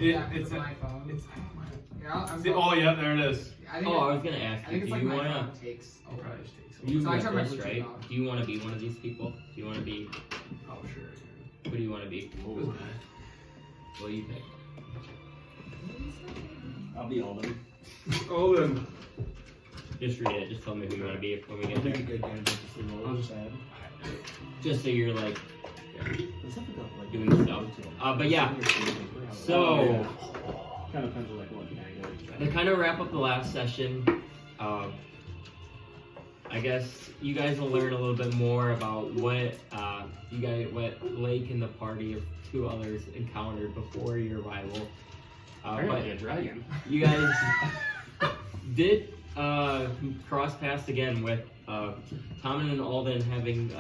It's my phone. Oh yeah, there it is. I was gonna ask you. Do you wanna? You so I try this, right? Do you want to be one of these people? Do you want to be? Oh sure. Who do you want to be? Ooh. What do you pick? I'll be Alden. Alden. Just read it. Just tell me who you want to be when we get there. Good guy, just I'll just add. Just so you're like doing stuff. But yeah. So kind of depends on like what to kind of wrap up the last session, I guess you guys will learn a little bit more about what what Layk and the party of 2 others encountered before your arrival. But a dragon. You guys did cross paths again with Tomen and Alden having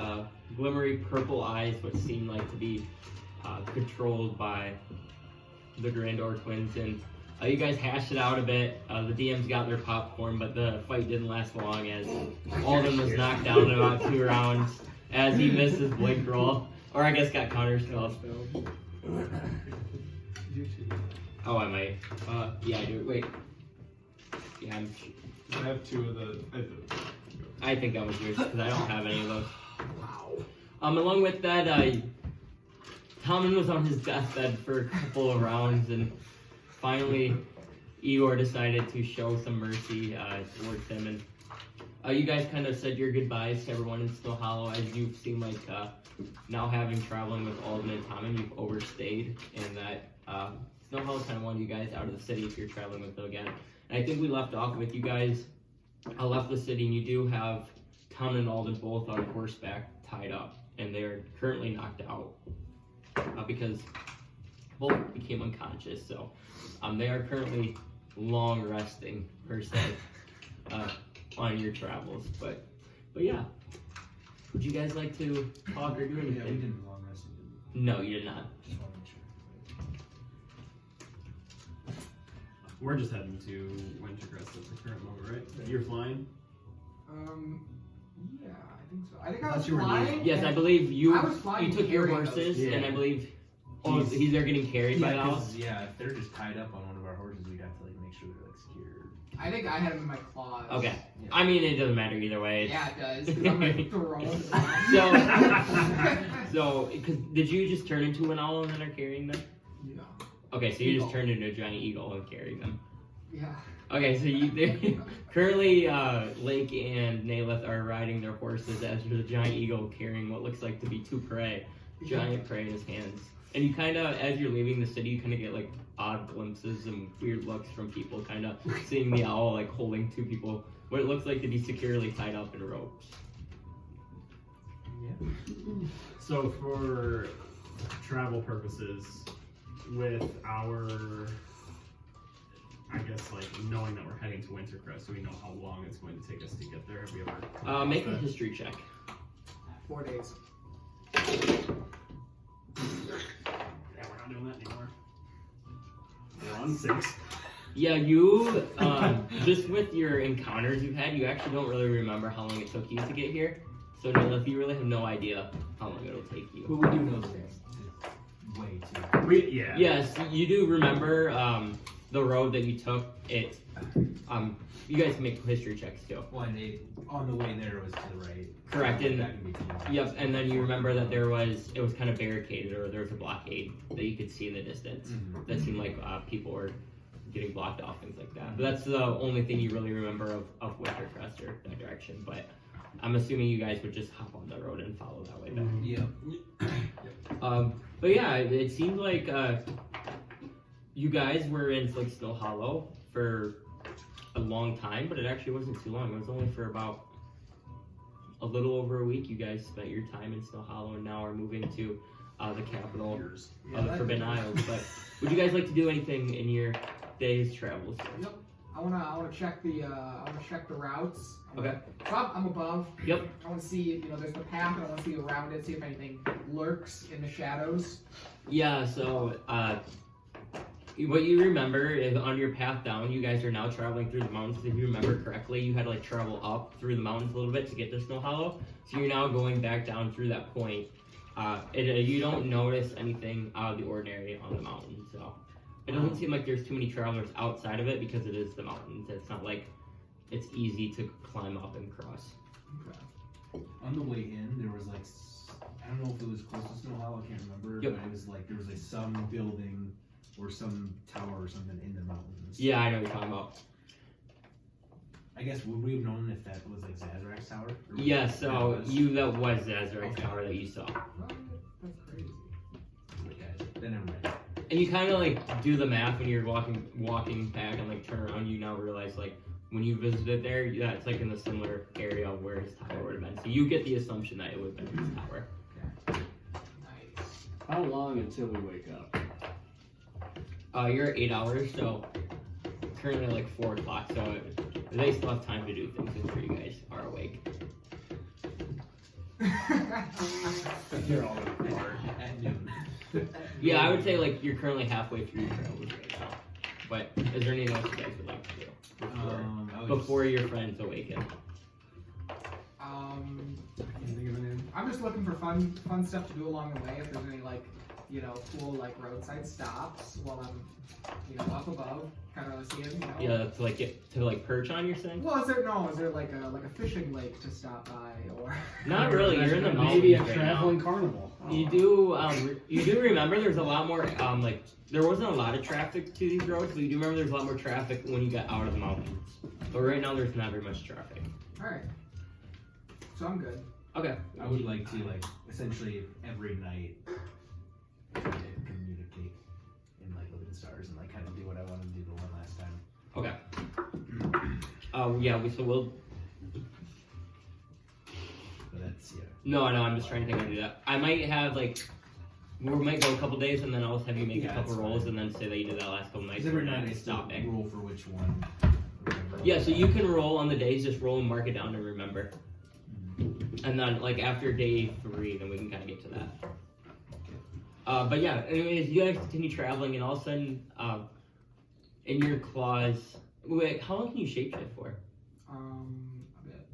glimmery purple eyes, which seem like to be controlled by the Grandor twins, and you guys hashed it out a bit. The DMs got their popcorn, but the fight didn't last long as Alden was knocked down in about 2 rounds as he missed his blink roll, or I guess got counterspelled. Oh, I might. Yeah, I do. Wait. Yeah, I have 2 of the. I think that was yours because I don't have any of those. Wow. Along with that, Tomen was on his deathbed for a couple of rounds, and finally, Igor decided to show some mercy towards him, and you guys kind of said your goodbyes to everyone in Snow Hollow, as you seem like now having traveling with Alden and Tomen, you've overstayed, and that Snow Hollow kind of wanted you guys out of the city if you're traveling with them again. And I think we left off with you guys left the city, and you do have Tomen and Alden both on horseback tied up, and they're currently knocked out because both became unconscious, so they are currently long resting per se on your travels. But yeah, would you guys like to talk or do anything? Yeah, we didn't long rest. No, you did not. Just want to make sure. We're just heading to Wintercrest at the current moment, right? You're flying? Yeah, I think so. I think I was you were flying. Yes, I believe you. I was flying You took your carrying horses, those. and I believe. Oh, they're getting carried by now. Yeah, if they're just tied up on one of our horses, we'd have to like make sure they're like secured. I think I had them in my claws. Okay. Yeah. I mean, it doesn't matter either way. Yeah, it does. Because I'm gonna throw them. So, did you just turn into an owl and then are carrying them? Yeah. Okay, so you just turned into a giant eagle and carrying them. Yeah. Okay, so currently Layk and Naileth are riding their horses as there's a giant eagle carrying what looks like to be 2 prey, giant prey in his hands. And you kind of, as you're leaving the city, you kind of get like odd glimpses and weird looks from people, kind of seeing the owl like holding 2 people, what it looks like to be securely tied up in ropes. Yeah. So for travel purposes, with our, I guess like knowing that we're heading to Wintercrest, do we know how long it's going to take us to get there? Have we ever? Make a history check. 4 days. Yeah, we're not doing that anymore. We're on 6. Yeah, you, just with your encounters you've had, you actually don't really remember how long it took you to get here. So Naileth, you really have no idea how long it'll take you. But we do know that it's way too. Yes, you do remember the road that you took. It, you guys can make history checks too. Well, and on the way there it was to the right. Correct, and that can be too much. yep, and then you remember that it was kind of barricaded, or there was a blockade that you could see in the distance. Mm-hmm. That seemed like people were getting blocked off, things like that. But that's the only thing you really remember of Wintercrest or that direction. But I'm assuming you guys would just hop on the road and follow that way back. Yep. But yeah, it seemed like you guys were in like Snow Hollow for a long time, but it actually wasn't too long. It was only for about a little over a week. You guys spent your time in Snow Hollow and now are moving to the capital of the Forbidden Isles. But would you guys like to do anything in your day's travels? Yep. I wanna check the routes. Okay. So I'm above. Yep. I wanna see, there's the path, and I wanna see around it, see if anything lurks in the shadows. Yeah. So what you remember is on your path down, you guys are now traveling through the mountains. If you remember correctly, you had to like travel up through the mountains a little bit to get to Snow Hollow. So you're now going back down through that point. You don't notice anything out of the ordinary on the mountain. So It doesn't seem like there's too many travelers outside of it because it is the mountains. It's not like it's easy to climb up and cross. Okay. On the way in, there was like, I don't know if it was close to Snow Hollow, I can't remember, Yep. but it was like, there was like some building or some tower or something in the mountains. Yeah, I know what you're talking about. I guess, would we have known if that was like Zazarak's tower? Or was Yeah, that so was- that was Zazarak's Okay. tower that you saw. What? That's crazy. Yeah, then never mind. And you kind of like do the math when you're walking back and like turn around. You now realize like when you visited there, yeah, it's like in the similar area of where his tower would have been. So you get the assumption that it would have been his tower. Nice. How long until we wake up? You're at 8 hours, so currently like 4 o'clock. So they still have time to do things before you guys are awake. You're all in the At noon. Yeah, I would say like you're currently halfway through your travels right now. But is there anything else you guys would like to do I was before your friends awaken? Can't think of a name. I'm just looking for fun stuff to do along the way. If there's any like, cool like roadside stops while I'm, up above, kind of seeing, Yeah, to like get to like perch on. You're saying? Well, is there like a fishing lake to stop by or? Not really. You're in the mountains Maybe a right traveling now. carnival. You do remember there's a lot more like there wasn't a lot of traffic to these roads, but you do remember there's a lot more traffic when you got out of the mountains. But right now there's not very much traffic. All right. So I'm good. Okay. I would like to like essentially every night try to communicate and like look at the stars and like kind of do what I wanted to do the one last time. Okay. Yeah. We'll. But that's No, I'm just trying to think how to do that. I might have like. We might go a couple days and then I'll have you make Yeah, a couple that's rolls fine. and then say that you did that last couple nights. Because every and night I then still stop back. roll for which one. Whatever. Yeah, so you can roll on the days, just roll and mark it down and remember. And then like after day 3, then we can kind of get to that. But yeah, anyways, you guys continue traveling and all of a sudden, in your claws. Wait, how long can you shapeshift for? A bit.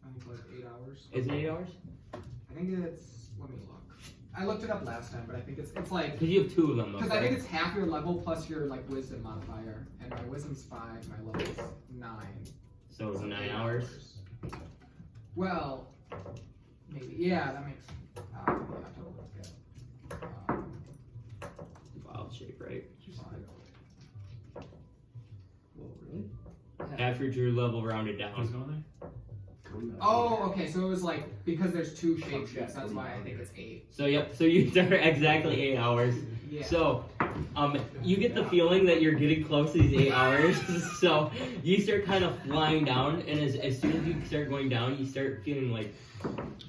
I think like 8 hours. Is it 8 hours? I think it's. Let me look. I looked it up last time, but I think it's like. Because you have 2 of them though. Because I think it's half your level plus your like wisdom modifier, and my wisdom's 5, my level's 9. So So 9 8 hours. Well, maybe. Yeah, that makes. Yeah, totally good. Wild shape, right? Well, really? After your level rounded Who's down. going there? Oh, okay. So it was like because there's 2 shapeshifts. That's why I think it's 8. So yep, so you start exactly 8 hours. Yeah. So, you get the feeling that you're getting close to these 8 hours. So you start kind of flying down, and as soon as you start going down, you start feeling like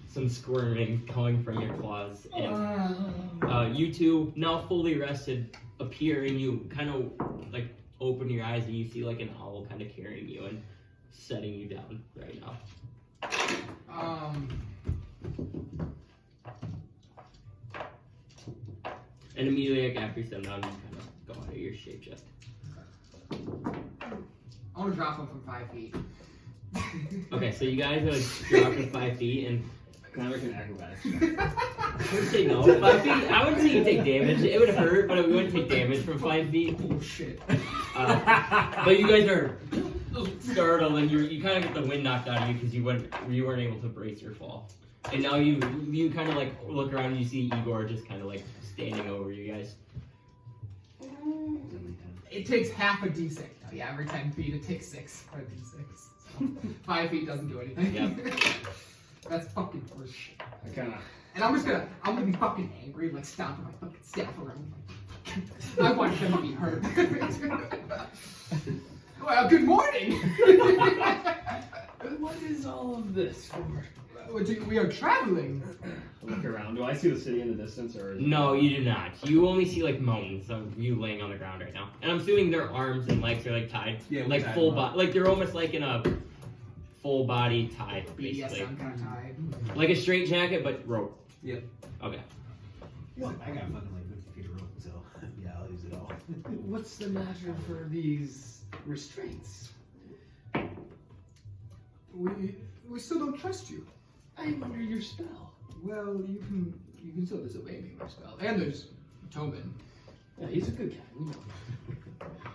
some squirming coming from your claws. And you two, now fully rested, appear, and you kind of like open your eyes, and you see like an owl kind of carrying you and setting you down right now. And immediately like, after you sit down, you kind of go out of your shapeshift. I want to drop him from 5 feet. Okay, so you guys are like dropping 5 feet, and Can I make an acrobatics? I would say no. 5 feet, I wouldn't say you take damage. It would hurt, but we wouldn't take damage from 5 feet. Oh shit. But you guys are startled, and you kind of get the wind knocked out of you because you weren't able to brace your fall. And now you kind of like look around and you see Igor just kind of like standing over you guys. It takes half a d6. Oh, yeah, every 10 feet it takes 6 for a d6. So 5 feet doesn't do anything. Yep. That's fucking horseshit. I kind of. And I'm gonna be fucking angry, like stomping my fucking staff around. I want them to be hurt. Well, good morning. What is all of this for? We are traveling. Look around. Do I see the city in the distance, or? No, you do not. You only see like mountains of you laying on the ground right now. And I'm assuming their arms and legs are like tied. Yeah, we like tied full them up. body. Like they're almost like in a full body tie, basically. BDSM kind of tied. Like a straight jacket, but rope. Yep. Okay. What? I got fucking like 50 feet of rope, so yeah, I'll use it all. What's the matter for these restraints? We still don't trust you. I'm under your spell. Well, you can still disobey me, my spell. And there's Tomen. Yeah, he's a good guy. We know.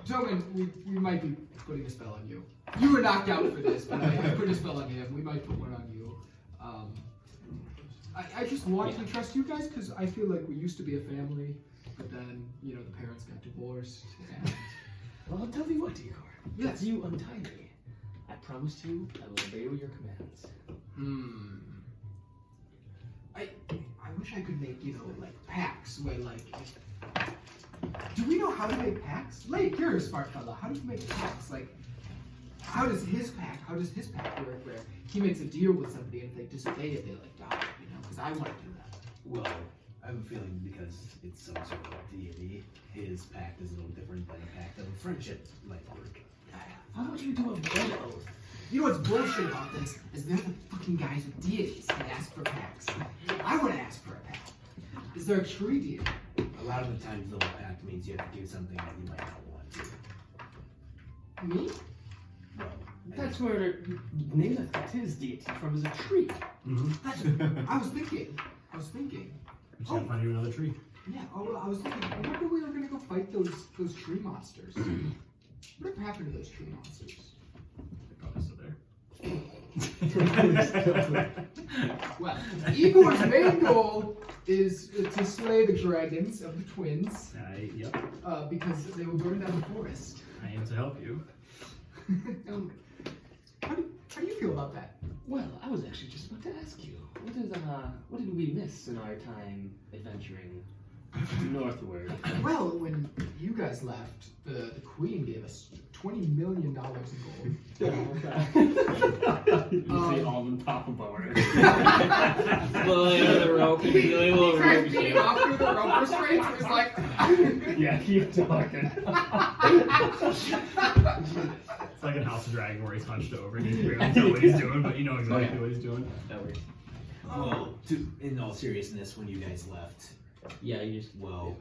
Tomen, we might be putting a spell on you. You were knocked out for this, but I put a spell on him. We might put one on you. I just want to trust you guys because I feel like we used to be a family, but then, you know, the parents got divorced. And... Well, I'll tell you what, Igor. Yes. You untie me. I promise you I will obey your commands. I wish I could make, you know, like packs where like. Do we know how to make packs? Layk, you're a smart fella. How do you make packs? Like, how does his pack work where he makes a deal with somebody and if they disobey it, they like die, you know? Because I want to do that. Well, I have a feeling because it's some sort of deity, his pact is a little different than a pact of friendship might work. How about you do a blood oath? You know what's bullshit about this is they're the fucking guys with deities that ask for packs. I want to ask for a pack. Is there a tree deity? A lot of the times, the pact means you have to do something that you might not want to. Me? Well, That's where Naileth gets his deity from, is a tree. That's, I was thinking. We just gotta find you another tree. Yeah, I was thinking, remember we were gonna go fight those tree monsters? Whatever happened to those tree monsters? They're probably still there. Well, Igor's main goal is to slay the dragons of the twins, Yep. because they will burn down the forest. I aim to help you. How do you feel about that? Well, I was actually just about to ask you. What did we miss in our time adventuring northward? Well, when you guys left, the queen gave us $20 million in gold. You say Alden top of our Slowly under the rope, and feeling a little Craig rope came off through the rope restraints and was like, Yeah, keep talking. It's like in House of Dragon where he's hunched over and you barely know what he's doing, but you know exactly what he's doing. That works. Well, in all seriousness, when you guys left, Yeah, you just. well,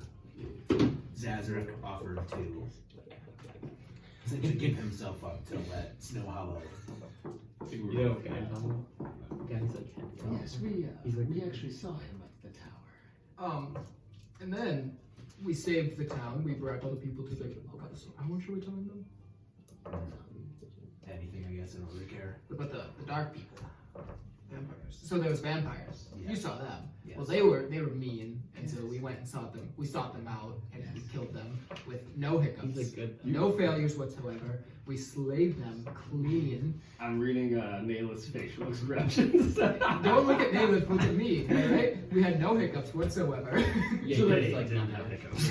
Zazarek offered to essentially give himself up to let Snow Hollow. You know, guys like him. Yes, we actually saw him at the tower. and then we saved the town. We brought all the people to the. Oh God, so how much are we telling them? Anything, I guess, I don't really care. About the dark people, vampires. So there was vampires. Yes. You saw them. Yes. Well, they were mean, and so we went and sought them. We sought them out, and we killed them with no hiccups, He's a good. no failures whatsoever. We slayed them clean. I'm reading Naileth's facial expressions. Don't look at Naileth, look at me. All right? We had no hiccups whatsoever. Yeah, So you that's just, like didn't not have have hiccups.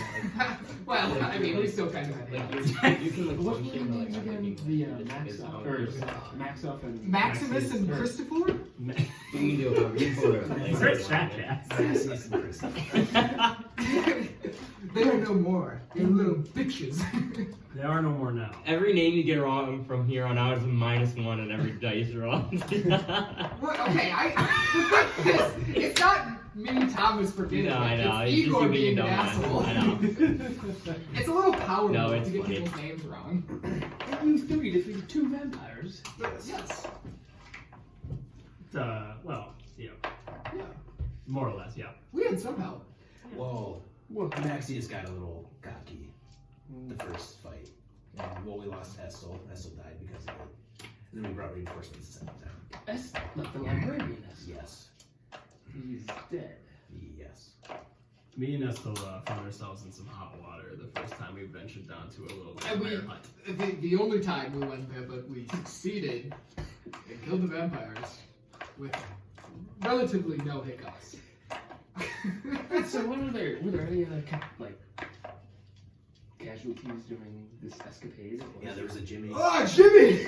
Well, I mean, we still kind of had Like hiccups. you can like What were function, the but like names not again? making The like, Max it's Up, own- or Max Up and Maximus and or- Christopher? You can do it however you want. Great jackass. Gracias and Kristen. They are no more. They're little bitches. There are no more now. Every name you get wrong from here on out is a -1 in every dice roll. What? Okay, it's not me, Thomas, forgetting. No, I know. It's It's just Igor you being being a an dumbass. asshole. I know. It's a little powerful No, to it's get funny. people's names wrong. In theory, defeated 2 vampires. Yes. Well, yeah. Yeah. More or less, yeah. We had some help. Well, Maxius got a little cocky the first fight. And, well, we lost Estel. Estel died because of it. And then we brought reinforcements the second time. That's not the librarian. Yes. He's dead. Yes. Me and Estel found ourselves in some hot water the first time we ventured down to a little And vampire hut. the only time we went there, but we succeeded and killed the vampires with relatively no hiccups. So were there any other casualties during this escapade? Yeah, there was a Jimmy. Oh, Jimmy!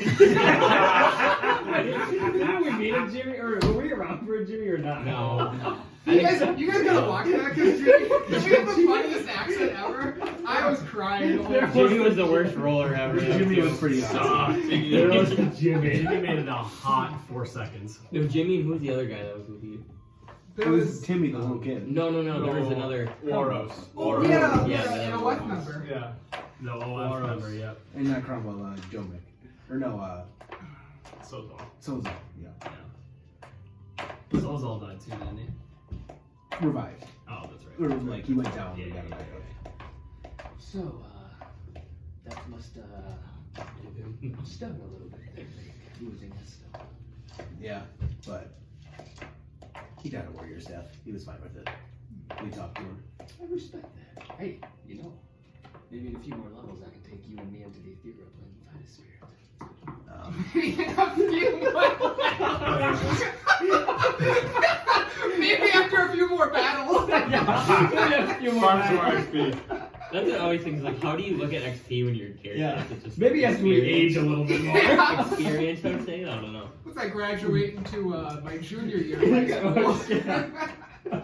Did we meet a Jimmy, or were we around for a Jimmy or not? No. You guys gotta watch that because Jimmy had the funniest accent ever. I was crying. The whole Jimmy was the worst roller ever. Jimmy was pretty awesome. There was Jimmy. Jimmy made it a hot 4 seconds. No, Jimmy and who's the other guy that was with you? There was Timmy, the little kid. No, there was another. Oros. oh, we had Yeah, an yeah, OF yeah. member. Yeah. The OF member, yep. And not Cromwell, Jomick. Or no, Sozal. Sozo. Yeah. Sozal died too, didn't he? Revived. Oh, that's right. Or like he went down and Yeah, we got him yeah, back up. So, that must, stung a little bit there, Layk, losing Estel. Yeah, but he died a warrior's death. He was fine with it. We talked to him. I respect that. Hey, you know, maybe in a few more levels I can take you and me into the ethereal plane and find a spirit. Maybe after a few more battles. That's what I always think is like, how do you look at XP when you're a character? Yeah. Is it just Maybe as we experience? age a little bit more. Experience, I would say. I don't know. Once I graduate into my junior year of high school. Well,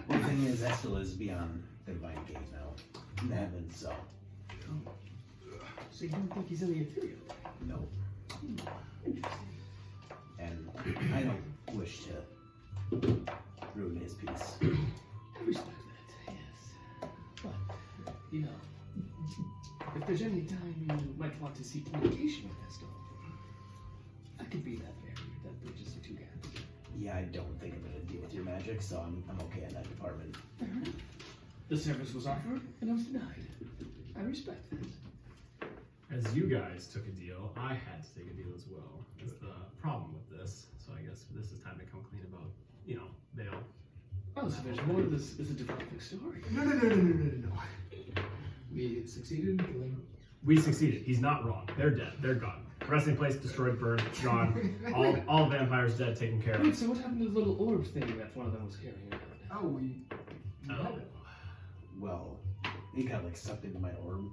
the thing is, Estel is beyond the divine gate now. In heaven, so. So you don't think he's in the ethereal? No. Interesting. And I don't wish to ruin his peace. I respect that, yes. But, you know, if there's any time you might want to seek communication with Estel, I could be that barrier that bridges the two gaps. Yeah, I don't think I'm gonna deal with your magic, so I'm okay in that department. The service was offered, and I was denied. I respect that. As you guys took a deal, I had to take a deal as well. That's the problem with this. So I guess this is time to come clean about, you know, bail. Oh, so there's more to this. It's a developing story. No. We succeeded in killing. We succeeded. He's not wrong. They're dead. They're gone. Resting place destroyed, burned, gone. All vampires dead, taken care Wait, of. so what happened to the little orb thing that one of them was carrying around? Oh, we. Oh. Well, he got like sucked into my orb,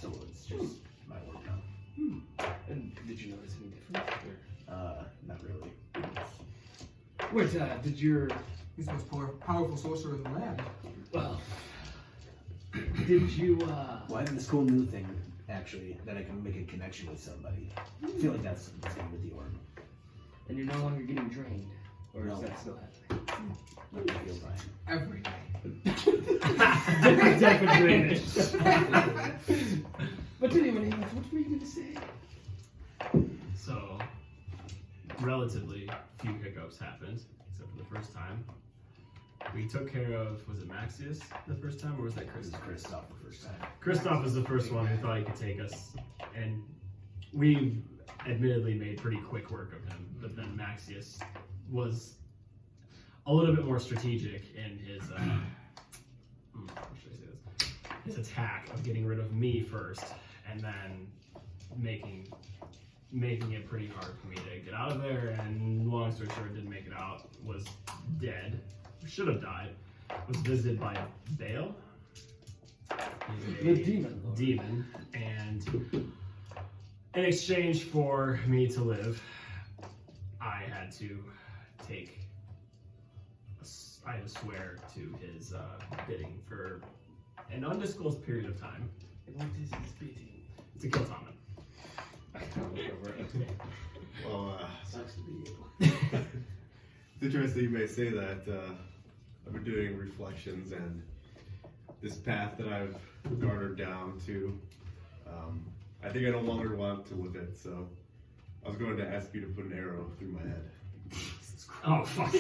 so it's just my orb now. And did you notice any difference? Not really. Wait, did your... He's the most powerful sorcerer in the land. Well... Did you, Well, I have this cool new thing, actually, that I can make a connection with somebody. I feel like that's the thing with the orb. And you're no longer getting drained? Or No. is that still happening? I feel fine. Every day. Different type of drainage. But anyway, what were you going to say? So, relatively few hiccups happened, except for the first time. We took care of, was it Maxius the first time, or was that This is Chris? Kristoff the first time. Kristoff was the first one who thought he could take us, and we admittedly made pretty quick work of him, but then Maxius was a little bit more strategic in his, how should I say this? His attack of getting rid of me first, and then making it pretty hard for me to get out of there, and long story short, didn't make it out, was dead, should have died, was visited by Bale. The demon lord. Demon, and in exchange for me to live, I had to swear to his bidding for an undisclosed period of time And what is his bidding? to kill Tomen. I can't remember. Well, Sucks to be you. it's interesting you may say that. I've been doing reflections, and this path that I've garnered down to, I think I no longer want to live it, so I was going to ask you to put an arrow through my head. Oh, fuck.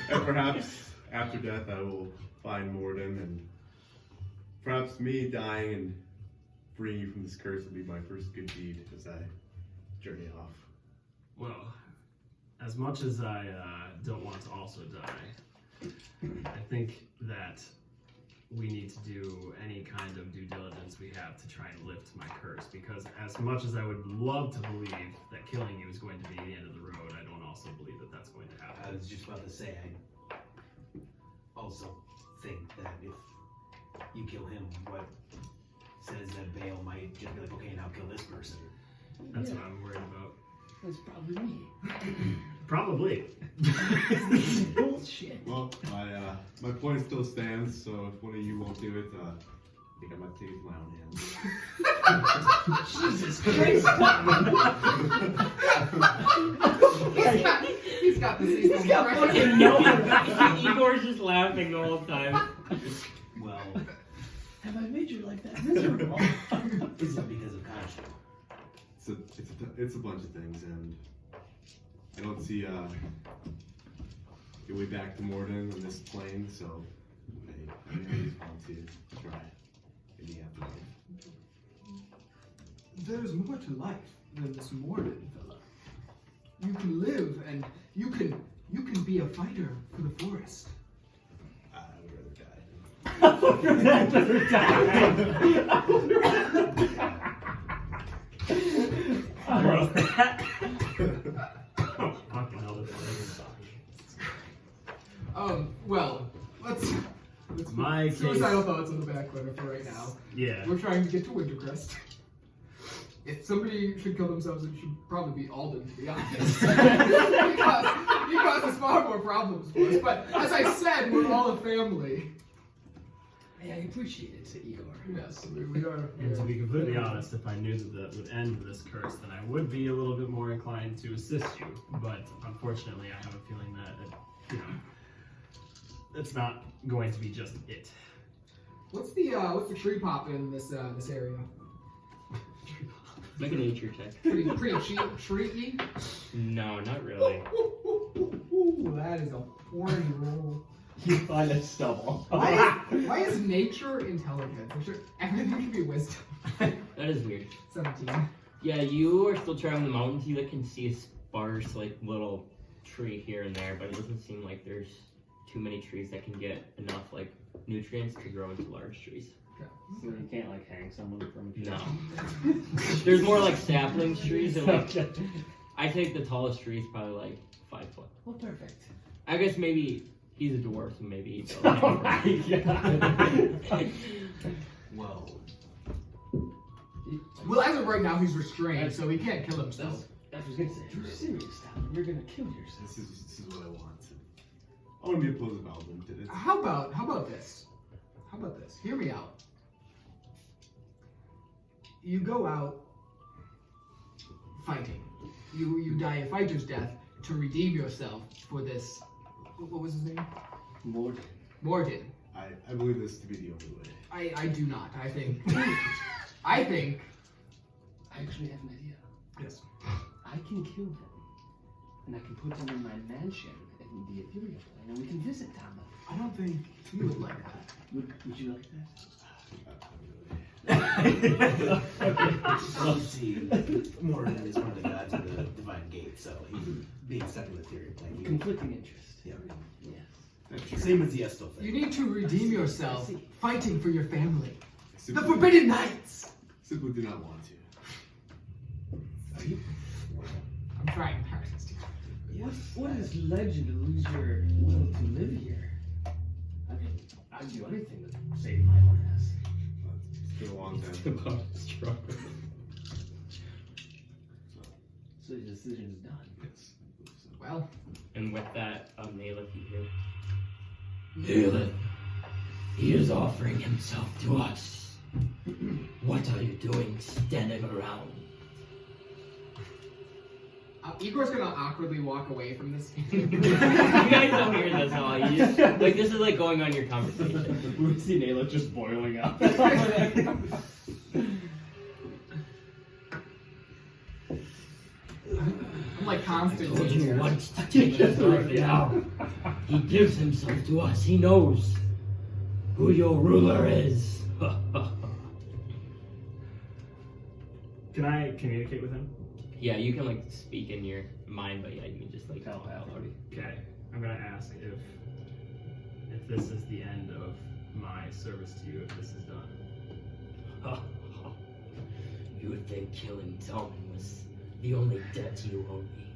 And perhaps after death I will find Morden, and perhaps me dying and freeing you from this curse will be my first good deed as I journey off. Well, as much as I don't want to also die, I think that we need to do any kind of due diligence we have to try and lift my curse, because as much as I would love to believe that killing you is going to be the end of the road, I don't also believe that that's going to happen. I was just about to say, I also think that if you kill him, what says that Bale might just be like, okay, now kill this person. That's Yeah. what I'm worried about. That's probably me. Probably. Bullshit. Well, my point still stands, so if one of you won't do it, I think I might take it in my own hands. Jesus Christ. He's got the same He's got impression. No, Igor's just laughing the whole time. Well, Have I made you like that miserable? is it because of conscience? It's a bunch of things, and I don't see a way back to Morden on this plane, so I just want to try. in the afterlife. There's more to life than this Morden fella. You can live and you can be a fighter for the forest. I would rather die. Fucking hell, this is Well, let's My case- suicidal thoughts on the back burner for right now. Yeah. We're trying to get to Wintercrest. If somebody should kill themselves, it should probably be Alden, to be honest. because he causes far more problems for us. But as I said, we're all a family. Hey, I appreciate it, Igor. Yes, we are. And to be completely honest, if I knew that that would end this curse, then I would be a little bit more inclined to assist you. But unfortunately, I have a feeling that, it's not going to be just it. What's the tree pop in this area? Make a nature check. Pretty treey. No, not really. Ooh, that is a horny roll. You find a stubble. Why is nature intelligence? Everything should be wisdom. That is weird. 17. Yeah, you are still traveling the mountains. You can see a sparse, little tree here and there, but it doesn't seem like there's too many trees that can get enough, nutrients to grow into large trees. So you can't hang someone from a tree. No. There's more sapling trees, and Okay. I think the tallest tree is probably 5 foot. Well, perfect. I guess maybe he's a dwarf, so maybe he does. Oh my god. Well, Well, as of right now, he's restrained, so he can't kill himself. I was gonna say, you're serious, Talon. You're gonna kill yourself. This is what I want. I want to be opposed to Alden. Did it? How about this? Hear me out. You go out fighting. You die a fighter's death to redeem yourself for this. What was his name? Morden. Morden. I believe this to be the only way. I do not. I think. I actually have an idea. Yes. I can kill him, and I can put him in my mansion in the ethereal plane, and we can visit Talon. I don't think he would like that. Would you like that? well, see, Morden is one of the gods of the divine gate, so he being stuck in the ethereal plane. Conflicting interest. Yeah. Yes. That's true. Same as the Estel thing. You need to redeem yourself, fighting for your family. I The simply- Forbidden Knights. Simply do not want to. I'm trying hard. What has led you to lose your will to live here? I mean, I'd do anything to save my own ass. It's been a long time. So the decision is done. Yes. Well, And with that, Naileth, you hear. Naileth, he is offering himself to us. What are you doing standing around? Igor's gonna awkwardly walk away from this. You guys don't hear this all. You just, this is going on your conversation. We see Naileth just boiling up. I'm constant. Told you once to take his life now. He gives himself to us. He knows who your ruler is. Can I communicate with him? Yeah, you can speak in your mind, but yeah, you can just Tell out loud. Okay. I'm gonna ask if this is the end of my service to you, if this is done. You would think killing Tomen was the only debt you owe me.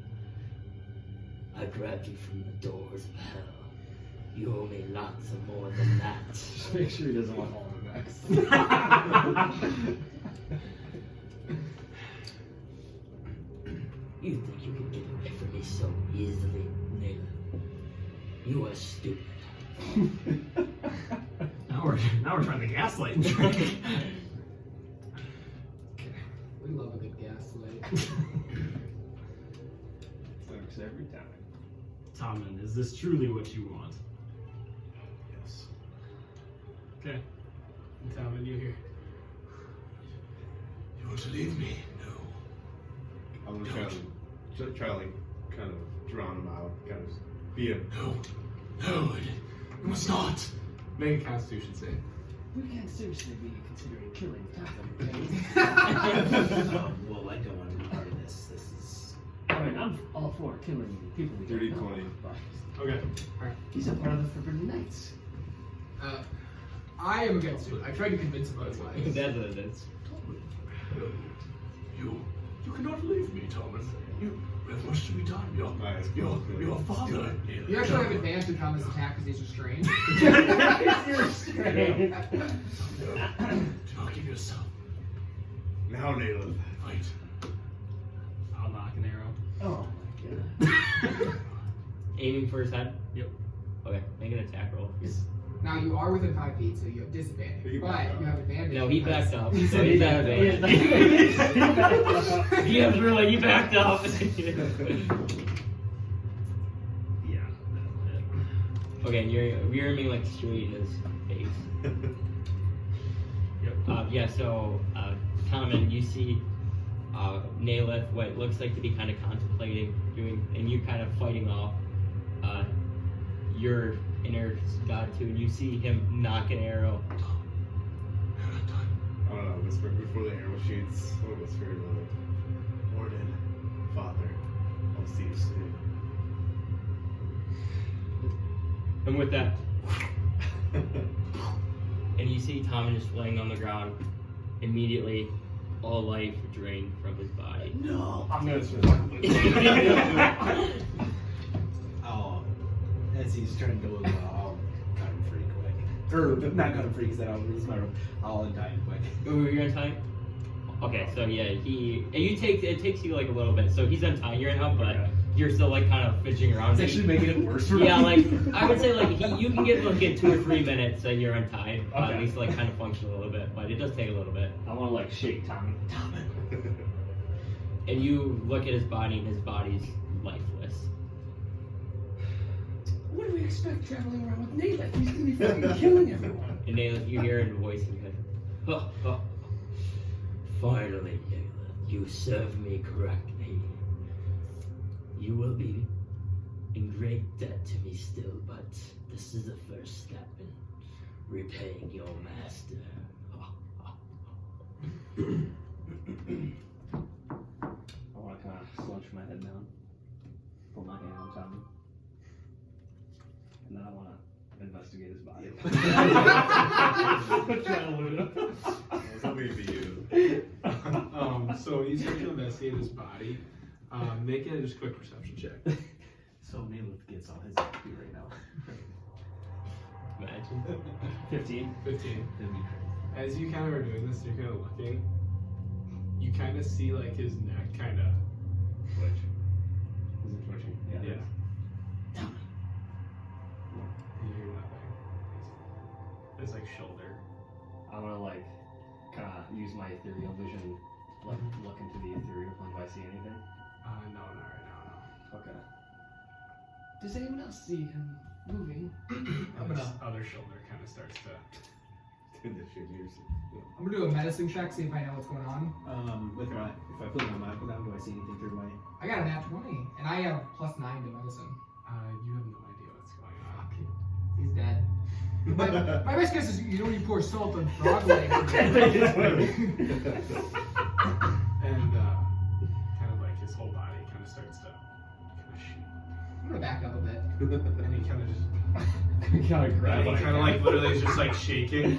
I grabbed you from the doors of hell. You owe me lots of more than that. Just make sure he doesn't want all the next. You think you can get away from me so easily, Naileth? You are stupid. Now we're trying to gaslight me. We love a good gaslight. Works every time. Tomen, is this truly what you want? Yes. Okay. Tomen, you here? You want to leave me? No. I'm gonna try to kind of drown him out, kind of be a. No. No, you must not. Make a Constitution save. We can't seriously be considering killing Tomen. Well, I don't want to be part of this. This is. Alright, I'm all for killing people we Dirty don't know. 20. But Okay. he's a part of the Forbidden Knights. I am against it. I tried to convince him otherwise. That's what it is. You cannot leave me, Thomas. There must be done. Your father. You actually have advantage on this attack because he's restrained. You're restrained. Do not give yourself. Now, Naileth. Fight. I'll knock an arrow. Oh my god. Aiming for his head? Yep. Okay, make an attack roll. Now you are within 5 feet, so you have disadvantage. He But backed you have advantage. No, he because- backed up. So he's out of it. Yeah, really, you backed up. Yeah, that's it. Okay, and you're aiming like straight in his face. Yep. Yeah, so, Tomen, you see Naileth, what looks like to be kind of contemplating doing, and you kind of fighting off your inner god too, and you see him knock an arrow. I don't know, whisper before the arrow shoots. I want to whisper like, Warden, Father, I'll see you soon. And with that, and you see Tomen just laying on the ground, immediately all life drained from his body. No, I'm gonna Oh, as he's trying to go, I'll cut him free quick. Or not cut him free because then I'll lose my rope. I'll untie him quick. Oh, you're untying? Okay, so yeah, it takes you like a little bit. So he's untying your him, but you're still like kind of fidgeting around. It's actually making it worse for Yeah, me. like I would say like you can get like 2 or 3 minutes that you're untied, at Okay. least like kind of function a little bit, but it does take a little bit. I want to like shake Tomen. And you look at his body, and his body's lifeless. What do we expect traveling around with Naileth? He's gonna be fucking killing everyone. And Naileth, you hear a voice in your head. Finally, Naileth, you serve me correctly. You will be in great debt to me still, but this is the first step in repaying your master. I want to kind of slouch my head down, put my hand on Tomen, and then I want to investigate his body. Try to loot him. I was hoping it'd be you. So you start to investigate his body. Make it just a quick perception check. So Naileth gets all his XP right now. Imagine. 15. 15. That'd be crazy. As you kind of are doing this, you're kind of looking. You kind of see like his neck kind of twitch. Is it twitching? Yeah. it is. You hear nothing. His like shoulder. I want to like kind of use my ethereal vision, like look into the ethereal plane if I see anything. No, not right now. Okay. Does anyone else see him moving? No. His other shoulder kind of starts to. In the shit years. I'm gonna do a medicine check, see if I know what's going on. If I put my monocle down, do I see anything through my? I got a nat 20, and I have +9 to medicine. You have no idea what's going on. He's dead. My best guess is you know when you pour salt on frog legs. And kind of like his whole body kind of starts to kind of shoot. I'm gonna back up a bit. And he kind of just. Kind of And grab he it. kind of like literally is just like shaking.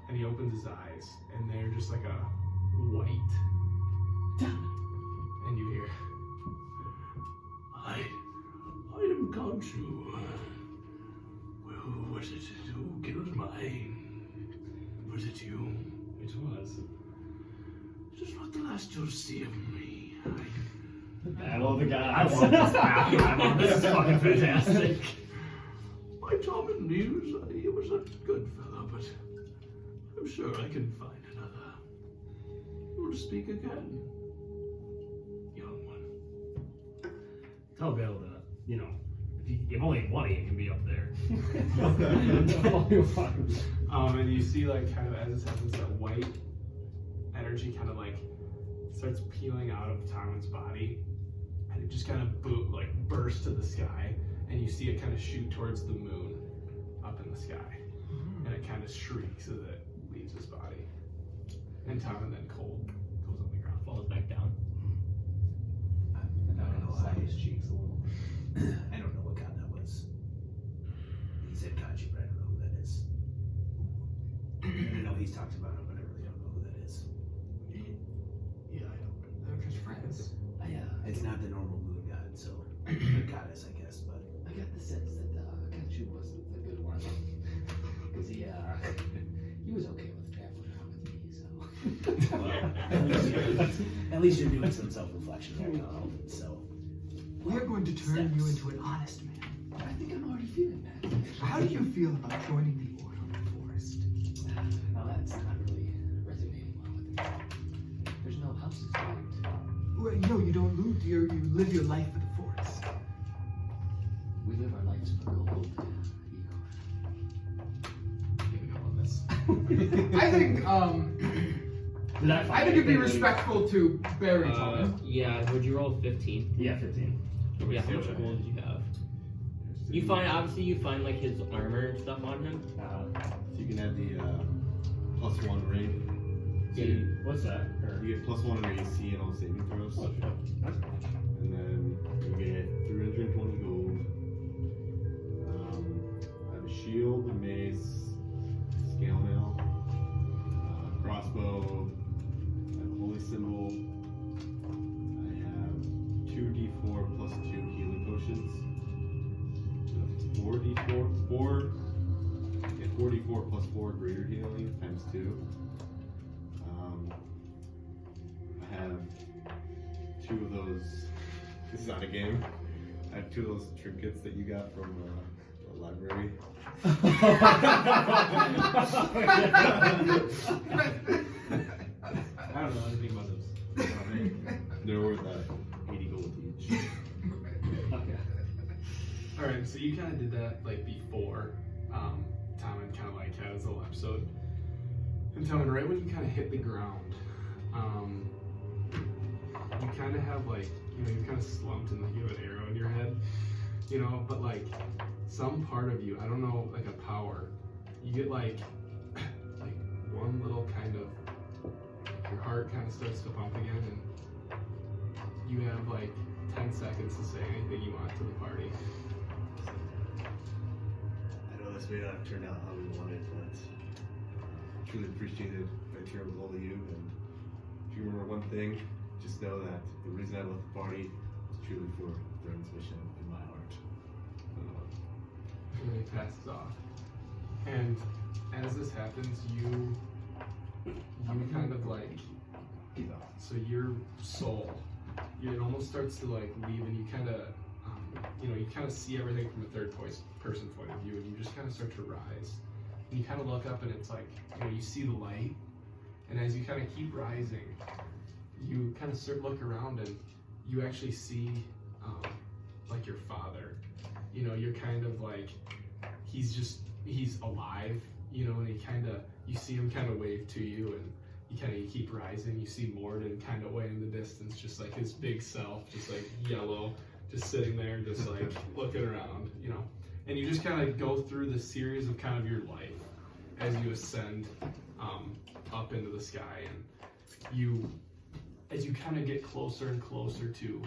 And he opens his eyes, and they're just like a white. And you hear. I am Kanchu. Well, was it who killed my... Was it you? It was. It is not the last you'll see of me. Battle of the Gods. I love this battle. This is fucking fantastic. My Tomen news, he was a good fellow, but I'm sure I can find another. We'll speak again, young one. Tell Bill that, you know, if only one of you can be up there. And you see, like, kind of as this happens, that white energy kind of like starts peeling out of Tomen's body, and it just kind of bursts to the sky, and you see it kind of shoot towards the moon up in the sky, and it kind of shrieks as it leaves his body. And Tomen then cold goes on the ground. Falls back down. I'm not gonna lie. Slap his cheeks a little. I don't know what god that was. He said Kachi, but I don't know who that is. I know he's talked about him, but I really don't know who that is. Yeah, I don't. They're just friends. It's not the normal moon god, so a goddess, I guess. But I got the sense that Kenchu wasn't the good one. Because he was okay with traveling around with me, so. well, at least you're doing some self-reflection right now, Alden. So We are going to turn you into an honest man. I think I'm already feeling that. How do you feel about joining the Order of the Forest? Now that's not really resonating well with me. There's no houses left. Well, no, you don't loot. You live your life for the forest. We live our lives for gold, Igor. Giving up on this. I think I think it'd be respectful to bury Tomen. Yeah, would you roll 15? Yeah, 15. Yeah, how much gold did you have? You find like his armor and stuff on him. So you can add the +1 ring. What's that? Or, You get +1 on your AC and all saving throws. oh, shit. That's And then you get 320 gold. I have a shield, a mace, scale mail, crossbow, I have a holy symbol. I have 2d4 plus 2 healing potions. So 4d4 plus 4 greater healing times 2. I have 2 of those. This is not a game. I have 2 of those trinkets that you got from the library. I don't know anything about those. They're worth 80 gold each. Okay. Alright, so you kind of did that like before Tomen kind of like had his little episode. And Tomen, right when you kind of hit the ground, you kind of have like, you're kind of slumped and like you have an arrow in your head, but like some part of you, I don't know, like a power, you get like one little kind of, your heart kind of starts to pump again and you have like 10 seconds to say anything you want to the party. I know this may not have turned out how we wanted, but truly appreciated venturing with all of you. And if you remember one thing, just know that the reason I left the party was truly for Thrane's mission in my heart. And then he passes off. And as this happens, you kind of like, so your soul, it almost starts to like leave, and you kind of, you kind of see everything from a third person point of view, and you just kind of start to rise. And you kind of look up, and it's like, you see the light, and as you kind of keep rising, you kind of look around, and you actually see, like your father. You're kind of like, he's alive, and you see him kind of wave to you, and you keep rising. You see Morden kind of way in the distance, just like his big self, just like yellow, just sitting there, just like looking around, And you just kind of go through the series of kind of your life as you ascend up into the sky, and as you kind of get closer and closer to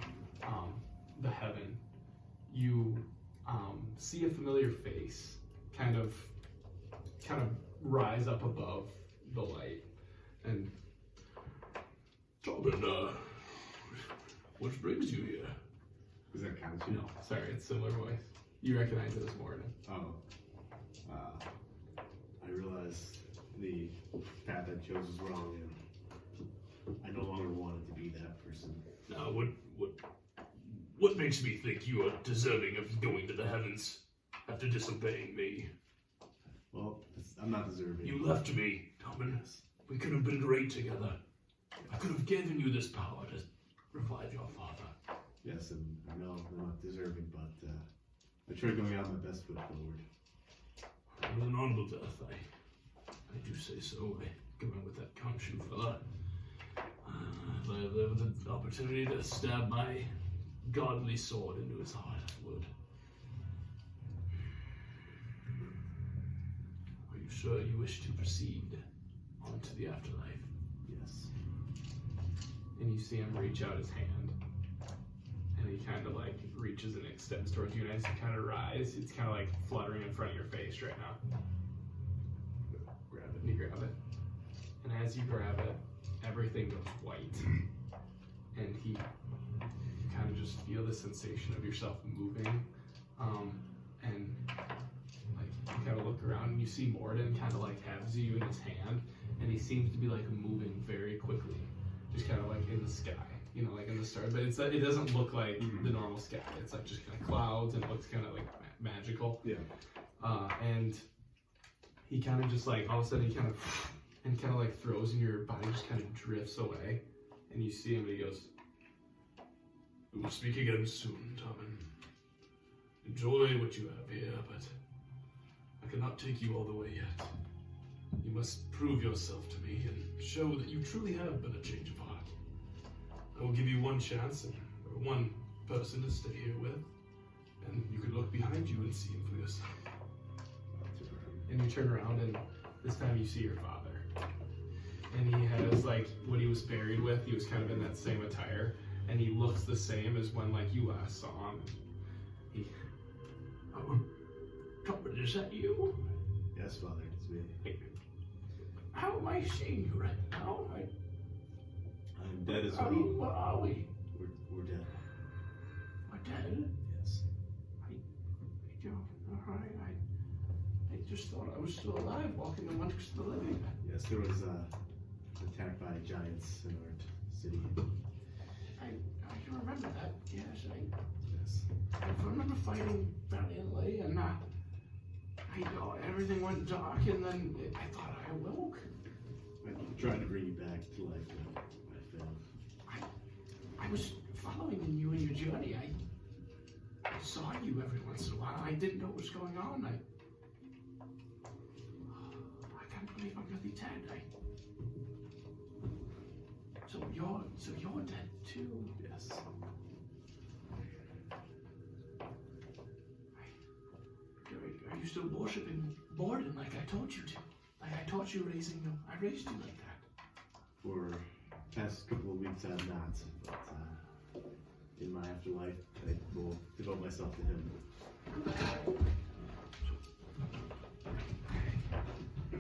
the heaven, you see a familiar face kind of rise up above the light. And Tomen, what brings you here? Does that count you? no, sorry, it's similar voice. You recognize it as Morden. Oh. I realized the path I chose was wrong, and I no longer wanted to be that person. Now, what makes me think you are deserving of going to the heavens after disobeying me? Well, I'm not deserving. You left me, Tomen. We could have been great together. I could have given you this power to revive your father. Yes, and I know I'm not deserving, but I tried going out my best foot forward. It was an honorable death, I do say so. I come in with that Khonshu fella. If I had ever the opportunity to stab my godly sword into his heart, I would. Are you sure you wish to proceed on to the afterlife. Yes. And you see him reach out his hand, and he kind of like reaches and extends towards you, and as you kind of rise, it's kind of like fluttering in front of your face right now. Grab it. And you grab it, and as you grab it, everything goes white, and you kind of just feel the sensation of yourself moving, and like you kind of look around and you see Morden kind of like has you in his hand, and he seems to be like moving very quickly, just kind of like in the sky, you know, like in the stars, but it doesn't look like the normal sky. It's like just kind of clouds, and it looks kind of like magical. Yeah. And he kind of just like all of a sudden he kind of like throws, and your body just kind of drifts away, and you see him, and he goes, We will speak again soon, Tomen. Enjoy what you have here, but I cannot take you all the way yet. You must prove yourself to me and show that you truly have been a change of heart. I will give you one chance and one person to stay here with, and you can look behind you and see him for yourself. and you turn around, and this time you see your father, and he has like what he was buried with. He was kind of in that same attire, and he looks the same as when like you last saw him. Tomen, is that you? Yes, Father, it's me. How am I seeing you right now? I'm dead as I well. mean, what are we? We're dead. We're dead? Yes. I just thought I was still alive, walking amongst the living. Yes, there was attack by giants in our city. I can remember that. Yes, Yes. I remember fighting valiantly, and everything went dark, and then I thought I awoke. I tried to bring you back to life, but I failed. I was following you in your journey. I saw you every once in a while. I didn't know what was going on. I can't believe I'm really dead. So you're dead too. Yes. Are you still worshipping Morden like I told you to? Like I taught you raising you. I raised you like that. For the past couple of weeks, I'm not. But in my afterlife, I will devote myself to him.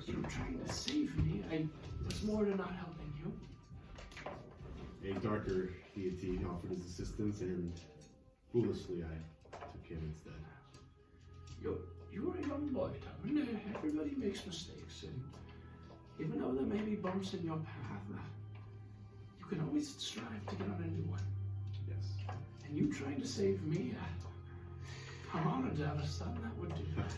So you're trying to save me. Was Morden not helping you? A darker deity offered his assistance, and foolishly, I took him instead. You're a young boy, Tomen. Everybody makes mistakes, and even though there may be bumps in your path, you can always strive to get on a new one. Yes. And you trying to save me, I'm honored to have a son that would do that.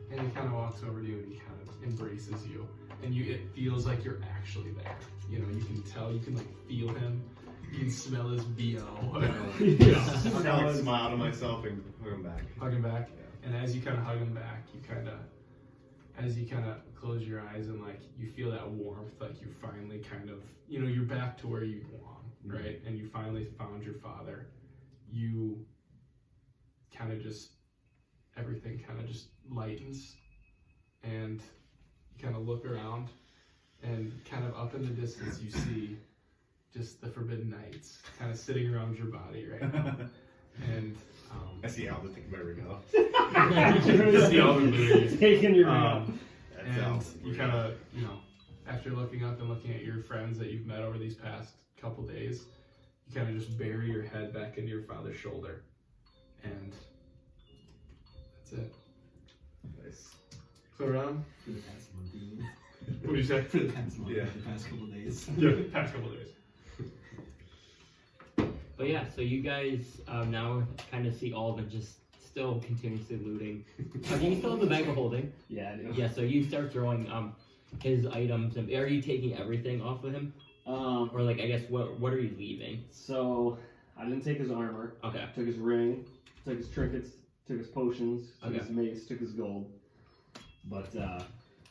And he kind of walks over to you, and he kind of embraces you, and it feels like you're actually there. You know, you can tell, you can like feel him, you can smell his BO. I kind of like smile to myself and hug him back. Hug him back. Yeah. And as you kind of hug him back, as you kind of close your eyes, and like you feel that warmth, like you finally kind of, you know, you're back to where you belong, right? And you finally found your father. You kind of just, everything kind of just lightens, and you kind of look around, and kind of up in the distance you see just the Forbidden Knights kind of sitting around your body right now. And I see Alden taking my ring off. you see all the movies. Taking your ring off. That's And Alden. you kind of, you know, after looking up and looking at your friends that you've met over these past couple days, you kind of just bury your head back into your father's shoulder. And that's it. Nice. So, Ron, For the past month, you mean? what do you say? For the past month, Yeah. the past couple days. Yeah, past couple days. But yeah, so you guys now kind of see Alden just still continuously looting. Do you still have the bag of holding? Yeah, I do. Yeah, so you start throwing his items. And are you taking everything off of him? Or like, I guess, what are you leaving? So I didn't take his armor. Okay. Took his ring. Took his trinkets. Took his potions. Took Okay. his mace. Took his gold. But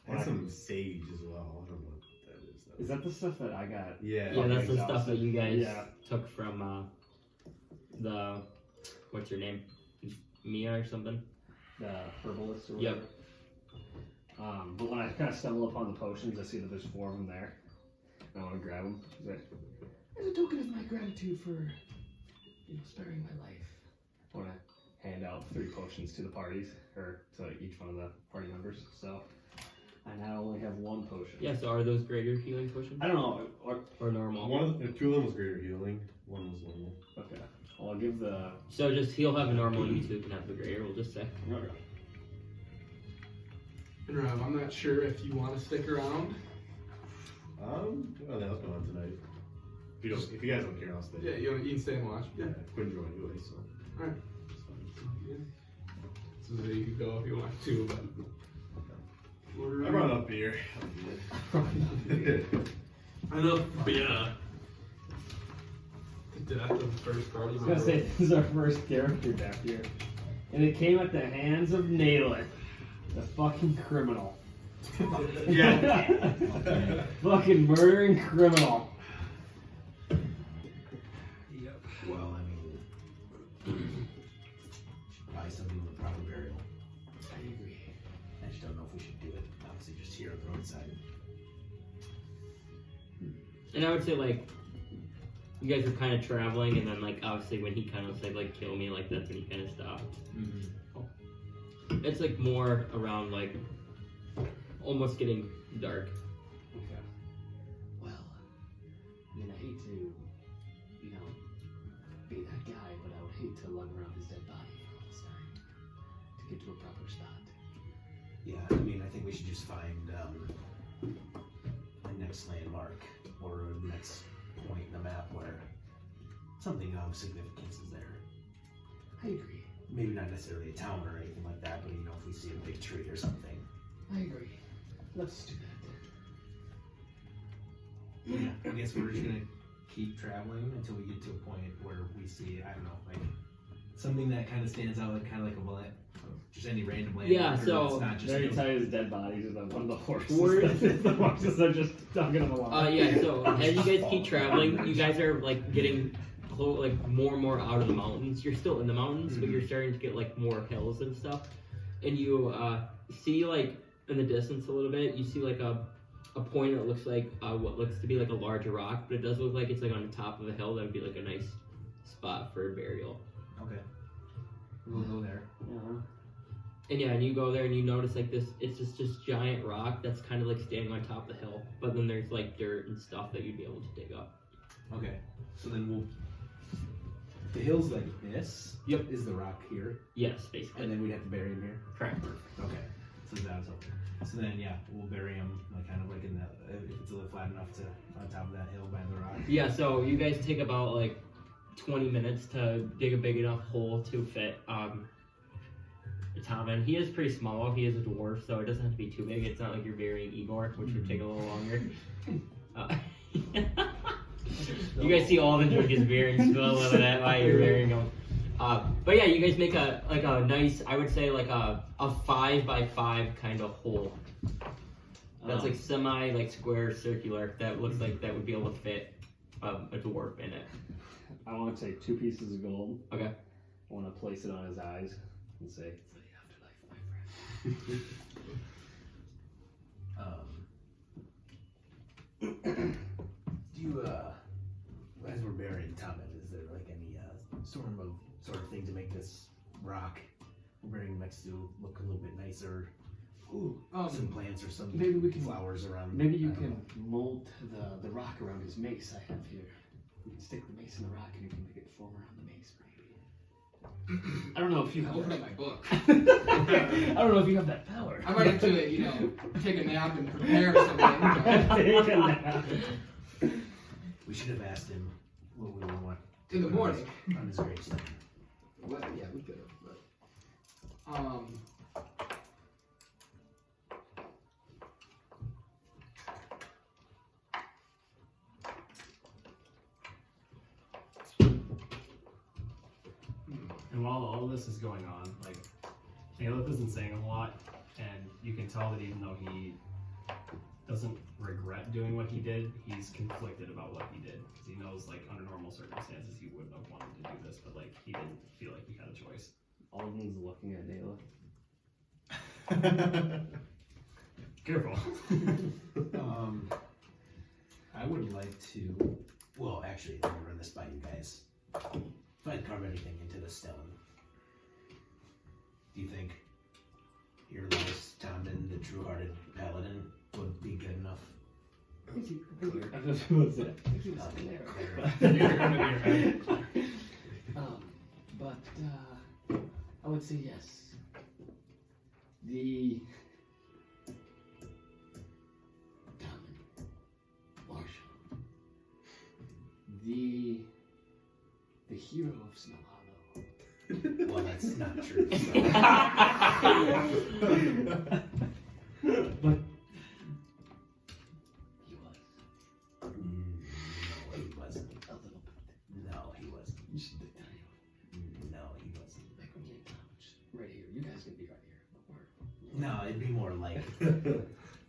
And some sage as well. I don't know what that is. is that the stuff that I got? Yeah. Yeah, that's the exhausted. stuff that you guys Yeah. took from the, what's your name? Mia or something? The herbalist or Yep. whatever. But when I kind of stumble upon the potions, I see that there's 4 of them there. And I want to grab them. As a token of my gratitude for sparing my life, I want to hand out 3 potions to the parties, or to each one of the party members. So I now only have 1 potion. Yeah, so are those greater healing potions? I don't know. Or normal? 2 of them was greater healing, 1 was normal. Okay. Well, I'll give the. So just he'll have a normal, you 2 can have the greater, we'll just say. Okay. And Rob, I'm not sure if you want to stick around. Well, that's going on tonight. If you guys don't care, I'll stay. Yeah, you can stay and watch. Yeah, Quinn joined anyway, so. Alright. So you can go if you want to, but. I brought up beer. Enough beer. The death of the first party I was gonna say, this is our first character death here. And it came at the hands of Naileth, the fucking criminal. Yeah. Fucking murdering criminal. Yep. Well, I mean, should buy something with proper burial. I agree. I just don't know if we should do it. Obviously, just here at the roadside. And I would say, like, you guys were kind of traveling, and then, like, obviously when he kind of said, like, kill me, like, that's when he kind of stopped. It's, like, more around, like, almost getting dark. Okay. Well, I mean, I hate to, be that guy, but I would hate to lug around his dead body for all this time to get to a proper spot. Yeah, I mean, I think we should just find the next landmark or the next point in the map where something of significance is there. I agree. Maybe not necessarily a town or anything like that, but if we see a big tree or something. I agree. Let's do that. Yeah, I guess we're just gonna keep traveling until we get to a point where we see, I don't know, like something that kind of stands out, like kind of like a just any random landmark. Yeah, so it's not just Very tight as dead bodies is one of the horses. Words. The horses are just tugging them along. Yeah, so as you guys keep traveling, you guys are, like, getting like more and more out of the mountains. You're still in the mountains, but you're starting to get, like, more hills and stuff. And you see, like, in the distance a little bit, you see, like, a point that looks like what looks to be like a larger rock, but it does look like it's like on the top of a hill. That would be like a nice spot for a burial. Okay. We'll go there. And yeah, and you go there and you notice like this, it's just giant rock that's kind of like standing on top of the hill, but then there's like dirt and stuff that you'd be able to dig up. Okay. So then the hill's like this. Yep. Is the rock here? Yes, basically. And then we'd have to bury him here? Correct. Okay. So that's okay. So then, yeah, we'll bury him like kind of like in that, if it's a little flat enough to on top of that hill by the rock. Yeah, so you guys take about like 20 minutes to dig a big enough hole to fit Tomen. He is pretty small. He is a dwarf, so it doesn't have to be too big. It's not like you're burying Igor, which would take a little longer. You guys see all the drunken's beer and spill a little of that while you're burying him. But yeah, you guys make a nice, I would say like a 5x5 kind of hole. That's like semi, like square, circular. That looks like that would be able to fit a dwarf in it. I want to take 2 pieces of gold. Okay. I want to place it on his eyes and say, "For the afterlife, my friend." Do you, as we're burying Tomen, is there like any sort of thing to make this rock we're burying next to look a little bit nicer? Ooh, Some plants or some maybe we can flowers around. Maybe you I don't can know. mold the rock around his mace I have here. You can stick the mace in the rock and you can make it form around the mace, maybe. I don't know if you have Open that. up my book. I don't know if you have that power. I might have to, take a nap and prepare something. but- Take a nap. We should have asked him what we would want In the morning. on his gravestone. Well, yeah, we could have, but And while all of this is going on, like, Naileth isn't saying a lot, and you can tell that even though he doesn't regret doing what he did, he's conflicted about what he did. Because he knows, like, under normal circumstances, he wouldn't have wanted to do this, but, like, he didn't feel like he had a choice. Alden's looking at Naileth. Careful. I would like to. Well, actually, let me run this by you guys. If I carve anything into the stone, do you think your last Tomen, the true-hearted paladin, would be good enough? I was supposed to say. I think he was but I would say yes. The Tomen, Marshall, the hero of Snow Hollow. Well, that's not true. But he was No, he wasn't. a little bit. No, he wasn't. You should tell you. No, he wasn't. Like when you're in college, right here. You guys can be right here. But No, it'd be more like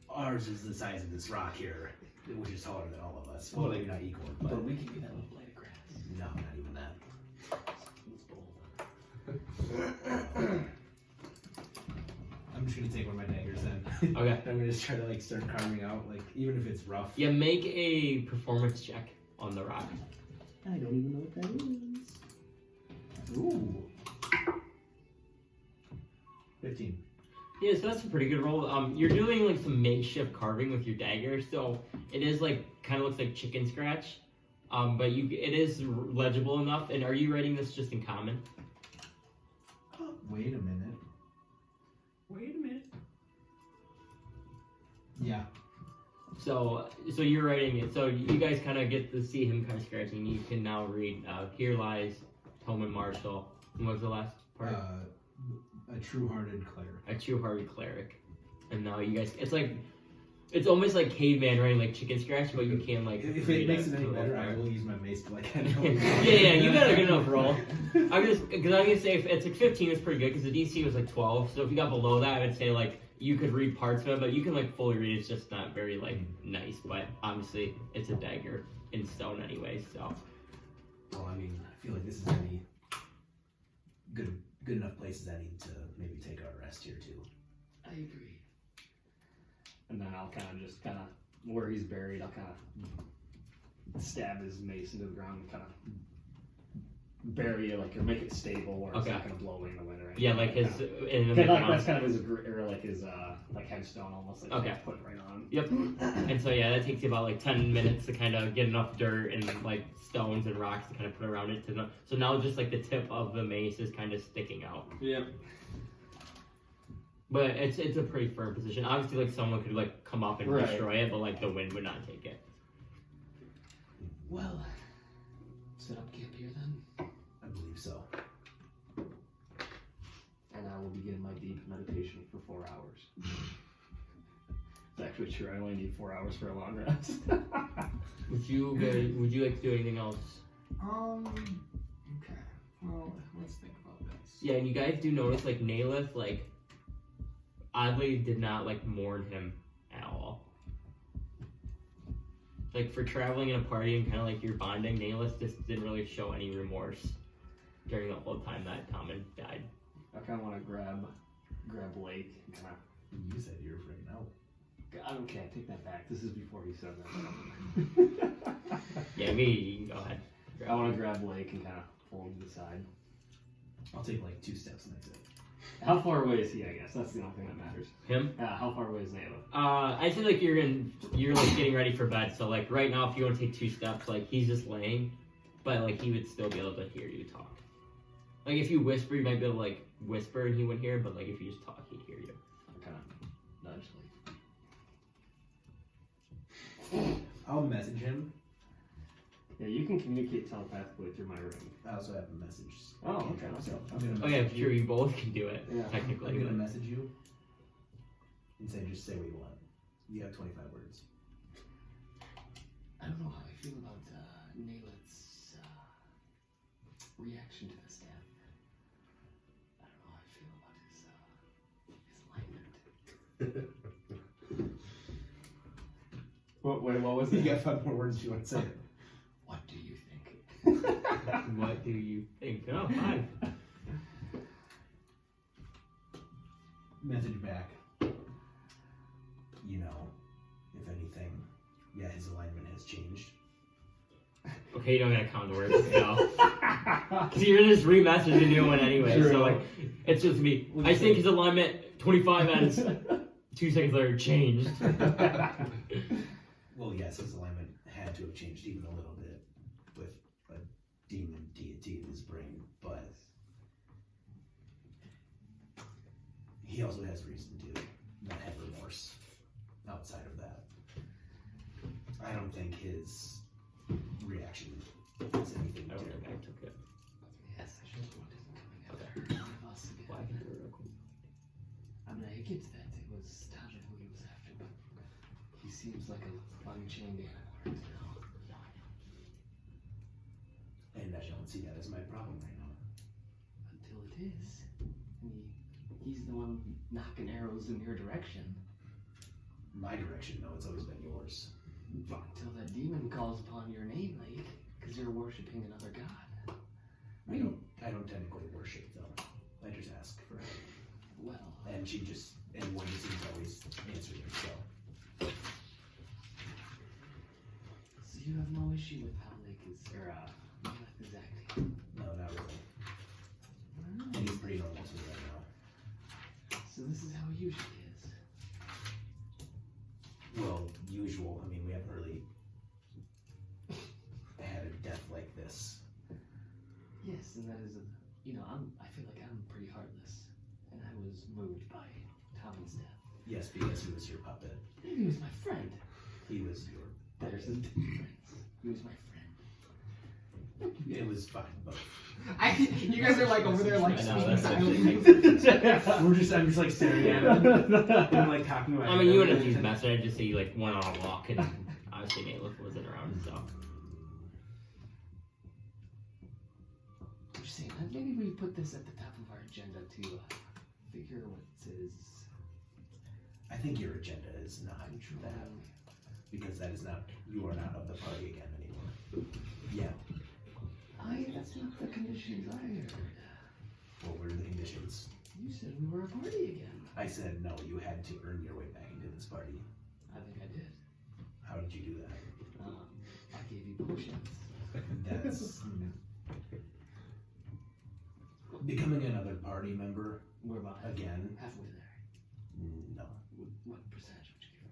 ours is the size of this rock here, which is taller than all of us. Well, maybe not Igor, but but we can be that little blade of grass. no, not even that. It's bold. I'm just gonna take one of my daggers then. Okay. I'm gonna just try to like start carving out, like even if it's rough. Yeah, make a performance check on the rock. I don't even know what that is. Ooh. 15. Yeah, so that's a pretty good roll. You're doing like some makeshift carving with your dagger, so it is like kind of looks like chicken scratch, but it is legible enough. And are you writing this just in common? Wait a minute. Wait a minute. Yeah. So you're writing it. So you guys kind of get to see him kind of scratching. You can now read. Here lies Tomen Marshall. And what was the last part? A true-hearted cleric. A true-hearted cleric. And now you guys, it's almost like caveman writing like chicken scratch, but you can like. If read it makes it any for the better, most I part. will use my mace to like. yeah, you got a good enough roll. Because I'm gonna say if it's like 15, it's pretty good because the DC was like 12. So if you got below that, I'd say like you could read parts of it, but you can like fully read. It's just not very like nice. But obviously, it's a dagger in stone anyway. So Well, I mean, I feel like this is gonna be good enough places I need to maybe take our rest here too. I agree. And then I'll kind of where he's buried, I'll kind of stab his mace into the ground and kind of bury it, like, or make it stable where it's not going to blow away in the winter. yeah, like his in the that's kind of his, or like his, like headstone almost. Like Okay. Put it right on. Yep. And so yeah, that takes you about like 10 minutes to kind of get enough dirt and like stones and rocks to kind of put around it so now just like the tip of the mace is kind of sticking out. Yep. But it's a pretty firm position. Obviously, like someone could like come up and Right. destroy it, but like the wind would not take it. Well, set up camp here then, I believe so. and I will begin my deep meditation for 4 hours. It's actually true. I only need 4 hours for a long rest. Would you like to do anything else? Okay. Well, let's think about this. Yeah, and you guys do notice like Naileth like oddly did not like mourn him at all. Like for traveling in a party and kind of like you're bonding, Naileth just didn't really show any remorse during the whole time that Tomen died. I kind of want to grab Layk and kind of. You said you're freaking out. Okay, I take that back. This is before he said that. Yeah, maybe you can go ahead. I want to grab Layk and kind of pull him to the side. I'll take like 2 steps and that's it. How far away is he? I guess that's the only thing that matters. Him? How far away is Naileth? I feel like you're like getting ready for bed. So like right now, if you want to take 2 steps, like he's just laying, but like he would still be able to hear you talk. Like if you whisper, you might be able to like whisper and he wouldn't hear. But like if you just talk, he'd hear you. I kind of nudge I'll message him. Yeah, you can communicate telepathically through my ring. I also have a message. Oh, okay. So I'm gonna Oh yeah, message sure. you. You both can do it Yeah. technically. I'm gonna message you. and say just say what you want. You have 25 words. I don't know how I feel about Naileth's reaction to this death. I don't know how I feel about his alignment. What was You it? got 5 more words if you want to say it. What do you think? What do you think? Oh, 5. Message back. you know, if anything, yeah, his alignment has changed. Okay, you don't gotta count the words, no. Because you're gonna just re-message a new one anyway, so like, it's just me. I think his alignment 25 ends 2 seconds later changed. Well, yes, his alignment had to have changed even a little bit with a demon deity in his brain, but he also has reason to not have remorse outside of that. I don't think his reaction has anything to do with it. Took it. Yes, I just what isn't coming out there. One of us again. I mean, I get that it was Tommen who he was after, but he seems like an unchained animal right now. And I don't see that as my problem right now. Until it is. He's the one knocking arrows in your direction. My direction, no, it's always been yours. Until that demon calls upon your name, Layk, because you're worshipping another god. I don't technically worship though. I just ask for help. Well, And she just, and one just seems to always answer it, so. so you have no issue with how Layk is, or Naileth is acting? No, not really. And he's pretty normal to me right now. So this is how he usually is. Well, usual. I mean, we haven't really had a death like this. Yes, and that is I feel like I'm pretty heartless, and I was moved by Tommen's death. Yes, because he was your puppet. He was my friend. He was your There's puppet. a difference. He was my friend. It was fine, but You guys are like over there like I know, speaking that's silently. I'm just like staring at him and like talking to him. I mean, you wouldn't have used message, I'd just say you like went on a walk and obviously Naileth wasn't around, so. I'm just saying, maybe we put this at the top of our agenda to figure what is I think your agenda is not that. controlling. Because that is not, you are not of the party again anymore. Yeah. That's not the conditions I heard. What were the conditions? You said we were a party again. I said no, you had to earn your way back into this party. I think I did. How did you do that? I gave you potions. That's becoming another party member We're about again. halfway there. No. What percentage would you give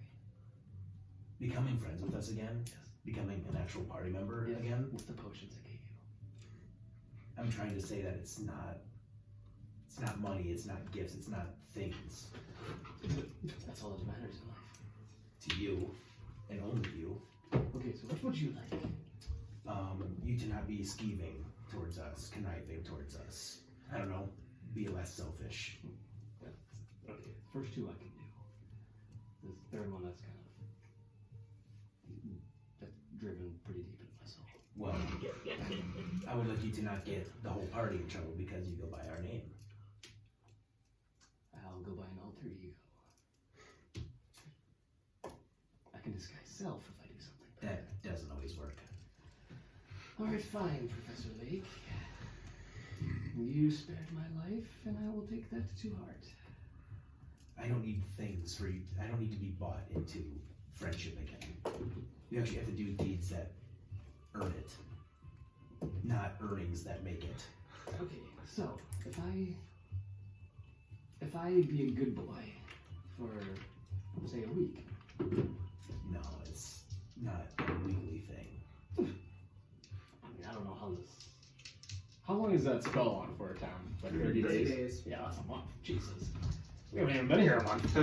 me? Becoming friends with us again. Yes. Becoming an actual party member Yes, again. with the potions I gave you. I'm trying to say that it's not money, it's not gifts, it's not things. That's all that matters in life. To you, and only you. Okay, so what would you like? You to not be scheming towards us, conniving towards us. I don't know, be less selfish. Okay, first two I can do. This third one, that's driven pretty deep into my soul. Well, I would like you to not get the whole party in trouble because you go by our name. I'll go by an alter ego. I can disguise self if I do something bad. That doesn't always work. Alright, fine, Professor Layk. You spared my life, and I will take that to heart. I don't need things for you. I don't need to be bought into friendship again. You actually have to do deeds that earn it, not earnings that make it. Okay, so if I be a good boy for say a week. No, it's not a weekly thing. I mean, I don't know how this. How long is that spell on for a town? Like 30 days? Yeah, that's a month. Jesus. We haven't even been here a month.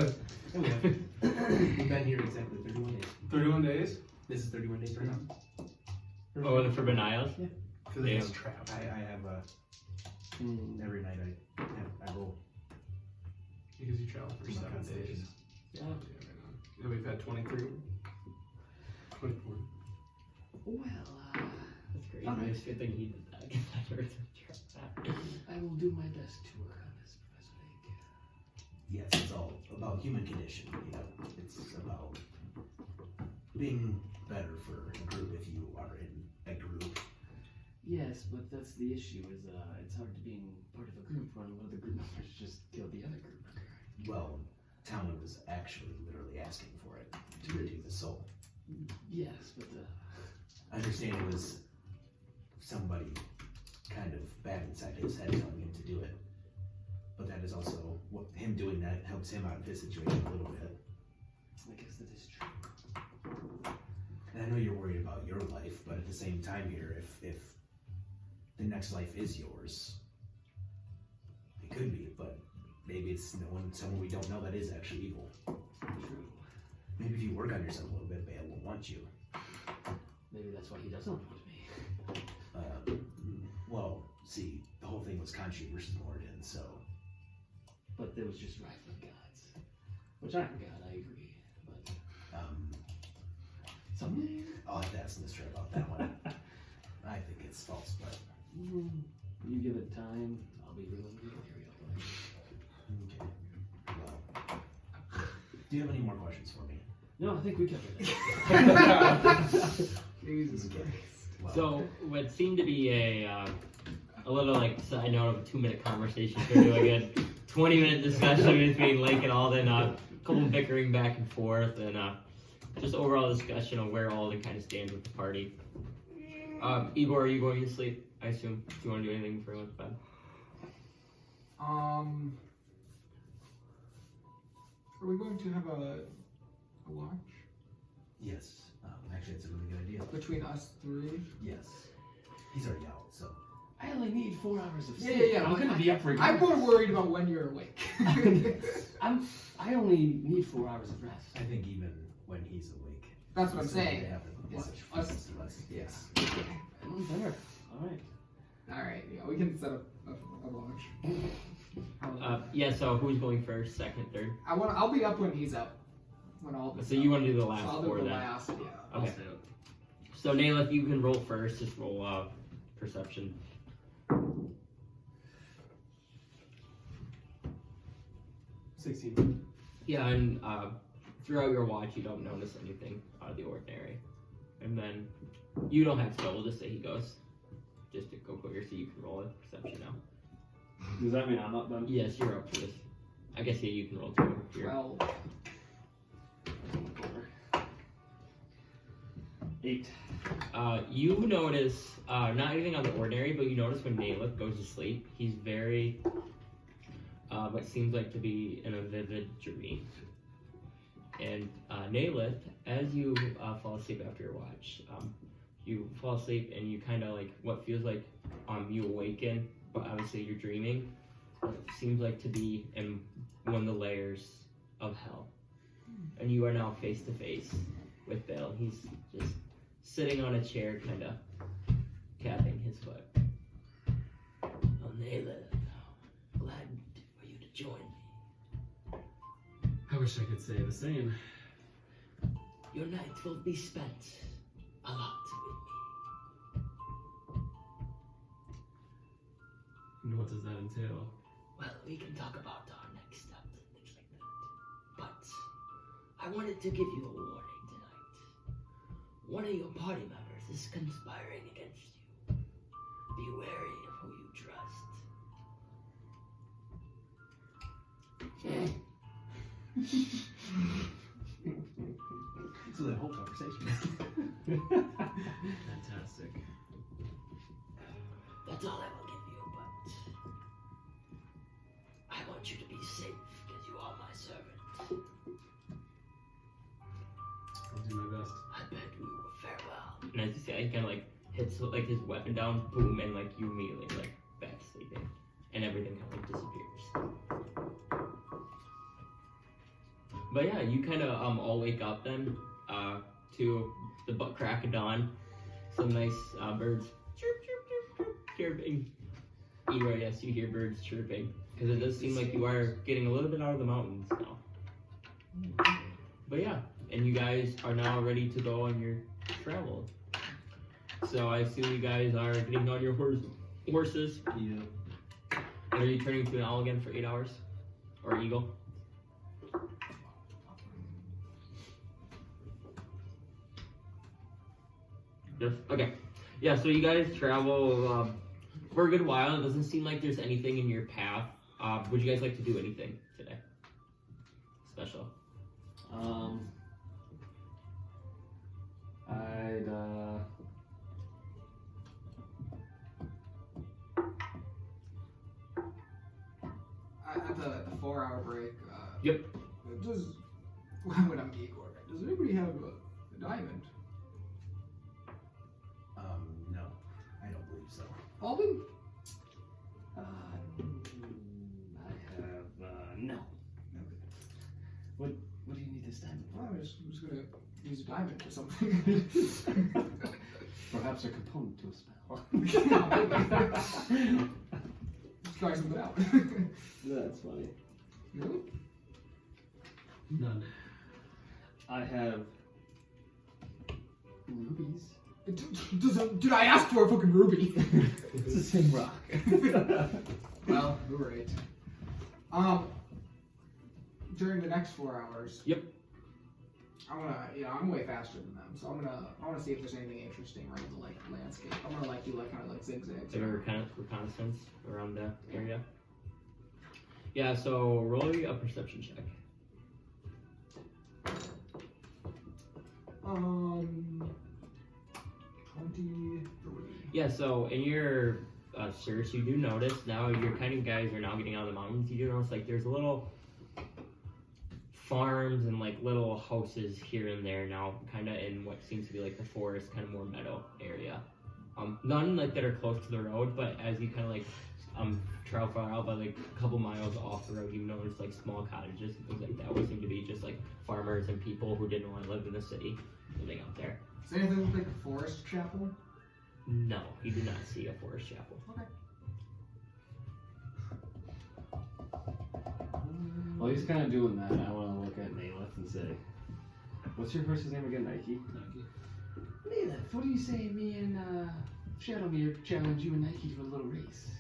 We've been here exactly 31 days. 31 days? This is 31 days right now. Oh, and the Forbidden Isles? Because Damn. it's trapped. I have every night I roll. Because you travel for My 7 days. constitution. Yeah, right on. And we've had 23. 24. Well, That's crazy. Alright. It's a good thing he did that. I will do my best to work on this, Professor Layk. Yes, it's all about human condition. You know, it's about being better for a group if you are in a group. Yes, but that's the issue. Is it's hard to being part of a group when one of the group members just killed the other group member. Well, Tomen was actually literally asking for it to redeem his soul. Yes, but I understand it was somebody kind of bad inside his head telling him to do it. But that is also what him doing that helps him out of his situation a little bit. I guess that is true. And I know you're worried about your life, but at the same time here, if the next life is yours, it could be, but maybe it's someone we don't know that is actually evil. True. Maybe if you work on yourself a little bit, Bale will want you. Maybe that's why he doesn't want me. Well, see, the whole thing was Khonshu versus Morden, so... But there was just rivaling gods. Which I'm God, I agree. But someday? I'll have to ask Mr. about that one. I think it's false, but... You give it time, I'll be willing to carry out. Okay. Well... Do you have any more questions for me? No, I think we covered it. Jesus Christ. Well, So, what seemed to be a little like side note of a 2-minute conversation turned to like a 20-minute discussion between Layk and Alden, a couple bickering back and forth, and just overall discussion on where Alden kind of stands with the party. Igor, are you going to sleep? I assume. Do you want to do anything before you went to bed? Are we going to have a watch yes. Actually, it's a really good idea. between us three? Yes. He's already out, so... I only need 4 hours of sleep. Yeah. I'm gonna be up for I'm more worried about when you're awake. I only need 4 hours of rest. I think even when he's awake... That's what I'm he's still saying. gonna have a It's watch. us. Yes. Better. Alright. Alright, yeah, we can set up a watch. Yeah, so who's going first, second, third? I'll be up when he's up. When all So you want to do the so last I'll 4 do the then? last, yeah. I'll Okay. stay up. So Naileth, you can roll first. Just roll perception. 16. Yeah, and throughout your watch, you don't notice anything out of the ordinary. And then you don't have to roll. We'll just say he goes. Just to go quicker, so you can roll a perception now. Does that mean I'm up then? Yes, you're up for this. I guess you can roll too. If you're... 12. 8. You notice not anything out of the ordinary, but you notice when Naileth goes to sleep, he's very what seems like to be in a vivid dream. And Naileth, as you fall asleep after your watch, you fall asleep and you kind of like what feels like you awaken, but obviously you're dreaming. It seems like to be in one of the layers of hell, and you are now face to face with Bill. He's just sitting on a chair, kind of tapping his foot. Oh, Naileth, glad for you to join me. I wish I could say the same. Your night will be spent a lot with me. And what does that entail? Well, we can talk about our next steps and things like that. But I wanted to give you a warning tonight. One of your party members is conspiring against you. Be wary of who you trust. So that whole conversation. Fantastic. That's all I will give you, but I want you to be safe because you are my servant. I'll do my best. I bid we will farewell. And as you say, he kind of like hits like his weapon down, boom, and like you immediately like back to sleeping, and everything kind of like disappears. But yeah, you kind of all wake up then to the butt crack of dawn. Some nice birds chirp, chirp, chirp, chirp, chirping. Igor, yes, you hear birds chirping because it does seem like you are getting a little bit out of the mountains now. But yeah, and you guys are now ready to go on your travel. So I assume you guys are getting on your horses. Yeah. And are you turning to an owl again for 8 hours? Or eagle? Yes. Okay. Yeah, so you guys travel for a good while. It doesn't seem like there's anything in your path. Would you guys like to do anything today? special? I'd At the 4-hour break. Yep. Does when I'm Igor, does anybody have a diamond? No, I don't believe so. Alden? I have no. What do you need this diamond Well, for? I'm just gonna use a diamond for something. Perhaps a component to a spell. Let's try something out. That's funny. Really? None. I have rubies. Did I ask for a fucking ruby? It's the same rock. Well, you're right. During the next 4 hours. Yep. I'm way faster than them, so I wanna see if there's anything interesting around the like landscape. I'm gonna like do like kind of like zigzags. Like a reconnaissance around the area. Yeah, so roll a perception check. 23. Yeah, so in your search, you do notice now your kind of guys are now getting out of the mountains. You do notice like there's little farms and like little houses here and there now, kind of in what seems to be like the forest, kind of more meadow area. None like that are close to the road, but as you kind of like travel far out by like a couple miles off the road, you notice like small cottages and things like that, which seem to be just like farmers and people who didn't want to live in the city living out there. Is there anything look like a forest chapel? No, you do not see a forest chapel. Okay. While he's kind of doing that, I want to look at Naileth and say, "What's your horse's name again, Nike?" Naileth, what do you say me and Shadowmere challenge you and Nike to a little race?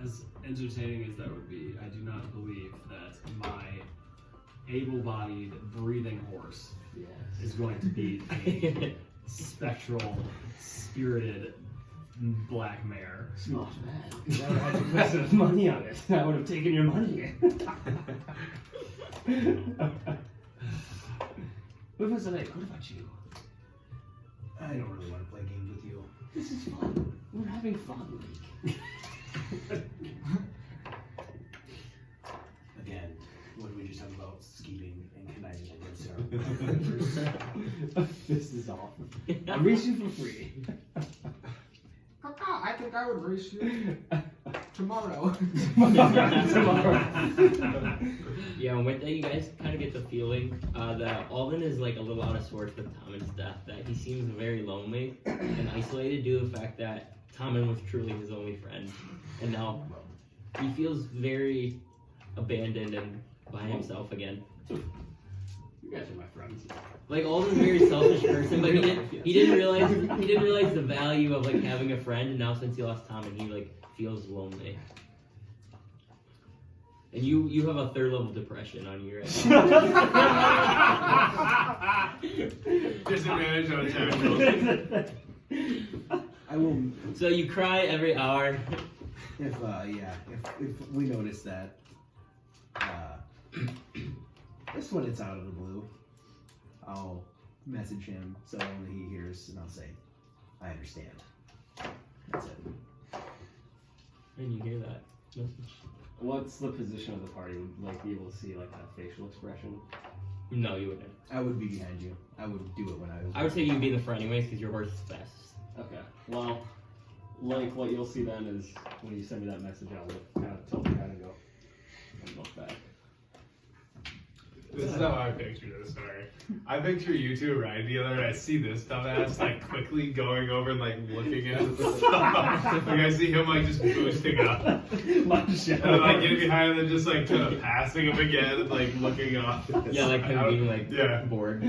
As entertaining as that would be, I do not believe that my able-bodied, breathing horse Yes. is going to beat a spectral, spirited black mare. Smart man. Because I would have had to put some money on it. I would have taken your money. Professor Layk, what about you? I don't really want to play games with you. This is fun. We're having fun, Layk. Again, what did we just talk about? Scheming and conniving against our This is awful. I'm reaching for free. I think I would race you tomorrow. Yeah, and with that, you guys kind of get the feeling that Alden is like a little out of sorts with Tomen's death. That he seems very lonely and isolated due to the fact that Tomen was truly his only friend, and now he feels very abandoned and by himself again. You guys are my friends. Like Alden's a very selfish person, but he didn't realize the value of like having a friend, and now since he lost Tomen, he like feels lonely. And you have a 3rd level depression on you right now. Disadvantage on attack. I will, So you cry every hour. if we notice that, just when it's out of the blue, I'll message him so only he hears, and I'll say, I understand. That's it. And you hear that message. What's the position of the party? Would like be able to see like that facial expression? No, you wouldn't. I would be behind you. I would do it when I was. I would say you'd be in the front anyways because your horse is fastest. Okay. Well, like what you'll see then is when you send me that message, I'll look, kind of tilt my head and go and look back. This is how I picture this, sorry. I picture you two riding together and I see this dumbass like quickly going over and like looking at the stuff. Like I see him like just boosting up. My shadow. And then like getting behind him and just like kind of passing him again and like looking off. Yeah, like him being like Yeah. bored.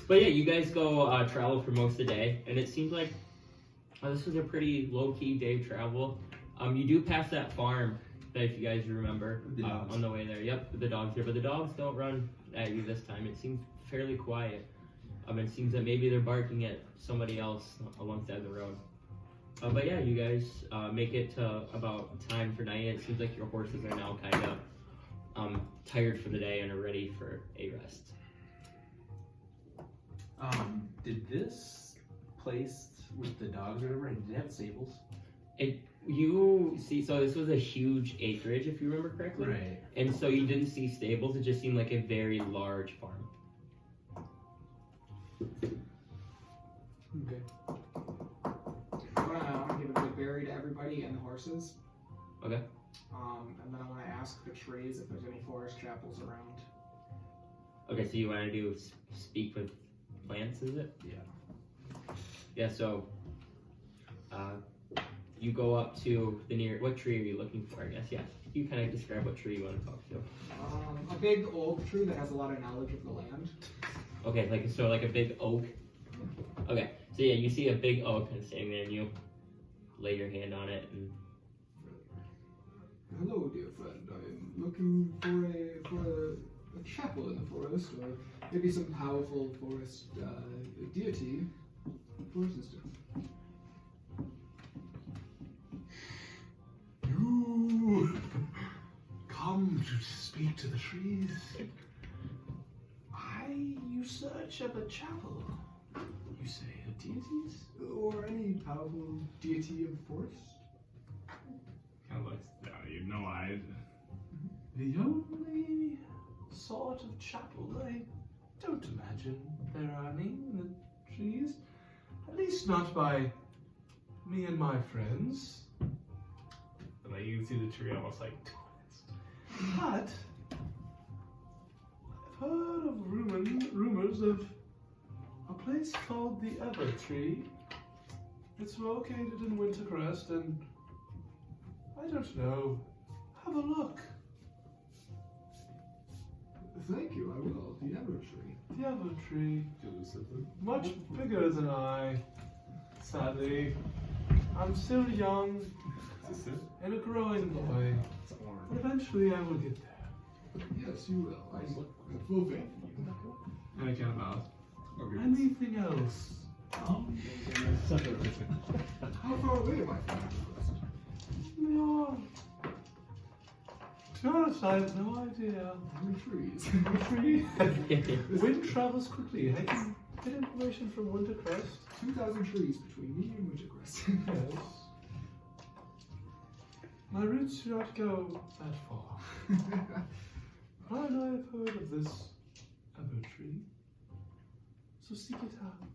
But yeah, you guys go travel for most of the day, and it seems like this was a pretty low-key day of travel. You do pass that farm that, if you guys remember, The dogs. on the way there. Yep, the dogs there, but the dogs don't run at you this time. It seems fairly quiet. It seems that maybe they're barking at somebody else alongside the road. But yeah, you guys make it to about time for night. It seems like your horses are now kind of tired for the day and are ready for a rest. Did this place with the dogs or whatever, did it have stables? You see, so this was a huge acreage, if you remember correctly. Right. And so you didn't see stables, it just seemed like a very large farm. Okay. I'm gonna give a big berry to everybody and the horses. Okay. And then I want to ask the trees if there's any forest chapels around. Okay, so you want to do speak with plants, is it? Yeah. Yeah, so you go up to the near, what tree are you looking for, I guess? Yeah, you kind of describe what tree you want to talk to. A big oak tree that has a lot of knowledge of the land. Okay, like a big oak. Okay, so yeah, you see a big oak and standing there, and you lay your hand on it, and Hello, dear friend. I'm looking for a chapel in the forest, or maybe some powerful forest deity for assistance. You come to speak to the trees. You search of a chapel. You say a deities? Or any powerful deity of the forest? Kind of looks down at you, no-eyed. The only sort of chapel I don't imagine there are any in the trees. At least not by me and my friends. And like you can see the tree almost like twist. But I've heard of rumors of a place called the Evertree. It's located in Wintercrest, and I don't know. Have a look. Thank you, I will. The Evertree. The Evertree, Do something. much bigger than I. Sadly, I'm still young Is this it? and a growing boy. But eventually I will get there. Yes, you will. I have full faith in you. And I kind of bows. Okay. Anything else? How far away am I from Wintercrest? No. To be honest, I have no idea. How many trees? Tree. Wind travels quickly. I can get information from Wintercrest. 2,000 trees between me and Wintercrest. Yes. My roots do not go that far. But I know I've heard of this Evertree. So seek it out.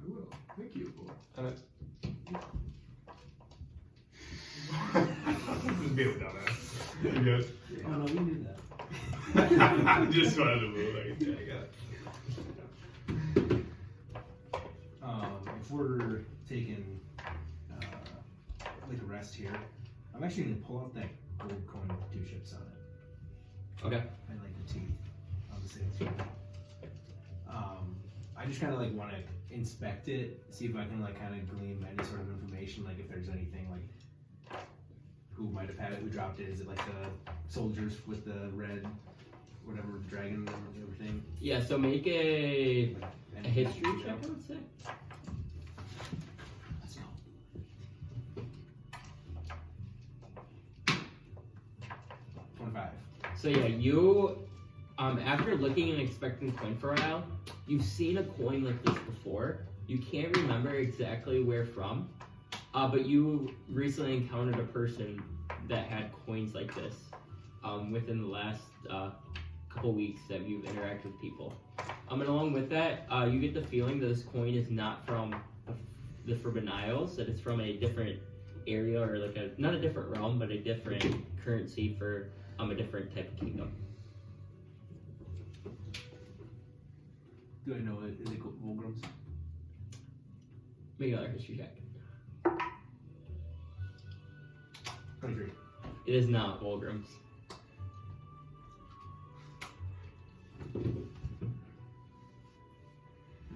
I will. Thank you for And it Just be without that. You good? Oh no, we knew that. I just wanted to move. Like, yeah, I got it. If we're taking like a rest here, I'm actually gonna pull out that gold coin with 2 ships on it. okay. I like the teeth on the sales sheet. I just kind of like want to inspect it, see if I can like kind of glean any sort of information, like if there's anything like who might have had it, who dropped it. Is it like the soldiers with the red, whatever dragon and everything? Yeah, so make a Like, history check, I would say. Let's go. 25. So yeah, you, after looking and expecting the coin for a while, you've seen a coin like this before. You can't remember exactly where from, but you recently encountered a person that had coins like this within the last couple weeks that you've interacted with people. And along with that, you get the feeling that this coin is not from the Forbidden Isles, that it's from a different area, or like not a different realm, but a different currency for a different type of kingdom. Do I know it? Is it Volgrams? Make another history check. 23. It is not Volgrams.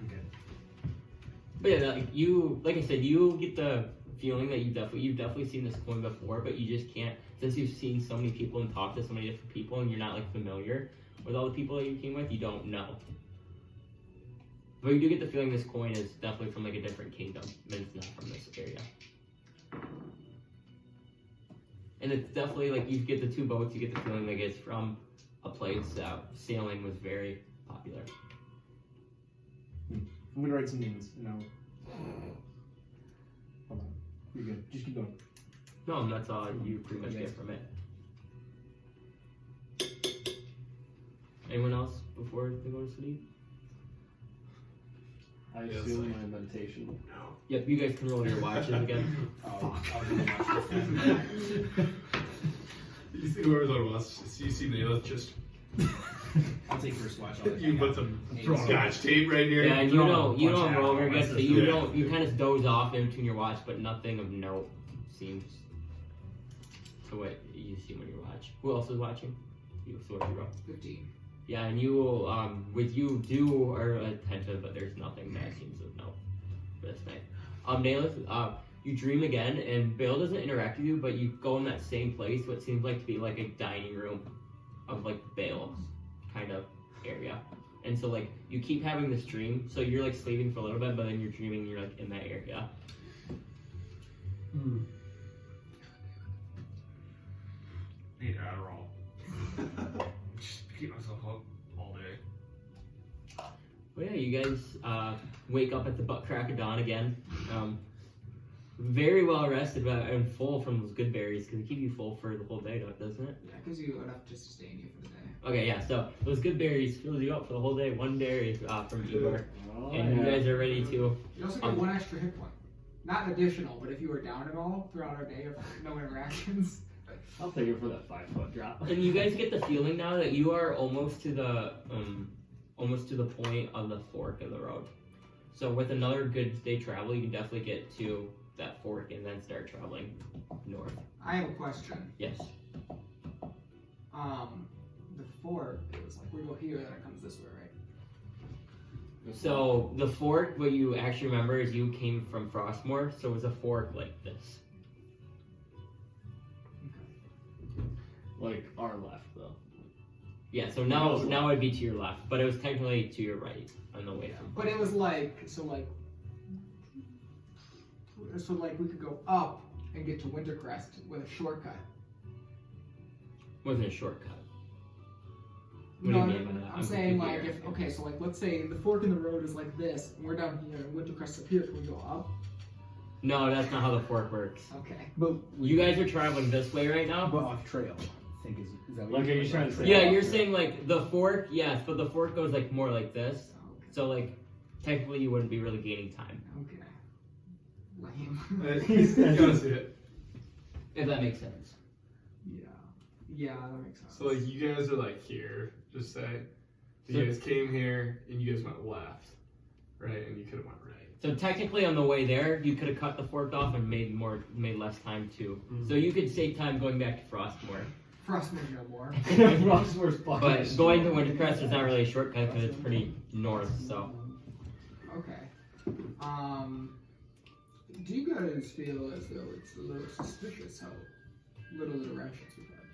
Okay. But yeah, like I said, you get the feeling that you've definitely seen this coin before, but you just can't, since you've seen so many people and talked to so many different people, and you're not like familiar with all the people that you came with, you don't know. But you do get the feeling this coin is definitely from like a different kingdom, but it's not from this area. and it's definitely like you get the 2 boats. You get the feeling like it's from a place that sailing was very popular. I'm gonna write some names. Hold on. You're good. Just keep going. No, that's all you pretty much get from it. Anyone else before they go to sleep? I Yes, assume I- my meditation. Yep, you guys can roll your watches again. I'll do the watch. You see whoever's on us, you see Naileth just I'll take first watch. you put some scotch tape right here. Yeah, and you don't roll your guess, so you Yeah. don't. You kind of doze off in between your watch, but nothing of note seems to what you see when you watch. Who else is watching? You, so what you roll? 15. Yeah, and you will, with you do are attentive, but there's nothing that seems of note for this night. Naileth, you dream again, and Bill doesn't interact with you, but you go in that same place, what seems like to be like a dining room of like bales kind of area. And so like you keep having this dream, so you're like sleeping for a little bit, but then you're dreaming you're like in that area. Need Adderall. Just keep myself up all day. Well, yeah, you guys wake up at the butt crack of dawn again. Very well rested and full from those good berries, because they keep you full for the whole day, doesn't it? Yeah, gives you enough to sustain you for the day. Okay, yeah, so those good berries fills you up for the whole day. 1 berry from Igor. And you guys are ready to... You also get 1 extra hit point. Not additional, but if you were down at all throughout our day of no interactions. I'll take it for that 5-foot drop. And you guys get the feeling now that you are almost to the point of the fork of the road. So with another good day travel, you can definitely get to that fork and then start traveling north. I have a question. Yes. The fork, it was like we go here, then it comes this way, right? So the fork, what you actually remember is you came from Frostmoor, so it was a fork like this. Like our left, though. Yeah, so now it'd be to your left, but it was technically to your right on the way from. But it was like, so we could go up and get to Wintercrest with a shortcut. Wasn't a shortcut. What No, do you mean by that? I'm saying confused like here. if okay, so like let's say the fork in the road is like this, and we're down here, and Wintercrest up here. Can we go up? No, that's not how the fork works. Okay. But You guys are traveling this way right now. but off trail. I think is that what Like, are you trying to say? Yeah, you're saying like the fork, yes, but the fork goes like more like this. Okay. So like technically you wouldn't be really gaining time. Okay. Lame. You gotta see it. If that makes sense. Yeah. Yeah, that makes sense. So like you guys are like here, just say. So- You guys came here and you guys went left, right? And you could have went right. So technically on the way there, you could have cut the fork off and made less time too. Mhm. So you could save time going back to Frostmoor. Frostmoor no more. Frostmoor's fucking. But going to Wintercrest is not really a shortcut because it's pretty north, so. Okay. Do you guys feel as though it's a little suspicious how little interactions we've had?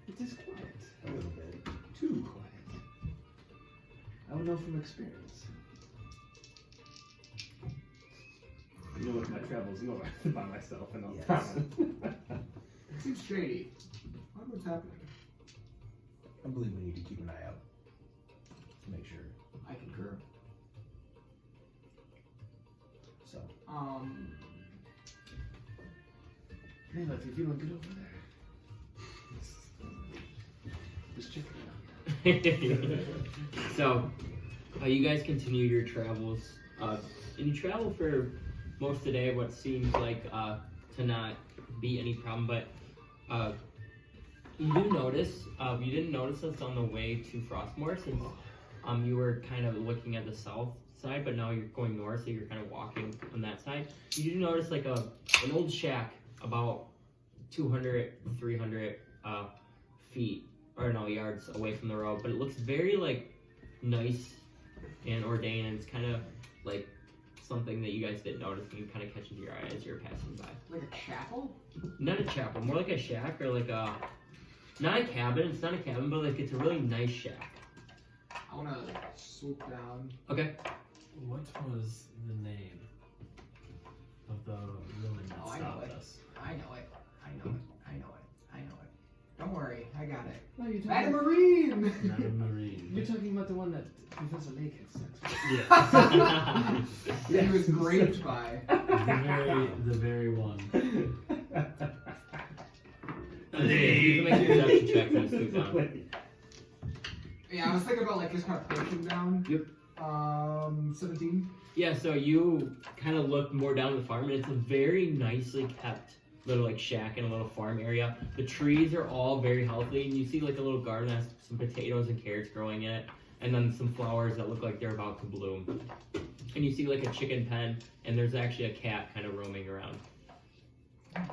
It is quiet. A little bit. Too quiet. I would know from experience. You look at my travels north by myself and I'm Yes. proud. It seems shady. I wonder what's happening. I believe we need to keep an eye out to make sure. I concur. So Naileth, you feeling good over there? Just checking out. So, you guys continue your travels, and you travel for most of the day, what seems like to not be any problem, but you do notice, you didn't notice us on the way to Frostmoor since you were kind of looking at the south side, but now you're going north, so you're kind of walking on that side. You do notice like an old shack about 200, 300 feet, or no, yards away from the road, but it looks very like nice and ordained, and it's kind of like something that you guys didn't notice and you kind of catches your eye as you're passing by. Like a chapel? Not a chapel, more like a shack, or like a, not a cabin, it's not a cabin, but like it's a really nice shack. I wanna swoop down. Okay. What was the name of the woman that Oh, I know stopped it. us? I know it. I know it. I know it. got it. No, you're Madame talking, Marine! Madame Marine. you're talking about the one that Professor Layk had sex with. Yeah. He was graped by. The very one. You can make a perception check to sleep down. Yeah, I was thinking about like just kind of pushing down. Yep. 17. Yeah, so you kind of look more down the farm, and it's a very nicely kept little like shack and a little farm area. The trees are all very healthy, and you see like a little garden that has some potatoes and carrots growing in it, and then some flowers that look like they're about to bloom. And you see like a chicken pen, and there's actually a cat kind of roaming around. Oh, God.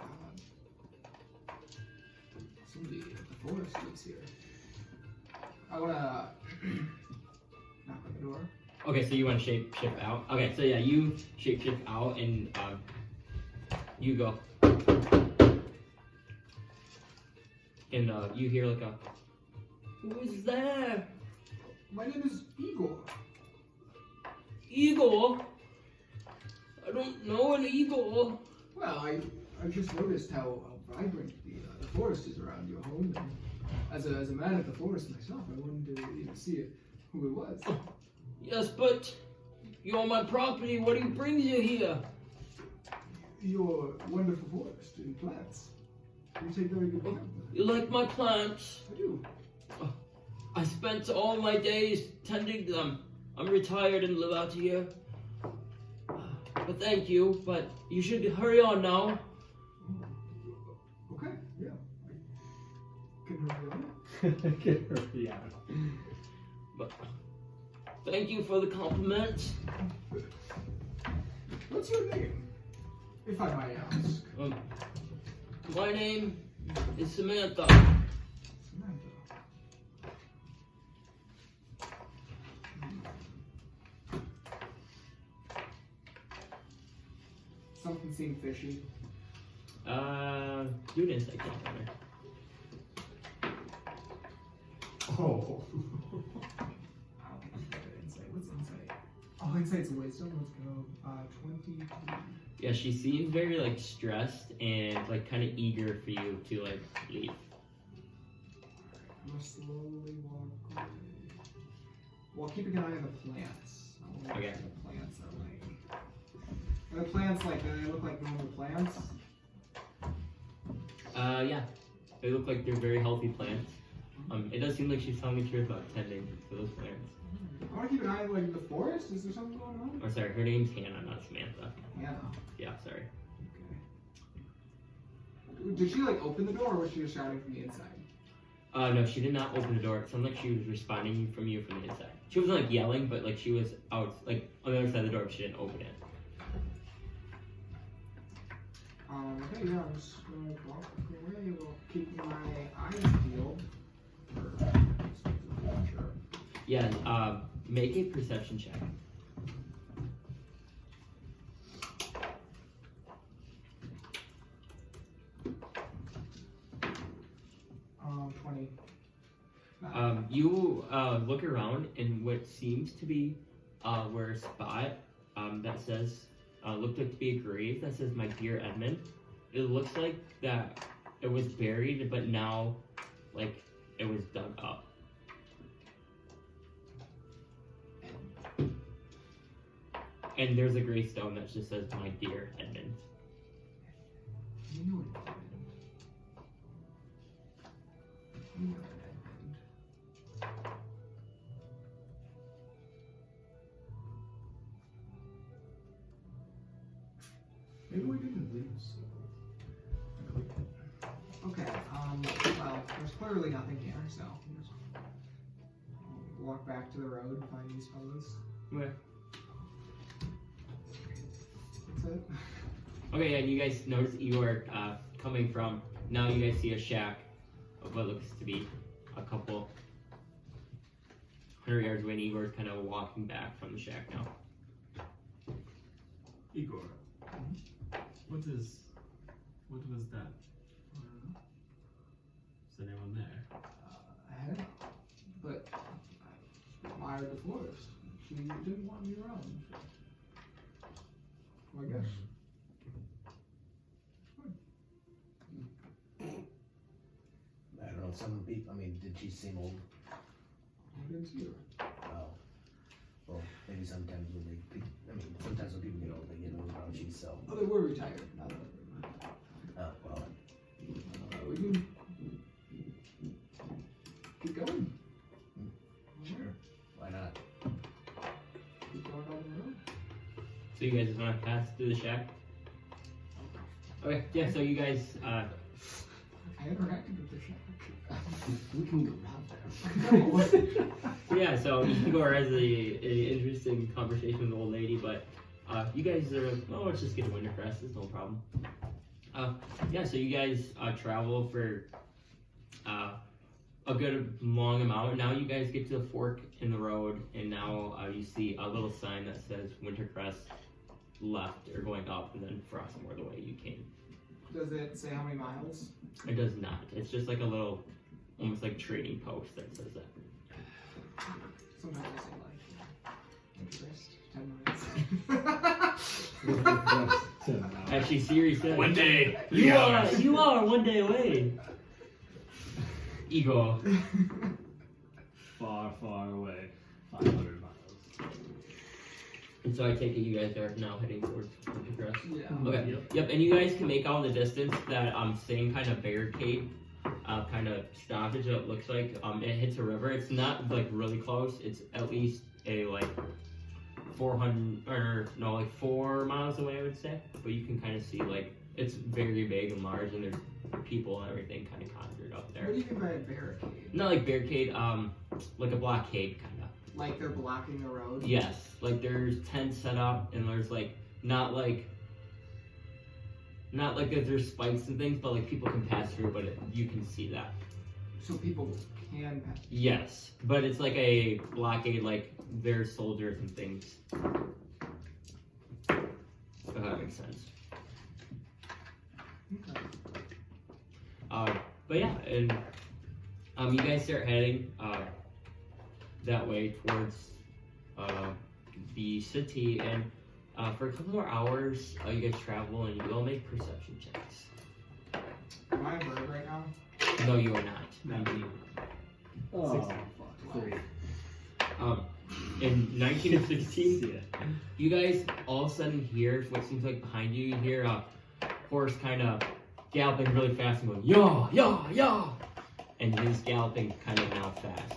Somebody at the forest lives here. I wanna knock on the door. Okay, so you want to shift out? Okay, so yeah, you shift out, and you go. And you hear like a, who is there? My name is Igor. Igor? I don't know an Igor. Well, I just noticed how vibrant the forest is around your home. And as a man of the forest myself, I wanted to see who it was. Yes, but you're on my property. What brings you here? Your wonderful forest and plants. You take very good care of them. You like my plants? I do. I spent all my days tending them. I'm retired and live out here. But thank you, but you should hurry on now. Okay, yeah. I can hurry on. Yeah. But thank you for the compliment. What's your name? If I might ask. My name is Samantha. Samantha. Something seemed fishy. Do an insight check on her. Oh. I don't think it's good insight. What's insight? Oh, insight's wisdom. Let's go. 22. Yeah, she seems very like stressed and like kind of eager for you to like leave. I'm gonna slowly walk away. While keeping an eye on the plants. I wanna make Okay. sure the plants are like. Are the plants like, do they look like normal plants? Yeah, they look like they're very healthy plants. It does seem like she's telling the truth about tending to those plants. I wanna keep an eye on like the forest. Is there something going on? Or sorry, her name's Hannah, not Samantha. Yeah. Yeah, sorry. Okay. Did she like open the door, or was she just shouting from the inside? No, she did not open the door. It sounded like she was responding from you from the inside. She wasn't like yelling, but like she was out, like on the other side of the door, but she didn't open it. Okay, yeah, I'm just gonna walk away while keeping my eyes peeled. Sure. Yeah, make a perception check. 20. You look around in what seems to be where a spot that says looked like to be a grave that says "My dear Edmund." It looks like that it was buried, but now like it was dug up. And there's a gravestone that just says "My dear Edmund." You know it, Edmund. You know it, Edmund. Maybe we didn't lose. Okay, well, there's clearly nothing here, so just walk back to the road and find these fellows. Okay. That's it. Okay, yeah, you guys notice Igor coming from. Now you guys see a shack of what looks to be a couple 100 yards away, and Igor's kind of walking back from the shack now. Igor. What was that? Is there anyone there? I had it, but I admired the forest. She didn't want me around. Well, I guess. I don't know if some people. I mean, did she seem old? I didn't see her. Oh. Well, maybe sometimes when sometimes when people get old, they get old grouchy. So. Oh, they were retired. Not that Oh well. we can keep going. Sure. Why not? Keep going down the road. So you guys want to pass through the shack? Okay, yeah. So you guys, I interacted with the shack. We can go down there. so yeah. So Igor has a interesting conversation with the old lady, but you guys are let's just get a Wintercrest. It's no problem. Yeah. So you guys travel for a good long amount. Now you guys get to the fork in the road, and now you see a little sign that says Wintercrest left or going up, and then Frostmore the way you came. Does it say how many miles? It does not. It's just like a little, almost like trading post that says that. Sometimes I say like, interest, 10 minutes. Actually, Siri says, One day. you are 1 day away. Igor. Far, far away. 500 miles. And so I take it you guys are now heading towards Wintercrest. Yeah. Okay. Yep. And you guys can make out in the distance that same kind of barricade, kind of stoppage that it looks like. It hits a river. It's not like really close. It's at least a like 4 miles away, I would say. But you can kind of see like it's very big and large, and there's people and everything kind of conjured up What there. do you mean by a barricade? Not like barricade, like a blockade kind of. Like they're blocking the road? Yes, like there's tents set up, and there's like not like that there's spikes and things, but like people can pass through, but you can see that. So people can pass. Yes, but it's like a blockade, like there's soldiers and things. If that makes sense. Okay. But yeah, and you guys start heading that way towards the city, and for a couple more hours, you guys travel, and you will make perception checks. Am I a bird right now? No, you are not. 19. Oh, 16. fuck. 3. In 1916, Yeah. you guys all of a sudden hear what seems like behind you. You hear a horse kind of galloping really fast and going, yaw, yaw, yaw. And he's galloping kind of now fast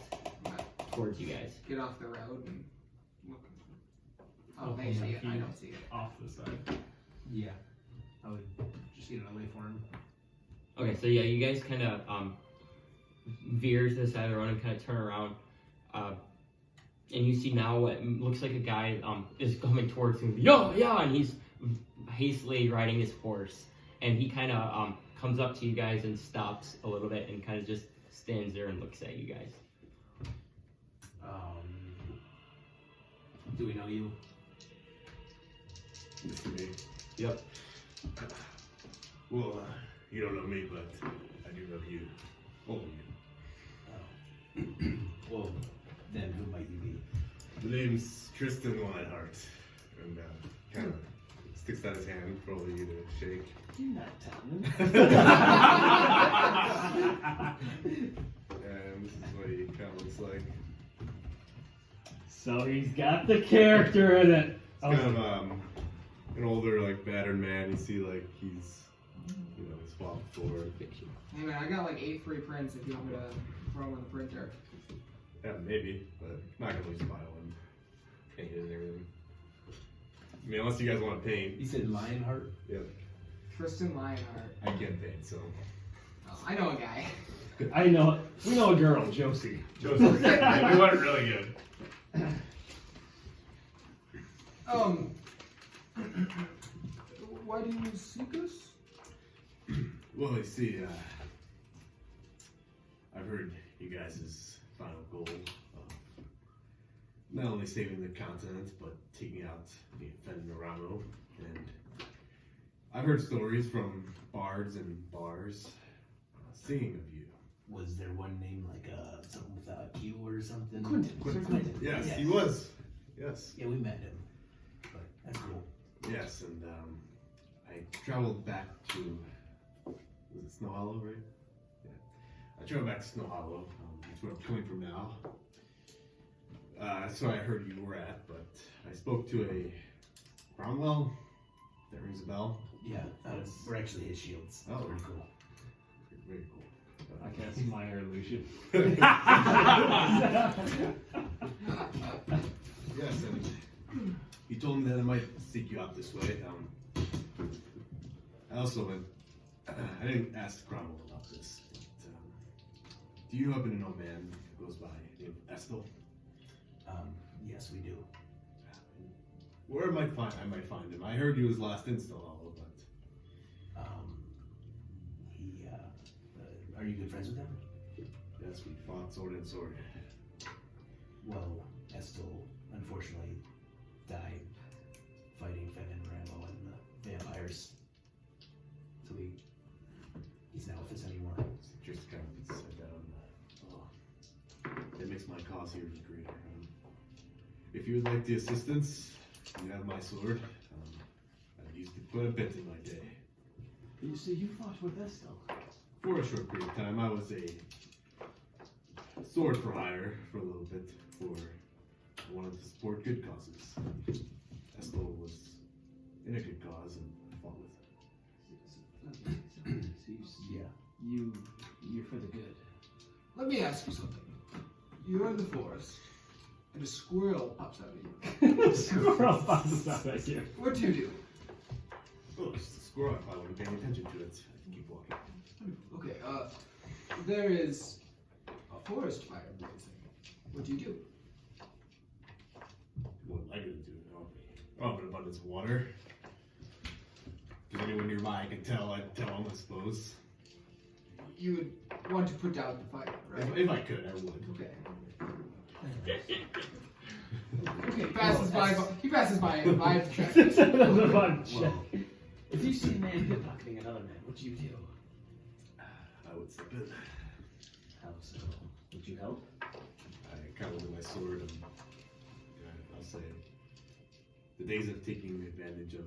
towards you guys. Get off the road and look. Oh, Oh, they see it. yeah. I don't see it. Off the side. Yeah. I would just get an away for him. Okay, so yeah, you guys kind of veer to the side of the road and kind of turn around. And you see now what looks like a guy is coming towards him. Yaw, yaw, and he's hastily riding his horse. And he kind of comes up to you guys and stops a little bit and kind of just stands there and looks at you guys. Do we know you? It's me. Yep. Well, you don't know me, but I do know you. Only you. Well, then who might you be? The name's Tristan Lionheart, and kind of sticks out his hand for all of you to shake. You're not Tomen. And this is what he kind of looks like. So he's got the character in it. It's kind of an older, like battered man. You see, like he's, he's walked forward. Hey man, I got like 8 free prints if you want me to throw them in the printer. Yeah, maybe, but not gonna lose file and paint it and everything. I mean, unless you guys want to paint. You said Lionheart? Yep. Tristan Lionheart. I can't paint, so. Oh, I know a guy. I know. We know a girl, Josie. Joseph, we want it really good. Why do you seek us? Well, you see, I've heard you guys' final goal of not only saving the continent, but taking out the Fenriramo. And I've heard stories from bards and bars singing of you. Was there one name like something with a Q or something? Quentin. Yes, he was. Yes. Yeah, we met him. But that's cool. Yes, and I traveled back to, was it Snow Hollow, right? Yeah. I traveled back to Snow Hollow. That's where I'm coming from now. That's where I heard you were at, but I spoke to a Cromwell. That rings a bell. Yeah, we're actually his shields. Oh. Pretty cool. Very cool. I cast minor illusion. Yes, and he told me that I might seek you out this way. I also went. I didn't ask Cromwell about this. But, do you happen to know a man who goes by named Estel? Yes, we do. Where I might find him. I heard he was last in Snow Hollow, but Are you good friends with him? yes, we fought sword and sword. Well, Estel unfortunately died fighting Fen and Rambo and the vampires. So he's not with us anymore. Just kind of said that on that makes my cause here greater. If you would like the assistance, you have my sword. I've used it quite a bit in my day. You see, you fought with Estel. For a short period of time, I was a sword for hire for a little bit. I wanted to support good causes. Estel was in a good cause, and I fought with him. You're for the good. Let me ask you something. You're in the forest, and a squirrel pops out at you. Squirrel pops out at you. What do you do? Oh, it's just a squirrel. I wasn't paying attention to it. I can keep walking. Okay, there is a forest fire blazing. What do you do? What am I gonna do? I have an abundance of water. If there's anyone nearby I can tell, I'd tell them, I suppose. You would want to put out the fire, right? If I could, I would. Okay. Okay, he passes by and buys the trash. Well, If you see a man pickpocketing another man, what do you do? I would step in. How so? Would you help? I kind of look at my sword and I'll say, the days of taking advantage of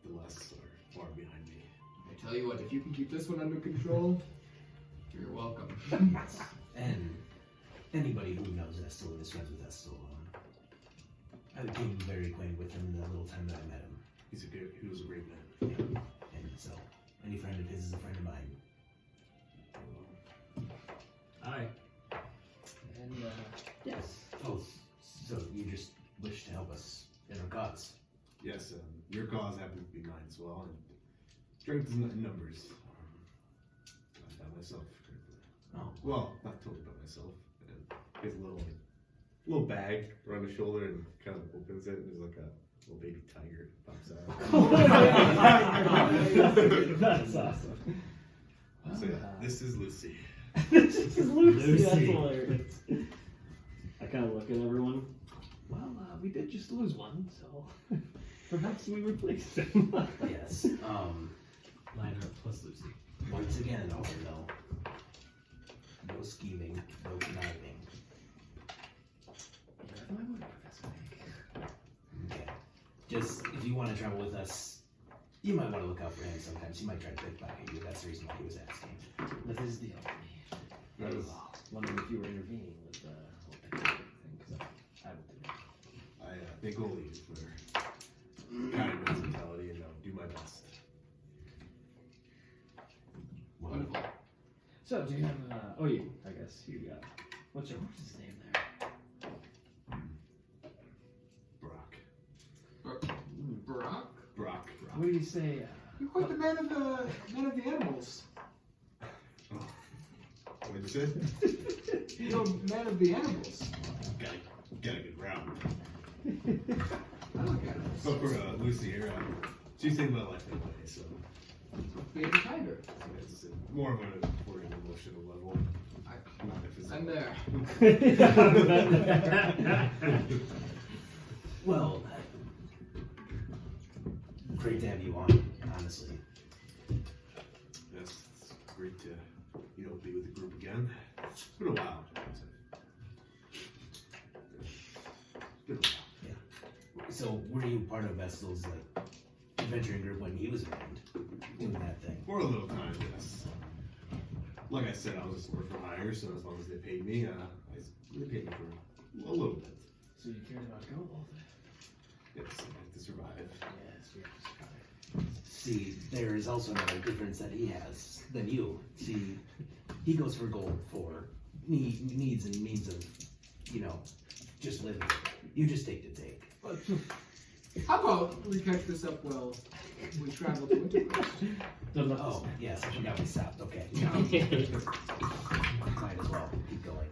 the less are far behind me. I tell you what, if you can keep this one under control, you're welcome. And anybody who knows Estel and is friends with Estel, I became very acquainted with him in the little time that I met him. He was a great man. Yeah. And so, any friend of his is a friend of mine. Hi. And, yes. Oh, so you just wish to help us in our cause? Yes, your cause happens to be mine as well, and strength is not in numbers. I'm by myself, currently. Oh. Well, not totally by myself. And he has a little bag around his shoulder and kind of opens it, and there's like a little baby tiger pops out. That's awesome. So yeah, this is Lucy. This is Lucy. That's Lucy. hilarious. I kind of look at everyone. Well, we did just lose one, so perhaps we replaced him. Yes. Lionheart plus Lucy. Once again, no scheming, no conniving. My word, Professor Layk. Okay. Just, if you want to travel with us, you might want to look out for him sometimes. He might try to pickpocket you. That's the reason why he was asking. That is the only. I was wondering if you were intervening with the whole thing, because I would do it. I think only for kind of mentality, and I'll do my best. Wonderful. So, do you have, I guess you got, what's your horse's name there? Brock? Brock. What do you say, You're quite the man of the animals. What did you say? You're man of the animals. Got a good round. I like animals. But for Lucy here, she saved my life anyway, so Baby tiger. it's more of an important emotional level. Not a physical. I'm there. Well, great to have you on, honestly. Yes, it's great to be with the group again. It's been a while. It's been a while. So, were you part of Vestal's adventuring group when he was around doing that thing? For a little time, yes. like I said, I was just work for hire, so as long as they paid me, they paid me for a little bit. So you cared about gold all day? Yes, I have to survive. Yes, you have to survive. See, there is also another difference that he has than you. See, he goes for gold for needs and means of, just living. You just take to take. How about we catch this up while we travel to Wintercrest? Oh, yes, I forgot we stopped. Okay. Might as well keep going.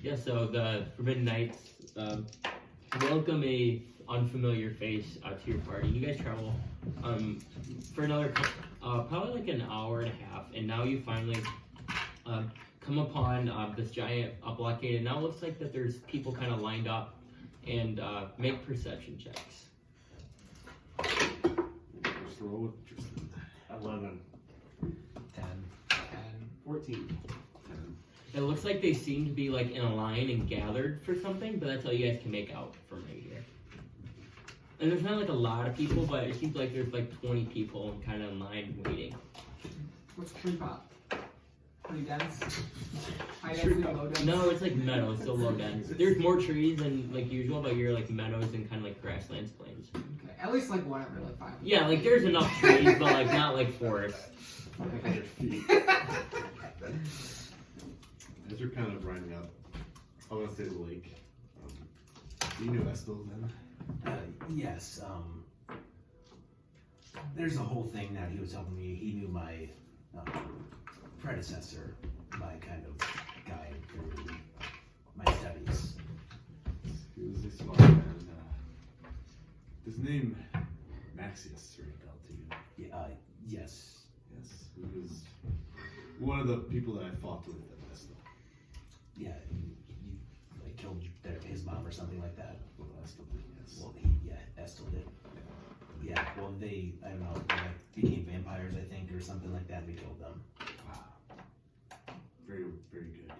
Yeah, so the Forbidden Knights welcome a unfamiliar face to your party. You guys travel for another probably like an hour and a half, and now you finally come upon this giant blockade, and now it looks like that there's people kind of lined up, and make perception checks. First roll with Tristan. 11. 10. 14. It looks like they seem to be like in a line and gathered for something, but that's all you guys can make out from right here. And there's not like a lot of people, but it seems like there's like 20 people kind of in line waiting. What's tree pop? Pretty dense? High density, low density? No, it's like meadows, so low dense. There's more trees than like usual, but you're like meadows and kind of like grasslands, plains. Okay, at least like one every like 5. Yeah, like there's enough trees, but like not like forest. As you're kind of riding up, I want to say the lake. You knew Estel then? Yes. There's a whole thing that he was helping me. He knew my predecessor, my kind of guide through my studies. He was a smart man. His name, Maxius, ring a bell to you? Yeah, yes. Yes, he was one of the people that I fought with at Estel. Yeah, you like killed his mom or something like that. Well, Estel did, yes. Well, Estel did. Yeah, well, they, I don't know, they like became vampires, I think, or something like that. We killed them. Wow. Very, very good.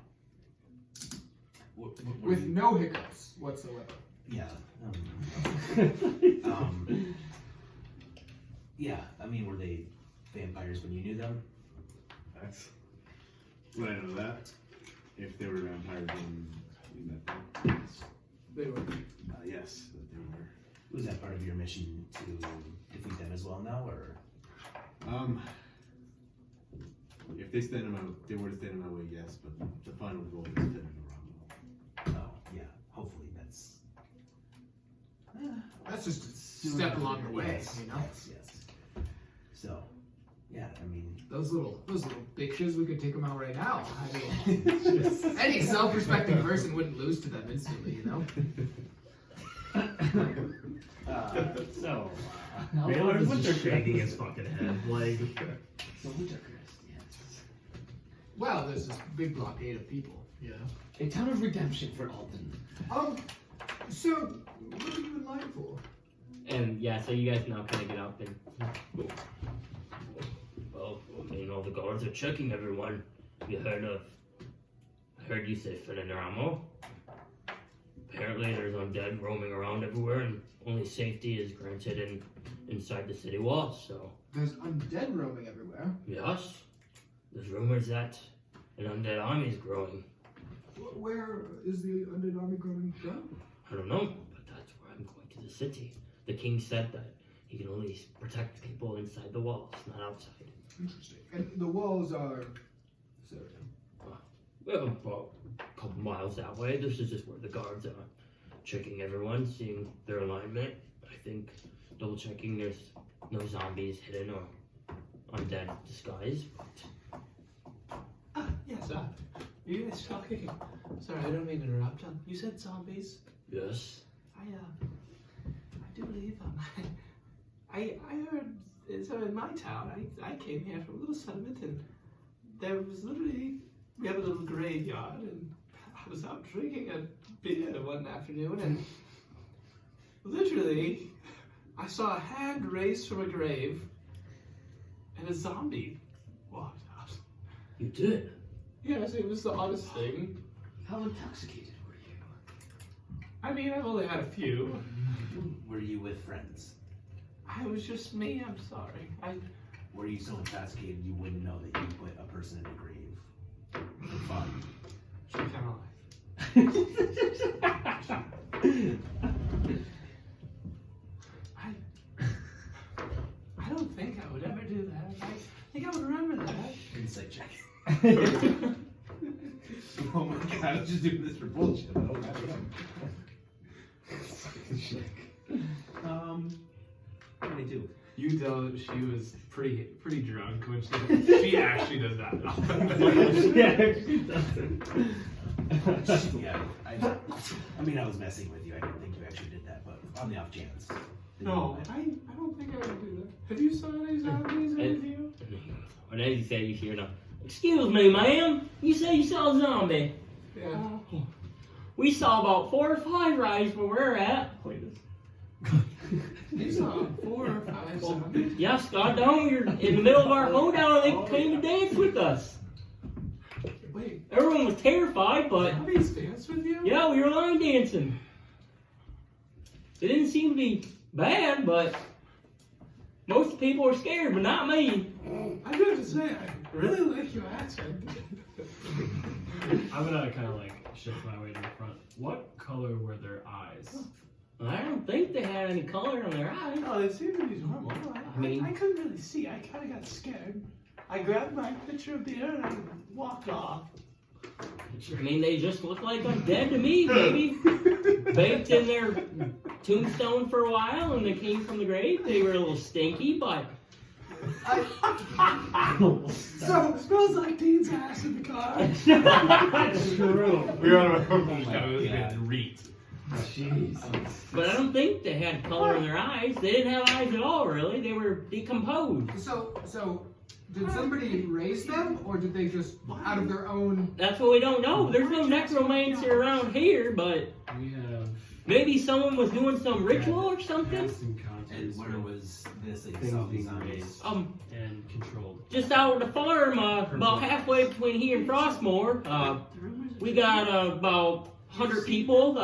With no hiccups whatsoever. Yeah. Yeah, I mean, were they vampires when you knew them? That's when I know that. If they were vampires when we met them. They were. Yes, that they were. Was that part of your mission to defeat them as well now, or? If they stand in my, they were to stand in my way, yes, but the final goal is to stand in the wrong. Oh, yeah. Hopefully that's. That's just a step along the way, Yes, you know? yes. So, yeah, I mean. Those little bitches, we could take them out right now. I mean, any self-respecting person wouldn't lose to them instantly, you know? Baylor's Winter shaking his fucking head. Like, So Wintercrest, yes. Well, there's this big blockade of people. yeah. A town of redemption for Alden. So, what are you in line for? And yeah, so you guys now kind of get out and. Well, the guards are checking everyone. I heard you say Fernando. Apparently there's undead roaming around everywhere, and only safety is granted inside the city walls, so. There's undead roaming everywhere. Yes. There's rumors that an undead army is growing. Where is the undead army growing from? I don't know, but that's where I'm going to the city. The king said that he can only protect people inside the walls, not outside. Interesting. And the walls are... So, Well, about a couple miles that way. This is just where the guards are checking everyone, seeing their alignment. I think double checking there's no zombies hidden or undead disguise. Yes, you guys talking? Sorry, I don't mean to interrupt. You said zombies. Yes. I do believe I heard. So in my town, I came here from a little settlement, and there was literally, we have a little graveyard, and I was out drinking a beer one afternoon, and literally, I saw a hand raised from a grave, and a zombie walked out. You did? Yes, it was the oddest thing. How intoxicated were you? I mean, I've only had a few. Were you with friends? I was just me, I'm sorry. were you so intoxicated you wouldn't know that you put a person in a grave for fun? She kind of I don't think I would ever do that. I think I would remember that. Insight check. Oh my god, I was just doing this for bullshit. I don't have it. 22. You don't. She was pretty drunk when she actually does that. Yeah, I mean, I was messing with you. I didn't think you actually did that, but on the off chance. No, I don't think I would do that. Have you saw any zombies in you? And as you say, you hear now. Excuse me, ma'am. You say you saw a zombie. Yeah. We saw about 4 or 5 rides where we're at. You saw 4 or 5 zombies? Yes, goddamn, you're in the middle of our hoedown and they came to dance with us. Wait, Everyone was terrified, but zombies dance with you? yeah, we were line dancing. It didn't seem to be bad, but most people were scared, but not me. I have to say, I really like your accent. I'm gonna kind of like shift my way to the front. What color were their eyes? I don't think they had any color in their eyes. Oh, they seem to be normal. I mean- I couldn't really see. I kind of got scared. I grabbed my pitcher of beer and I walked off. I mean, they just look like undead to me, baby. Baked in their tombstone for a while and they came from the grave. They were a little stinky, but So, it smells like Dean's ass in the car. true. We're on a Oh my god. But I don't think they had color in their eyes. They didn't have eyes at all, really. They were decomposed. So, did somebody raise them, or did they just, out of their own... That's what we don't know. There's no necromancer around here, but We have maybe someone was doing some ritual or something. past encounters And where with was this that you things saw these being zombies? raised Um, and controlled. just out at the farm, about halfway between here and Frostmoor. We got about 100 people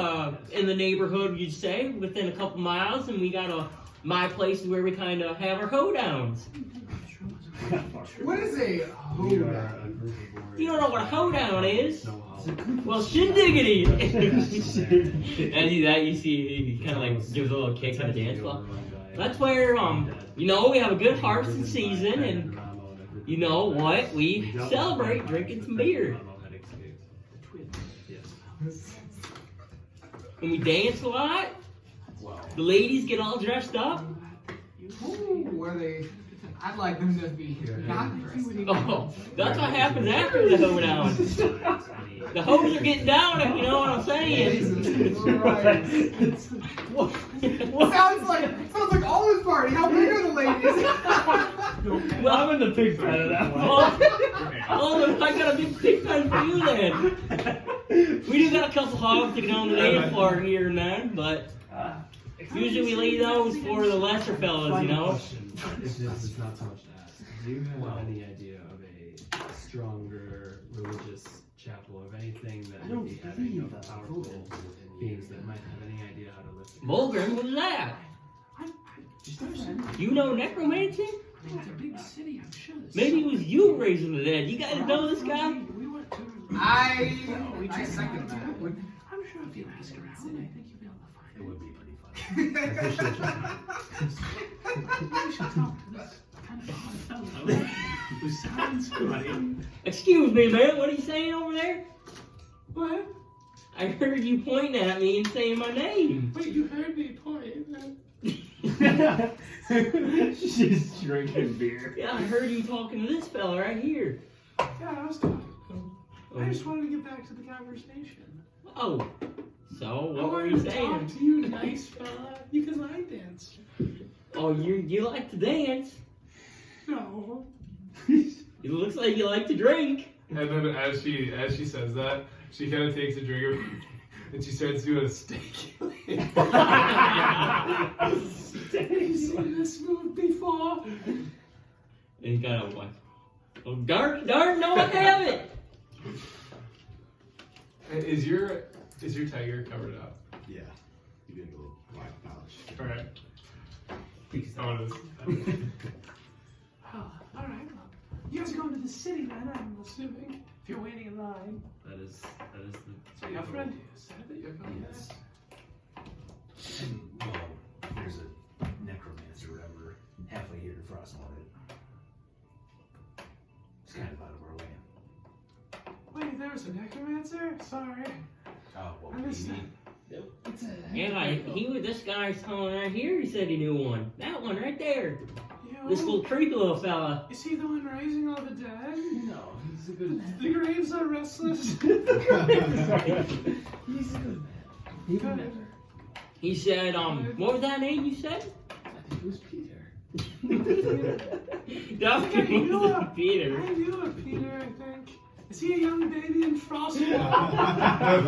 in the neighborhood, you'd say, within a couple miles, and we got my place where we kind of have our hoedowns. What is a We are hoedown? a group of warriors. You don't know what a hoedown is? No hollow. Well, shindiggity! And that you see, he kind of like gives a little kick on the dance floor. That's where, you know, we have a good harvesting season, and you know what? We celebrate drinking some beer. And we dance a lot. The ladies get all dressed up. Ooh, were they... I'd like them to be not dressed. Oh, that's what happens after the hoedown. The hoes are getting down, you know what I'm saying? Jesus Christ. Sounds like Olive's party. How big are the ladies? Well, I'm in the pig pen of that one. Oh, I got a big pig pen for you then. We do got a couple hogs to get on the dance floor here and there, but usually we leave those for the lesser fellas, you know? If this is not so much to ask, do you have any idea of a stronger religious chapel, of anything that would be having of powerful beings that might have any idea how to lift the Mulgrim, what is that? You know necromancy? It's a big city, I'm sure. Maybe it was you raising the dead. You guys know this guy? We went to... I second that. I'm sure if you ask around, I think you'll be able to find It would be pretty fun. We should talk to this kind of odd fellow who sounds funny. Excuse me, man. What are you saying over there? What? I heard you pointing at me and saying my name. Wait, you heard me point. She's drinking beer. Yeah, I heard you talking to this fella right here. Yeah, I was talking to him. I just wanted to get back to the conversation. Oh, so I what were wanted you to talk saying? to you, nice fella, because I dance. Oh, you like to dance. No. It looks like you like to drink. And then as she says that, she kind of takes a drink of and she starts doing a steak. Have you seen this move before? And he kind of like, oh darn, no, I haven't. Is your tiger covered up? Yeah. You get a little black pouch. Alright. Oh, it is. Oh, all right. Well, you guys are going to the city, then, I'm assuming. If you're waiting in line. That is the. So your friend here said that you're going Yes. And, well, there's a necromancer or whatever halfway here to Frostmourne. It's kind of out of our way. Wait, there was a necromancer? Sorry. Oh, well, I missed maybe. This guy's telling right here, he said he knew one. That one right there. You, This little creepy little fella. is he the one raising all the dead? No, he's a good man. The graves are restless. He's a good man. Even better. He said, what was that name you said? I think it was Peter. That was Peter. I knew a Peter, I think. Is he a young baby in Frostmourne?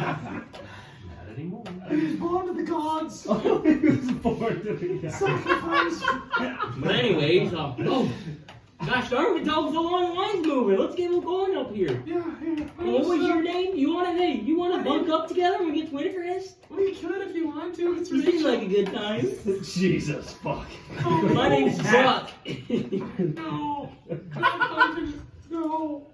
Not anymore. He was born to the gods. He was born to be Sacrifice. But anyways, gosh darn, we talked the long lines moving. Let's get him going up here. Yeah. What was your name? You wanna bunk up together when we get to Wintercrest? Well, you could if you want to. It's Seems like a good time. Jesus fuck. My name's Buck. No. No.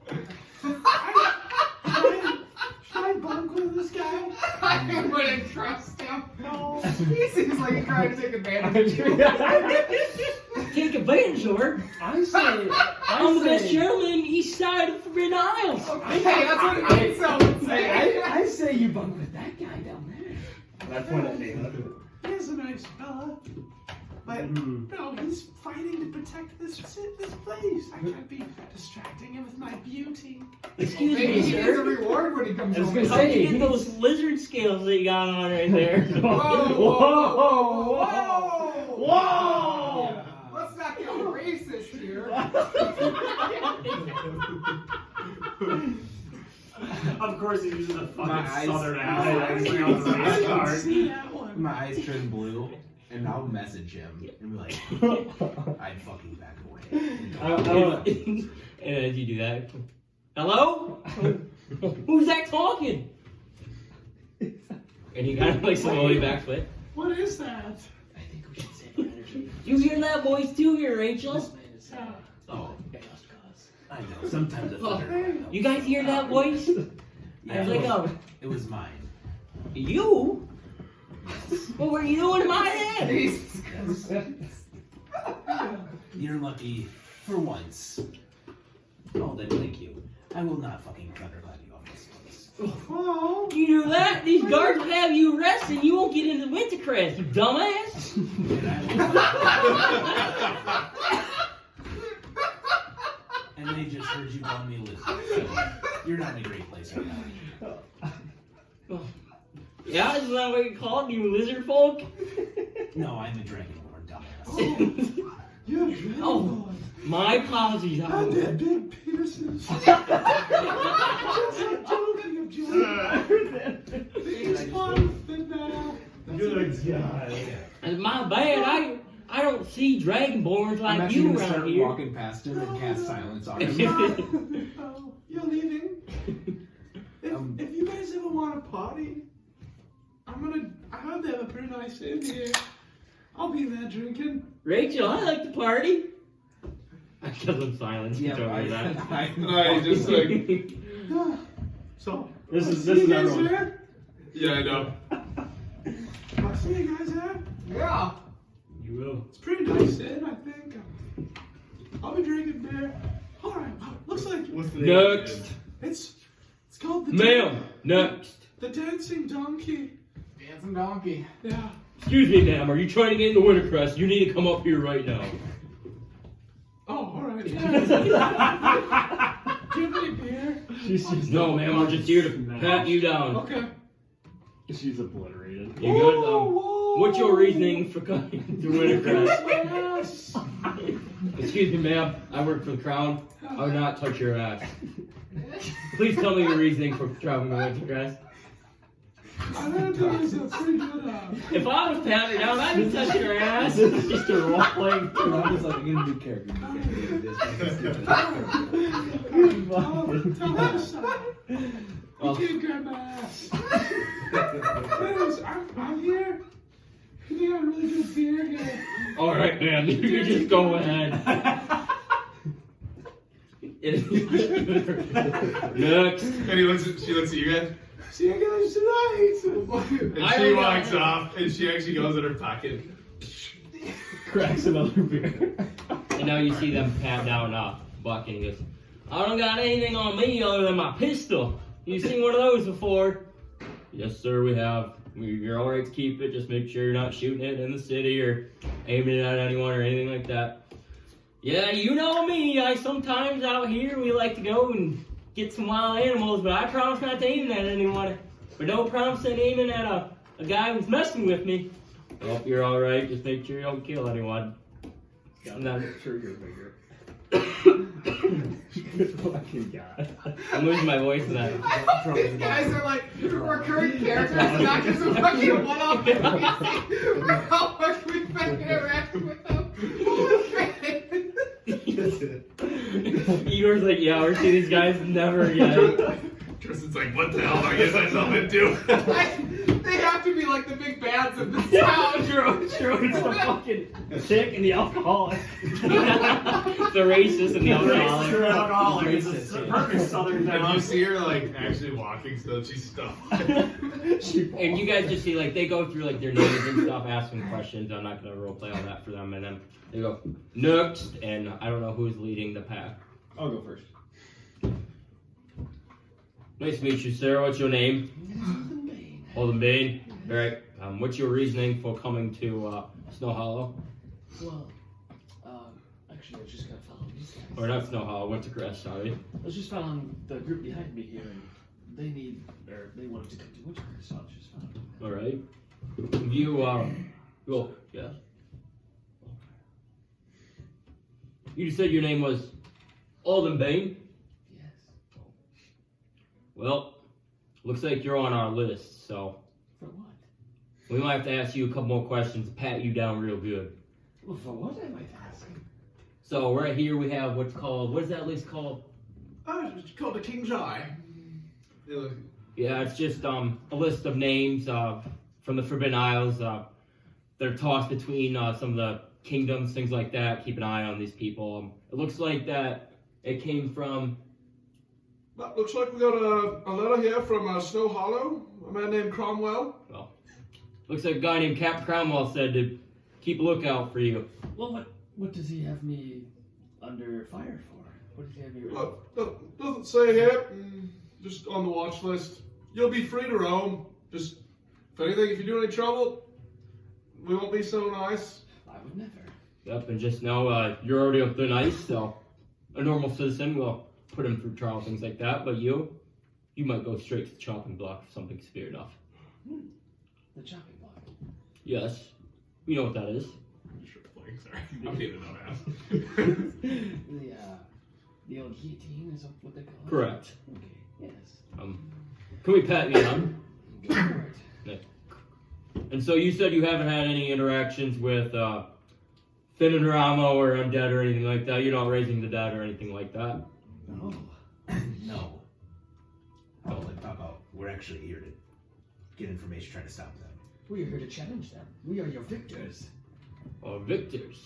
Should I bunk with this guy? I wouldn't trust him. No. He seems like he's trying to take advantage. Take advantage of her. I say, I'm the best gentleman east side of Forbidden Isles. Okay, that's what Ansel would say. I say you bunk with that guy down there. And I point at Naileth. He's a nice fella. But no, he's fighting to protect this place. I can't be distracting him with my beauty. Excuse Maybe me, he gets a sir. reward when he comes I was over. gonna How'd say, you get those lizard scales that you got on right there? Whoa! Let's not get racist here. Of course, he uses a My fucking eyes- southern my accent. eyes- Everything else is I didn't hard. see that one. My eyes turn blue, and I'll message him and be like, I'd fucking back away. And as you do that, hello? Who's that talking? And he kind of like slowly backflip. What is that? I think we should save our energy. You hear that voice too here, Rachel? This man is Oh, just cause. I know. Sometimes it's thunder. You guys hear that voice? Yeah, I was like, it was mine. you? What were you doing in my head? You're lucky for once. Oh, then thank you. I will not fucking thunderclap you off this place. Oh, You do that? These guards will have you arrested. You won't get into Wintercrest, you dumbass. And they just heard you call me a lizard. So you're not in a great place right now. Yeah, isn't that what you called you lizard folk? No, I'm a dragonborn, dumbass. you're a dragon. Oh, my apologies. And they're big penises. Just joking, I'm joking. It's fun. Good guy. It's my bad. I don't see dragonborns I'm like actually you gonna around start here. walking past him and cast silence on him. Oh, you're leaving. If you guys ever want to party, I heard they have a pretty nice inn here. I'll be there drinking. Rachel, I like to party. I guess I'm silent. Yeah, Don't worry about it. No, you just like. So, This I'll is see you guys everyone. there. Yeah, I know. I'll see you guys there. Yeah. You will. It's pretty nice inn, I think. I'll be drinking beer. All right. Looks like What's the name? Next. it's called the Ma'am, next. the dancing donkey. Dancing donkey. Yeah. Excuse me, ma'am. Are you trying to get into Wintercrest? You need to come up here right now. Oh, all right. Do you have any beer? No, ma'am. I'm just here to pat you down. Okay. She's obliterated. You good? Whoa. What's your reasoning for coming to Wintercrest? Yes. Excuse me, ma'am. I work for the Crown. I would not touch your ass. Please tell me your reasoning for traveling to Wintercrest. I heard there was a pretty good. If I was patting her down, I'd be touching her ass. It's just a role playing. I'm just like, I'm gonna do character. Tell her to stop. You can't grab my ass. Anyways, I'm here. You think I'm really good beer here? All right, man. You can just go ahead. Next. And she looks at you guys. See you guys tonight. And I she don't walks know. off, and she actually goes in her pocket. Cracks another beer. And now you see them pat down Buck, and he goes, I don't got anything on me other than my pistol. You seen one of those before? Yes, sir, we have. You're alright to keep it. Just make sure you're not shooting it in the city or aiming it at anyone or anything like that. Yeah, you know me. Sometimes out here we like to go and get some wild animals, but I promise not to aim at anyone. But don't promise to aiming at a guy who's messing with me. I hope you're alright. Just make sure you don't kill anyone. And then, Trigger bigger. Fucking God. I'm losing my voice in that. These guys are like recurring characters, not just a fucking one-off NPC. For how much we've been interacting with them. Holy shit. Igor's like, yeah, we're seeing these guys never again. Tristan's like, what the hell? I guess I have something to do. They have to be like the big bads of this town. True, it's the fucking chick and the alcoholic. The racist and the alcoholic. Alcoholic. It's Racist, a yeah. perfect southern And you town. see her like actually walking still, she's stuffed. And you guys just see, like, they go through, like, their names and stuff, asking questions. I'm not going to roleplay all that for them. And then they go, next. And I don't know who's leading the pack. I'll go first. Nice to meet you, sir. What's your name? Alden Bane. All right. What's your reasoning for coming to Snow Hollow? Well, actually, I was just gonna follow these guys. Or not Snow Hollow, Wintercrest, sorry. I was just following the group behind me here, and they wanted to come to Wintercrest, so I was just following them. All right. You, well, yeah. You said your name was Alden Bane? Yes. Well, looks like you're on our list, so For what? we might have to ask you a couple more questions to pat you down real good. Well, for what am I asking? So right here we have what's called, what is that list called? Oh, it's called the King's Eye. Yeah, it's just a list of names from the Forbidden Isles. They're tossed between some of the kingdoms, things like that. Keep an eye on these people. It looks like that it came from. Well, looks like we got a letter here from Snow Hollow, a man named Cromwell. Well, looks like a guy named Cap Cromwell said to keep a lookout for you. Well, what does he have me under fire for? What does he have me? Doesn't say here. Just on the watch list. You'll be free to roam. Just, if you do any trouble, we won't be so nice. I would never. Yep, and just know you're already up thin ice, so a normal citizen will put him through trial, things like that. But you might go straight to the chopping block if something's severe enough. The chopping block. Yes, you know what that is. Sorry, I don't even know that. The old guillotine is what they call it? Correct. Okay, yes. Can we pat you on? Go for it. And so you said you haven't had any interactions with Finn and Ramo or undead or anything like that. You're not raising the dead or anything like that. No. No. Oh, like about we're actually here to get information, trying to stop them. We are here to challenge them. We are your victors. Or victors.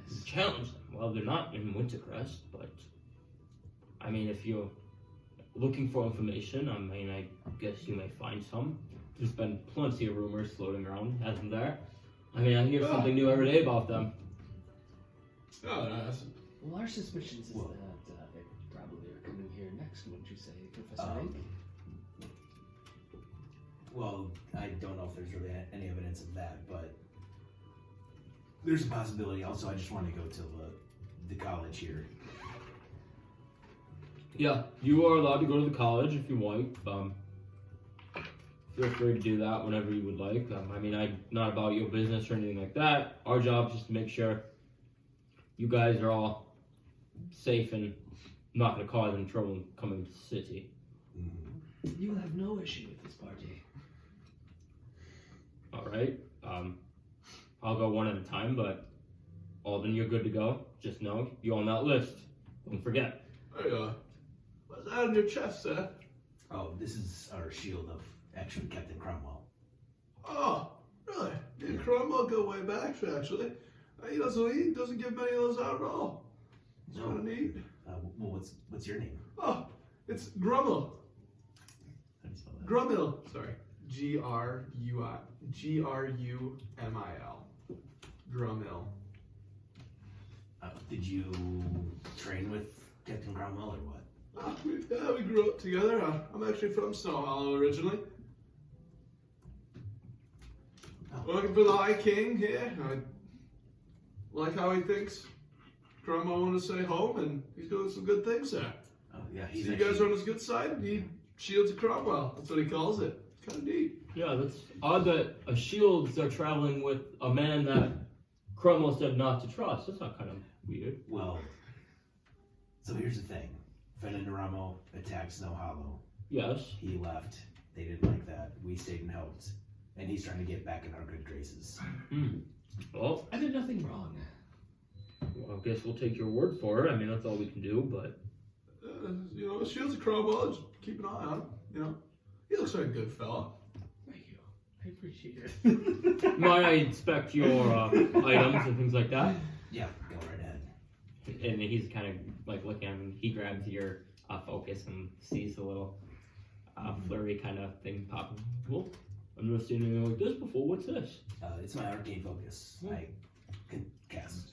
Yes. Challenge them. Well, they're not in Wintercrest, but I mean, if you're looking for information, I mean, I guess you may find some. There's been plenty of rumors floating around, hasn't there? I mean, I hear something new every day about them. Oh, nice. Well, our suspicions is that they probably are coming here next, wouldn't you say, Professor Layk? Well, I don't know if there's really any evidence of that, but there's a possibility. Also, I just want to go to the college here. Yeah, you are allowed to go to the college if you want. Feel free to do that whenever you would like. I mean, I'm not about your business or anything like that. Our job is just to make sure you guys are all safe and not going to cause any trouble coming to the city. Mm-hmm. You will have no issue with this party. All right. I'll go one at a time, but Alden, you're good to go. Just know you're on that list. Don't forget. Hey, what's that on your chest, sir? Oh, this is our shield of actually Captain Cromwell. Oh, really? Me and Cromwell go way back, actually. He doesn't give many of those out at all. It's kind of neat. Well, what's your name? Oh, it's Grummel. How do you spell that? Grummel. Sorry. Grumil. Grummel. Did you train with Captain Cromwell or what? We grew up together. I'm actually from Snow Hollow originally. Working for the High King here. I like how he thinks Cromwell wanted to stay home, and he's doing some good things there. Oh yeah, So he's you actually, guys are on his good side. He shields of Cromwell. That's what he calls it. It's kind of neat. Yeah, that's odd that shields are traveling with a man that Cromwell said not to trust. That's not kind of weird. well. So here's the thing: Fenanaramo attacked Snow Hollow. Yes. He left. They didn't like that. We stayed and helped, and he's trying to get back in our good graces. Well, I did nothing wrong. I guess we'll take your word for it. I mean, that's all we can do, but... Shields of Cromwell, just keep an eye on him, He looks like a good fella. Thank you. I appreciate it. Might I inspect your items and things like that? Yeah, go right ahead. And he's kind of like looking at him. He grabs your focus and sees the little flurry kind of thing popping. Well, I've never seen anything like this before. What's this? It's my arcane focus. I can cast.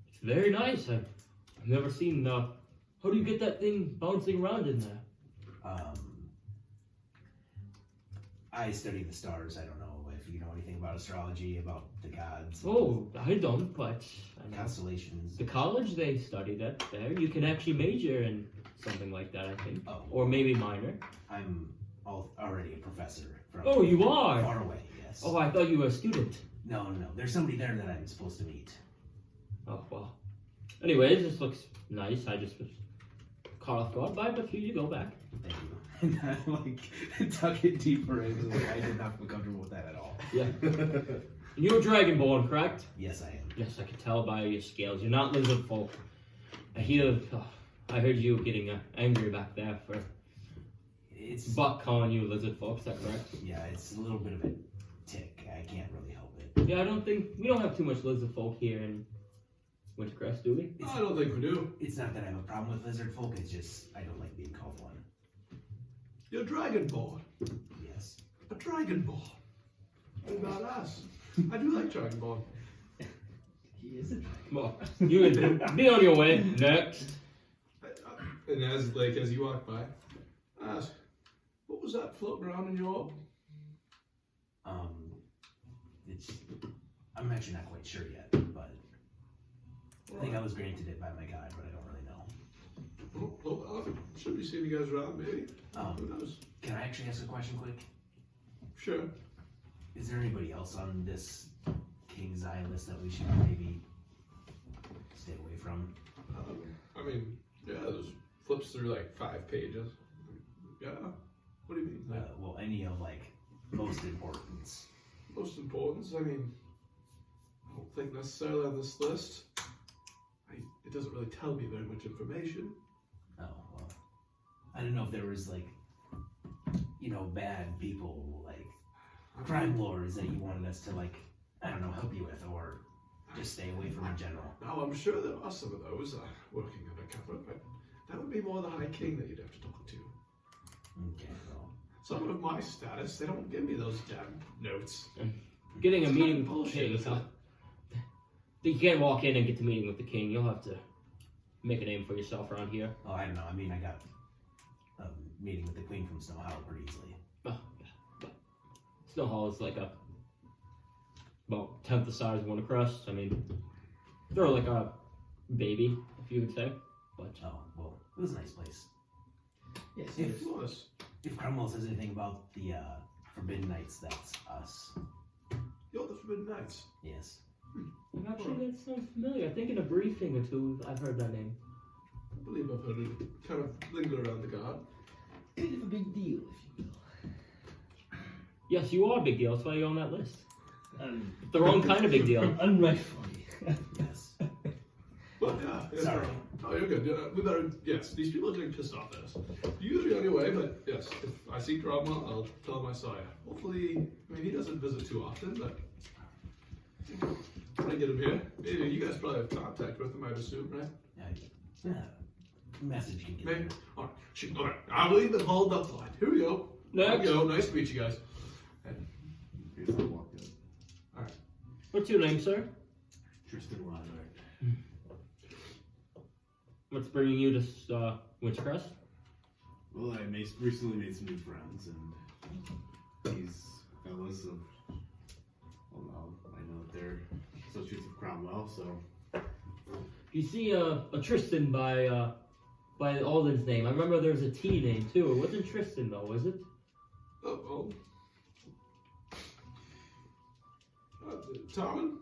It's very nice. I've never seen how do you get that thing bouncing around in there? I study the stars. I don't know if you know anything about astrology, about the gods. Oh, I don't, but I know. Constellations. The college, they study that there. You can actually major in something like that, I think. Oh. Or maybe minor. I'm already a professor. From Oh, you are? far away, yes. Oh, I thought you were a student. No. There's somebody there that I'm supposed to meet. Oh, well. Anyways, this looks nice. I just was caught off guard by it, but here you go back. Thank you. And I tuck it deeper in because I did not feel comfortable with that at all. Yeah. And you're Dragonborn, correct? Yes, I am. Yes, I can tell by your scales. You're not lizard folk. I heard you getting angry back there for It's Buck calling you lizard folk. Is that correct? Yeah, it's a little bit of a tick. I can't really help it. Yeah, we don't have too much lizard folk here in Wintercrest, do we? I don't think we do. It's not that I have a problem with lizard folk. It's just I don't like being called one. You're Dragonborn. Yes. A Dragonborn. What about us? I do like Dragonborn. He is a dragon. Well, you can be on your way. Next. And as you walk by, I ask, what was that floating around in your orb? I'm actually not quite sure yet, but I think I was granted it by my god, but I don't really know. Well, I should be seeing you guys around, maybe. Who knows? Can I actually ask a question quick? Sure. Is there anybody else on this King's Eye list that we should maybe stay away from? There's flips through like 5 pages. Yeah. What do you mean? Well, any of most importance. Most importance? I don't think necessarily on this list. It doesn't really tell me very much information. Oh, well. I don't know if there was bad people, crime lords that you wanted us to help you with, or just stay away from in general. Now, I'm sure there are some of those working undercover, but that would be more the High King that you'd have to talk to. Okay, well. Someone of my status, they don't give me those damn notes. Getting a It's meeting kind of with the king. bullshit, isn't it? You can't walk in and get the meeting with the king. You'll have to make a name for yourself around here. Oh, I don't know. I mean, I got a meeting with the Queen from Snow Hollow pretty easily. Oh, yeah. But Snow Hollow is about 10th the size of Wintercrest. I mean, they're like a baby, if you would say. But Oh, well, it was a nice place. Yes, It was. If Cromwell says anything about the Forbidden Knights, that's us. You're the Forbidden Knights. Yes. actually, that sounds familiar. I think in a briefing or two, I've heard that name. I believe I've heard it kind of linger around the guard. Bit of a big deal, if you will. Yes, you are a big deal. That's why you're on that list. The wrong kind of big deal. Unrightfully. Yes. But yeah. Sorry. Oh, you're good. We better. Yes, these people are getting pissed off at us. You usually on your way, but yes, if I see Cromwell, I'll tell him I saw you. Hopefully, he doesn't visit too often, but when I get him here. Maybe you guys probably have contact with him, I'd assume, right? Yeah. Message can get Maybe. there. All right. Shoot. All right. I believe the hold up the line. Here we go. There we Next. go. Nice to meet you guys. Here's the walk in. What's your name, sir? Tristan Lodge. What's bringing you to Wintercrest? Well, I recently made some new friends, and these fellas have, well, now I know that they're associates of Cromwell, so. You see a Tristan by Alden's name. I remember there was a T name too. It wasn't Tristan though, was it? Oh. Tomen?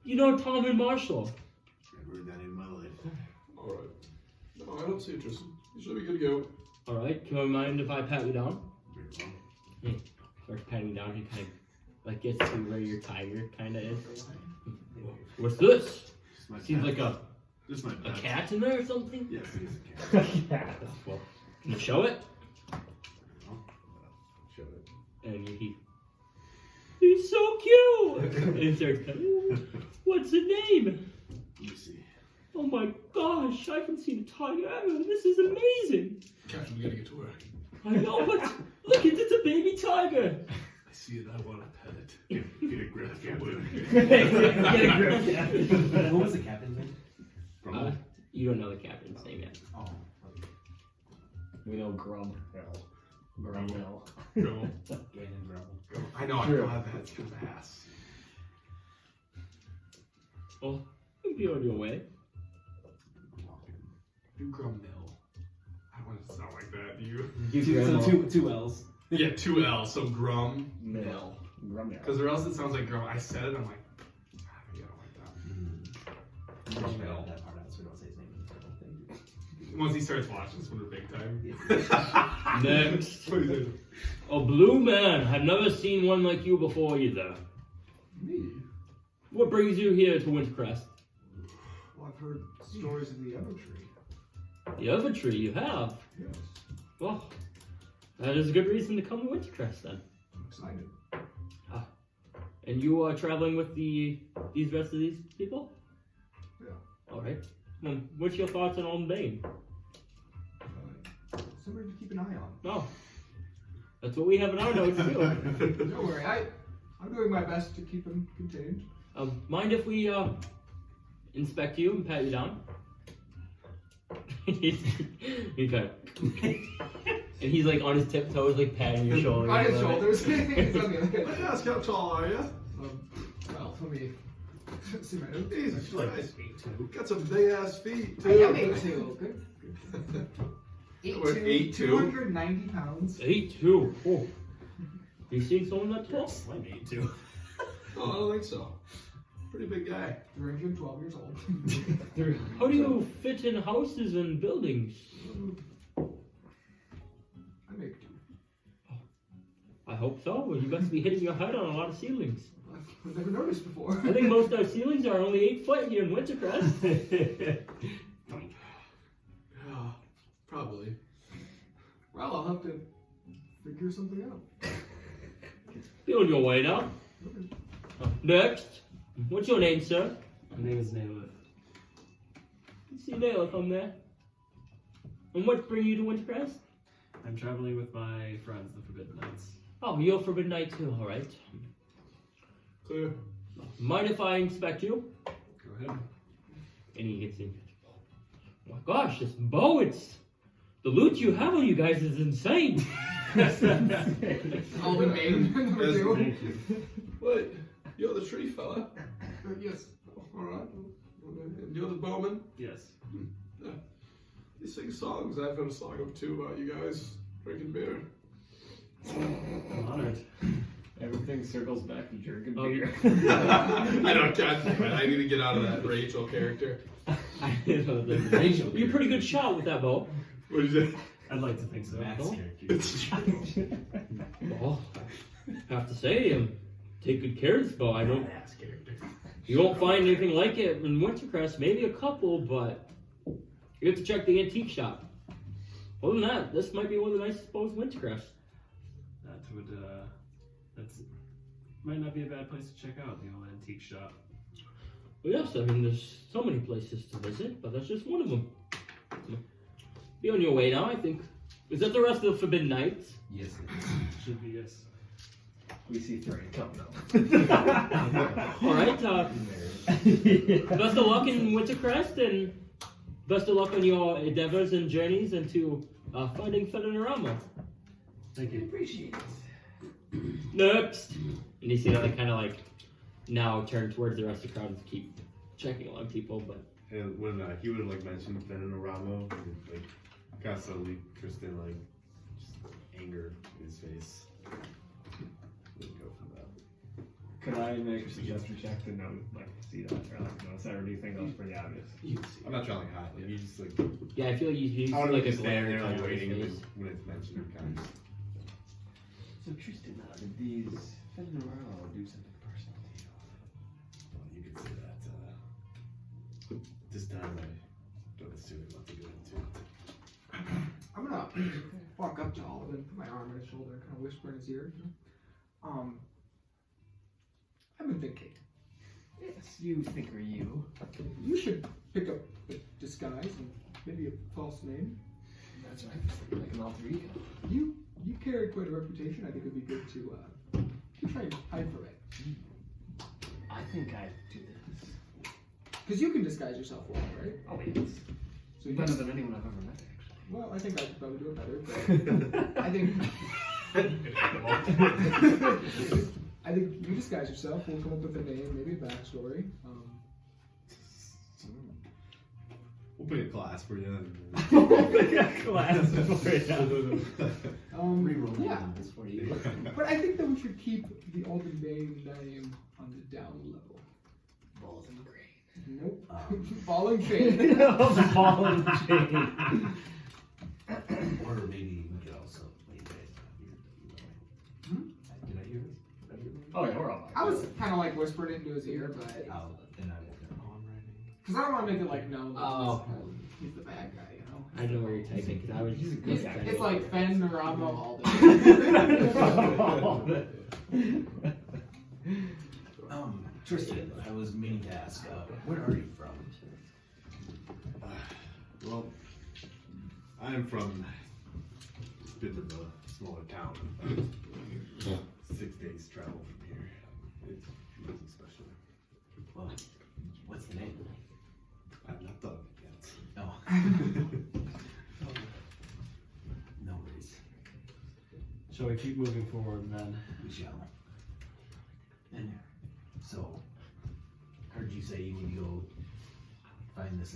You know Tomen Marshall. Never heard that name in my life. All right. No, I don't see it, Tristan. You should be good to go. All right. Can you mind if I pat you down? Very well. Starts patting you down. He kind of like gets to where your tiger kind of is. What's this? Just my Seems pet. like Just my a pet. cat in there or something. Yes, it is a cat. Cat. Well, can you show it? Well, show it. And he's so cute. And he starts coming. What's the name? Let me see. Oh my gosh, I haven't seen a tiger ever. This is amazing. Captain, we gotta get to work. I know, but look, it's a baby tiger. I see it. I want to pet it. Get a grip, Captain. Get a grip, Captain. What was the captain's name? You don't know the captain's name yet. Oh. We know Grumhill. Grumhill. Go. Gannon Grumble. I know. I True. know how that's his ass. Well, you'll be on your way. Do Grumhill. I don't want it to sound like that. Do you? Two L's. Yeah, 2 L. So Grum. Mill. Grumhill. Because or else it sounds like Grum. I said it. I'm like, maybe I don't like that. Grumhill. That part out, so we don't say his name. Once he starts watching, this one big time. Next. What is it? A blue man. I've never seen one like you before either. Me? What brings you here to Wintercrest? Well, I've heard stories of the Evertree. The Evertree, you have. Yes. Well, that is a good reason to come to Wintercrest then. I'm excited. And you are traveling with these rest of these people? Yeah. All right. Well, what's your thoughts on Alden Bane? Somebody to keep an eye on. No. That's what we have in our notes too. Don't worry, I'm doing my best to keep him contained. Mind if we inspect you and pat you down? he kind of, and he's like on his tiptoes, like patting your shoulder. On his shoulders. It's on the other Let me ask, how tall are you? Well, let me see my notes. Jesus Like Christ. 8'2". Got some big ass feet, I too. am 8'2". Good. 8'2", 8'2"? 290 pounds. 8'2". Oh. You seen someone that tall? I'm 8'2". No, I don't think so. Pretty big guy. Ranger, 12 years old. How do you fit in houses and buildings? I make do. I hope so. Well, you must be hitting your head on a lot of ceilings. I've never noticed before. I think most of our ceilings are only 8 foot here in Wintercrest. Yeah, probably. Well, I'll have to figure something out. Be on your way now. Next. What's your name, sir? My name is Naileth. You see Naileth on there. And what's bringing you to Wintercrest? I'm traveling with my friends, the Forbidden Knights. Oh, you're Forbidden Knight too, alright. Clear. Mind if I inspect you? Go ahead. And he gets in. Oh my gosh, this bow, the loot you have on you guys is insane. Alden Main, number Yes, 2. Thank you. Wait, you're the tree fella? Yes. Alright. And you're the bowman? Yes. You sing songs. I've heard a song or two about you guys drinking beer. I'm honored. Everything circles back to drinking Oh, beer. I don't got I need to get out of that Rachel character. You're a pretty good shot with that bow. What did you say? I'd like to think so. Matt's It's Well, I have to say, take good care of this bow. ass character. You won't find anything like it in Wintercrest. Maybe a couple, but you have to check the antique shop. Other than that, this might be one of the nicest bows in Wintercrest. That would, that's, might not be a bad place to check out, the old antique shop. Well, yes, I mean, there's so many places to visit, but that's just one of them. Be on your way now, I think. Is that the rest of the Forbidden Nights? Yes, Should be yes. We see Thrane come though. Alright, best of luck in Wintercrest, and best of luck on your endeavors and journeys into fighting Federarama. Thank I you. appreciate it. Next! And you see that they kind of like now turn towards the rest of the crowd and keep checking on people, but And when he would have like mentioned Federarama, like kind of suddenly Tristan like just anger in his face. Would go from that. Could I make a suggestion check to know, like, see that, or like, notice that, or do you think that was pretty obvious? You can see. I'm not trying to hide. Like, you just like yeah, I feel like you see I would like a stand glare there kind like of waiting on his face. when it's mentioned. Kind of. So Tristan, did these Federal do something personal to you? Well, you could say that. This time I don't necessarily want to go into it. I'm gonna walk up to Alden, put my arm on his shoulder, and kind of whisper in his ear. I've been thinking. Yes, you think are you. You should pick up a disguise and maybe a false name. That's right. Like an alter ego. You carry quite a reputation. I think it'd be good to try and hide from it. I think I do this. Because you can disguise yourself well, right? Oh, yes. So you Better than anyone I've ever met, actually. Well, I think I could probably do it better. But I think you disguise yourself. We'll come up with a name, maybe a backstory. We'll pick a class for you. Reroll Yeah. numbers for you. But I think that we should keep the Alden name on the down level. Balls and grain. Nope. Ball and chain. Ball and chain. Or maybe we could also wait. Did I hear this? Oh yeah, we're all I was kind of like whispering it into his ear, but Then I will. because I don't want to make it like known that Oh. he's the bad guy, you know. I don't know where you're typing because I was just It's like Fen, Naramo, Alden. Tristan, I was meaning to ask, where are you from? Well, I'm from a bit of a smaller town. 6 days travel from here. It's nothing special. Well, what's the name? I've not thought of it yet. No. No worries. Shall we keep moving forward then? We shall. And so, heard you say you need to go find this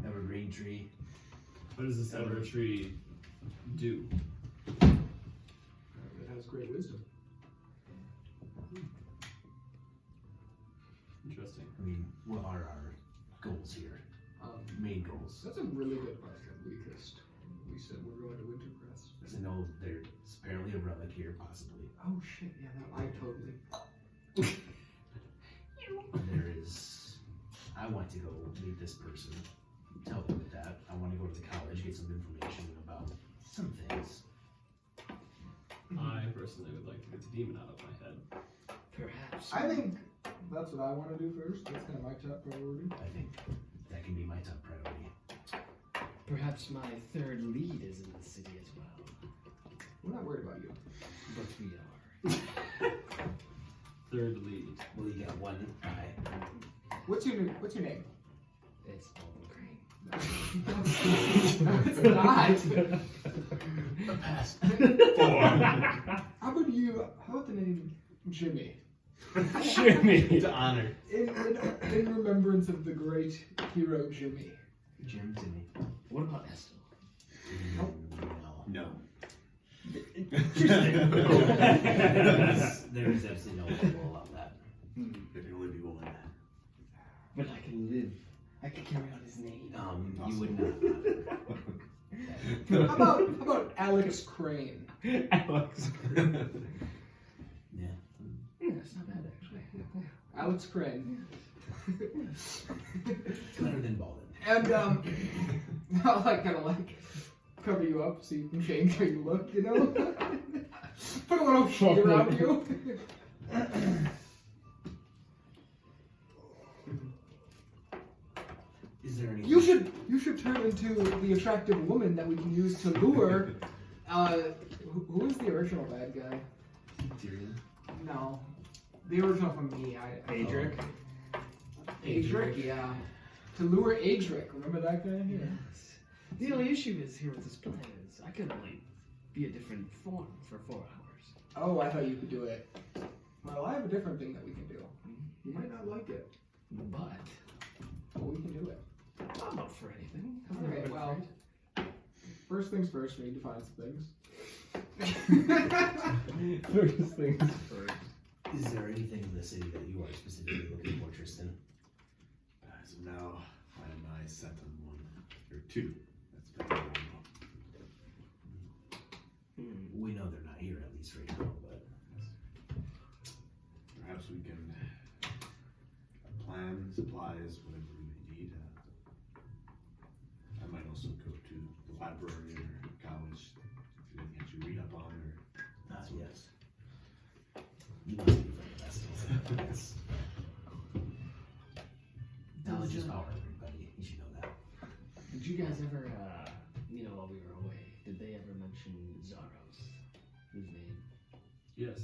evergreen tree. What does this Evertree do? It has great wisdom. Interesting. I mean, what are our goals here? Main goals. That's a really good question because we said we're going to Wintercrest. Because I know there's apparently a relic here, possibly. Oh shit! Yeah, no, I totally. There is. I want to go meet this person. Tell them that. I want to go to the college, get some information about some things. I personally would like to get the demon out of my head. Perhaps. I think that's what I want to do first. That's kind of my top priority. I think that can be my top priority. Perhaps my third lead is in the city as well. We're not worried about you. But we are. Third lead. Well, you got one eye. What's your name? It's Alden Crane. No, it's not. Pass. How about you? How about the name Jimmy? Jimmy. To honor. In remembrance of the great hero Jimmy. Jim Timmy. What about Estel? No. There is absolutely no way we'll allow that. There can only be one. But I can live. I can carry on his name. You would not. How about Alex Crane? Alex. Yeah. Yeah, that's not bad actually. Alex Crane. Better than Baldwin. And I'll kind of cover you up so you can change how you look, you know? Put a little shade around you. Is there any? You should turn into the attractive woman that we can use to lure. Who is the original bad guy? Tyrion? No, the original from me. Adric. Adric, yeah. To lure Adric. Remember that guy? Yeah. Yes. The only issue is here with this plan is I can only be a different form for 4 hours. Oh, I thought you could do it. Well, I have a different thing that we can do. You might not like it, But but we can do it. I'm up for anything. All right, well, first things first, we need to find some things. First things first. Is there anything in the city that you are specifically looking for, Tristan? As of now, my eyes set on 1 or 2. That's very long. We know they're not here, at least right now, but Perhaps we can plan supplies, whatever we may need. I might also go to the library or college. If there's anything I should read up on, or yes. You must be from the vessels. Yes. Knowledge is power, everybody. You should know that. Did you guys ever, while we were away, did they ever mention Zaros? His name? Yes.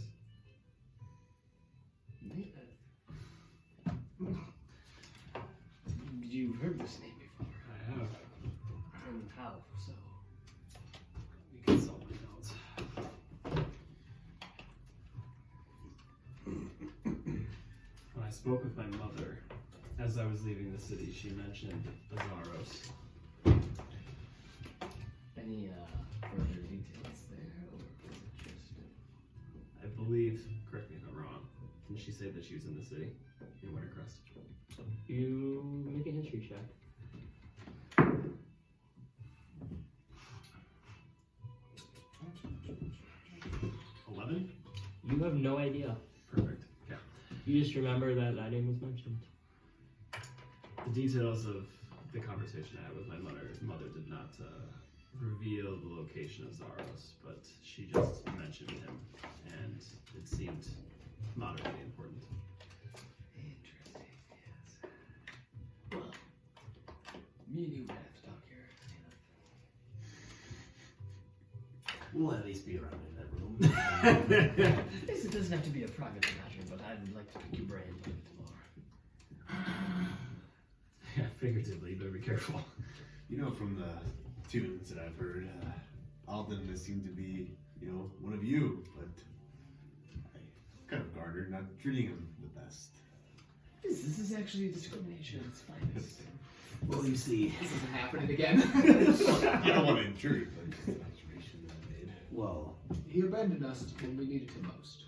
You've heard this name before. I have. And how so? We consult my notes. When I spoke with my mother, as I was leaving the city, she mentioned Azaros. Any further details there, or was it just? I believe, correct me if I'm wrong, didn't she say that she was in the city? In Wintercrest? You make a history check. 11? You have no idea. Perfect. Yeah. You just remember that that name was mentioned. The details of the conversation I had with my mother did not reveal the location of Zaros, but she just mentioned him, and it seemed moderately important. Interesting, yes. Well, me and you might have to talk here. We'll at least be around in that room. This doesn't have to be a private matter, but I'd like to pick your brain a bit more. Yeah, figuratively, you better be careful. You know, from the tunes that I've heard, Alden seemed to be, one of you, but I kind of guarded, not treating him the best. This is actually discrimination at its finest. Well, you see, This isn't happening again. I don't want to intrude, but just an observation that I made. well, He abandoned us when we needed him most.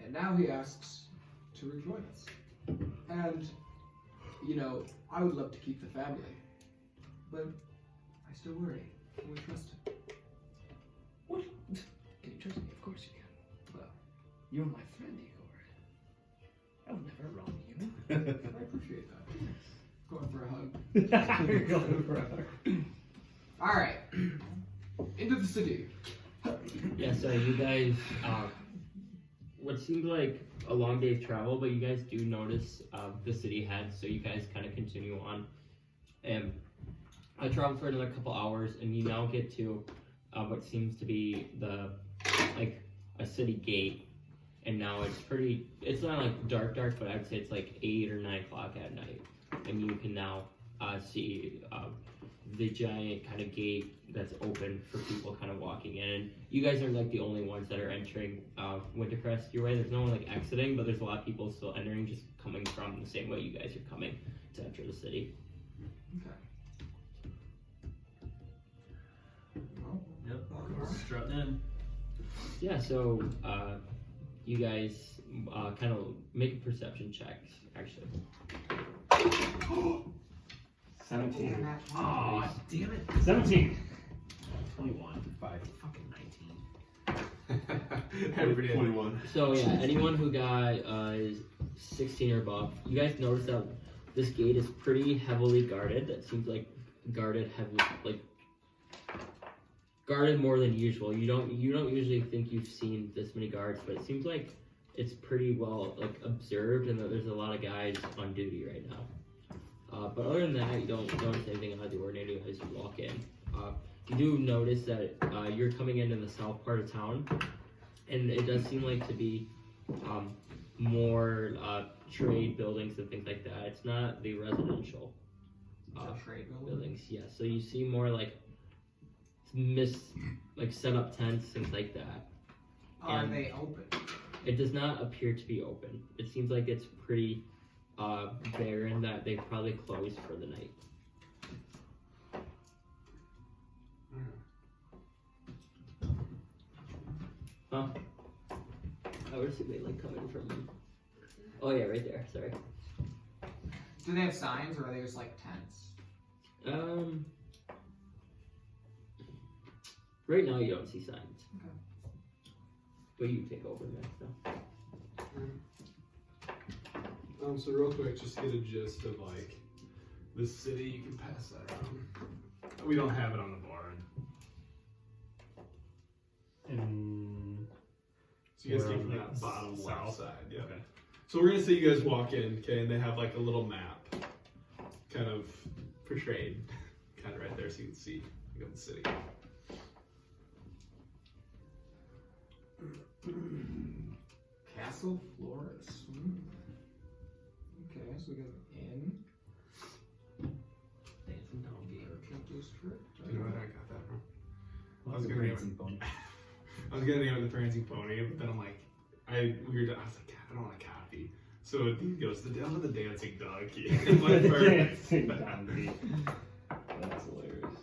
And now he asks to rejoin us. And, I would love to keep the family. But I still worry. Can we trust him? What? Can you trust me? Of course you can. Well, You're my friend, Igor. I would never wrong you. I appreciate that. Going for a hug. You're going for a hug. Alright. Into the city. Yeah, so you guys, what seems like a long day's travel, but you guys do notice the city ahead, so you guys kind of continue on. And I traveled for another couple hours, and you now get to what seems to be a city gate. And now it's not like dark, but I'd say it's like 8 or 9 o'clock at night. And you can now see the giant kind of gate that's open for people kind of walking in. And you guys are like the only ones that are entering Wintercrest. You're right, there's no one like exiting, but there's a lot of people still entering, just coming from the same way you guys are coming to enter the city. Okay. Yep, strutting in. Yeah, so you guys kind of make a perception check, actually. 17. oh, damn it. 17. 21. 5. Fucking 19. Everybody had 21. So yeah, anyone who got 16 or above, you guys notice that this gate is pretty heavily guarded. That seems like guarded more than usual. You don't usually think you've seen this many guards, but it seems like it's pretty well observed, and that there's a lot of guys on duty right now. But other than that, you don't notice anything out of the ordinary as you walk in. You do notice that you're coming into the south part of town, and it does seem like to be more trade buildings and things like that. It's not the residential Trade buildings. Yeah, so you see more like set up tents, things like that. Are And they open? it does not appear to be open. It seems like it's pretty barren, that they've probably closed for the night. Huh? Where does it like coming from? Oh yeah, right there. Sorry. Do they have signs, or are they just like tents? Right now you don't see signs. Okay. But you take over next now. So real quick, just to get a gist of like the city, you can pass that around. We don't have it on the board. And So you guys we're came on from the that bottom left south side, yeah. Okay. So we're gonna say you guys walk in, okay, and they have like a little map, kind of portrayed, kind of right there, so you can see like, of the city. Castle Flores. Okay, so we got an inn. Dancing donkey. Merchant district. You know what? I got that wrong. I was The gonna name prancing pony. I was gonna name it the Prancing Pony, but then I'm like, I was like, God, I don't want to copy. So he goes, the Devil and the Dancing Donkey. I'm like, perfect. Dancing donkey. That's hilarious.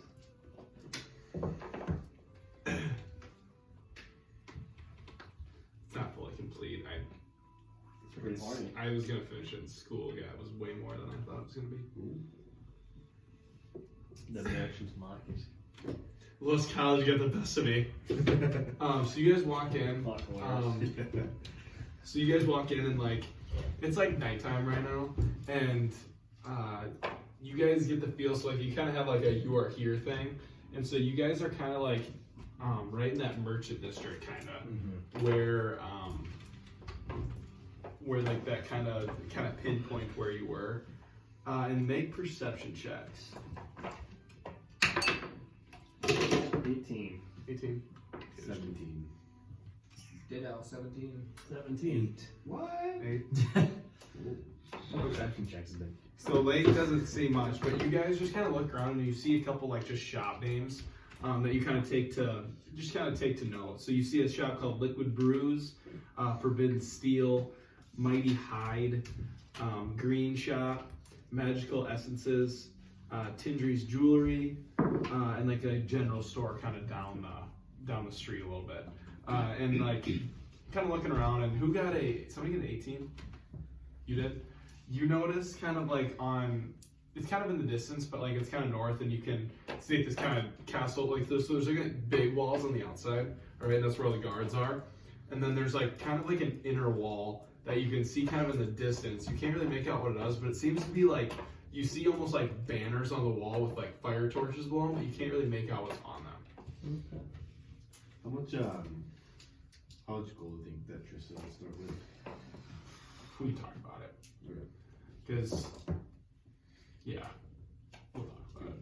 It's not fully complete. Pretty horny. I was gonna finish it in school. Yeah, it was way more than I thought it was gonna be. The directions markers. Los College got the best of me. So you guys walk in. So you guys walk in and like, it's like nighttime right now, and you guys get the feel, so like you kind of have like a "you are here" thing, and so you guys are kind of like right in that merchant district, kind of where like that kind of pinpoint where you were, and make perception checks. 18. 18. 17. Ditto, 17. 17. What? 8. Perception checks is big. So Layk doesn't see much, but you guys just kind of look around and you see a couple like just shop names that you kind of take to note. So you see a shop called Liquid Brews, Forbidden Steel, Mighty Hide, Green Shop, Magical Essences, Tindry's Jewelry, and like a general store kind of down the street a little bit. And like kind of looking around, and somebody get an 18? You did? You notice kind of like it's kind of in the distance, but like it's kind of north, and you can see this kind of castle, like there's like big walls on the outside, alright, that's where all the guards are. And then there's like kind of like an inner wall that you can see kind of in the distance. You can't really make out what it does, but it seems to be like, you see almost like banners on the wall with like fire torches below them, but you can't really make out what's on them. Okay. How much college gold do you think that Tristan will start with? We can talk about it. Okay. Because, yeah, we'll talk about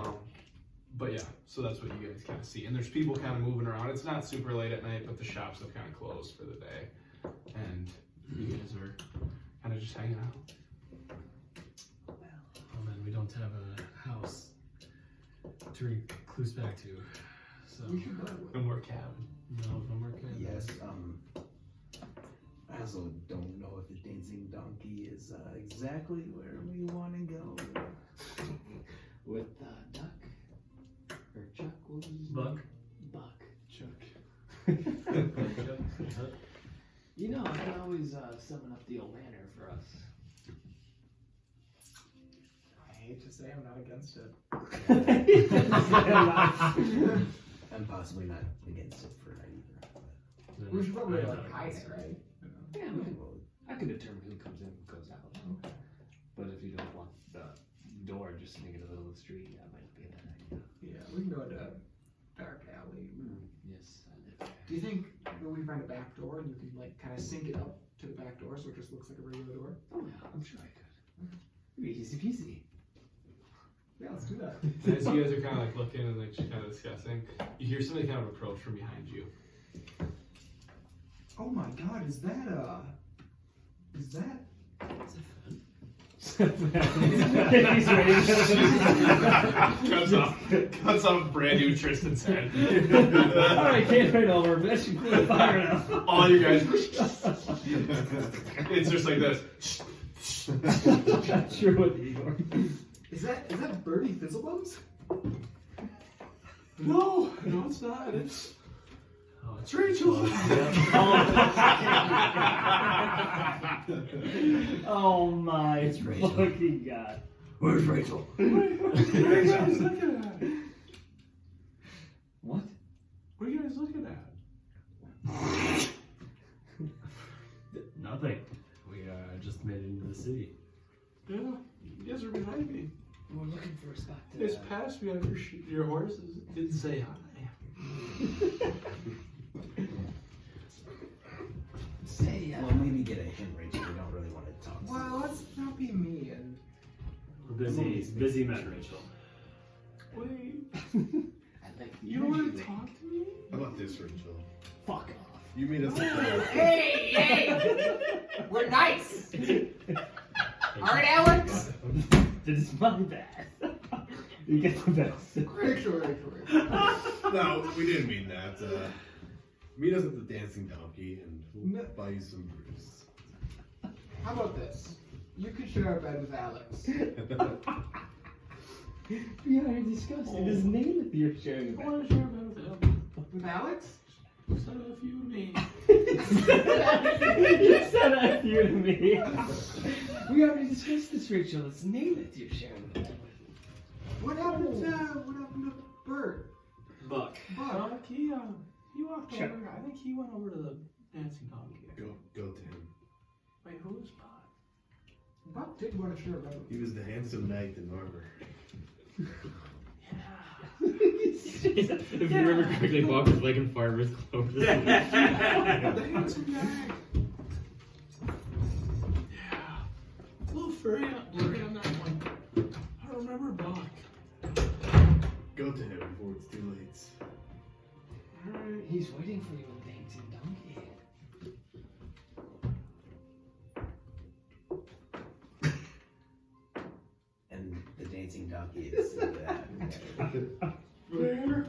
it. But yeah, so that's what you guys kind of see. And there's people kind of moving around. It's not super late at night, but the shops have kind of closed for the day. And you guys are kind of just hanging out. Oh man, we don't have a house to recluse back to. So We should go. No more cabin. no more cabin. Yes, I also don't know if the dancing donkey is exactly where we want to go. With Duck. Or Chuck. What was his Buck? name? Buck. Chuck. You know, I can always summon up the old manor for us. I hate to say I'm not against it. I'm possibly not against it for that either. Then We should probably I'm like not hide against it, right? Yeah, I can determine who comes in and goes out. Okay. But if you don't want the door just sneaking in the middle of the street, that might be a bad idea. Yeah, we can go into a dark alley. Yes, I live there. Do you think that we find a back door and you can like kind of sync it up to the back door so it just looks like a regular door? Oh yeah, I'm sure I could. Easy peasy. Yeah, let's do that. As you guys are kind of like looking and like just kind of discussing, you hear somebody kind of approach from behind you. Oh my god, is that He's ready. Cuts off brand new Tristan's head. Alright, can't right over. That should be fire now. All you guys, it's just like this. True with Igor. is that Birdie Fizzlebums? No, it's not. It's Rachel. Oh my It's Rachel. fucking god. Where's Rachel? What are you guys looking at? What? What are you guys looking at? Nothing. We just made it into the city. Yeah, you guys are behind me. We're looking for a spot You to. guys passed me on your horses. Didn't say hi. Say, Well, maybe get a hint, Rachel. We don't really want to talk. Well, let's not be mean. We're busy men, Rachel. Wait, I like the you don't want energy. to talk to me? How about this, Rachel? Fuck off. You meet us at Hey! We're nice! Alright, Alex? This is my bad. You get the best. Rachel. No, we didn't mean that. Meet us at the Dancing Donkey and we'll No. buy you some brews. How about this? You could share a bed with Alex. We already discussed it. His name if you're sharing I it. want to share a bed with him. With Alex? Instead of you and me. You said F you to me. We already discussed this, Rachel. It's Naileth you're sharing the bed with. What happened to Bert? Buck. Buck? He walked Sure. over. I think he went over to the dancing donkey. Go to him. Wait, who is Buck? Buck did want to share a bed with He was the handsome knight in armor. If you remember correctly, Buck was like in farmer's clothes. The handsome guy. Yeah. A little blurry on that one. I don't remember Buck. Go to him before it's too late. Alright. He's waiting for you in Dancing Donkey. And the Dancing Donkey is into that. Where?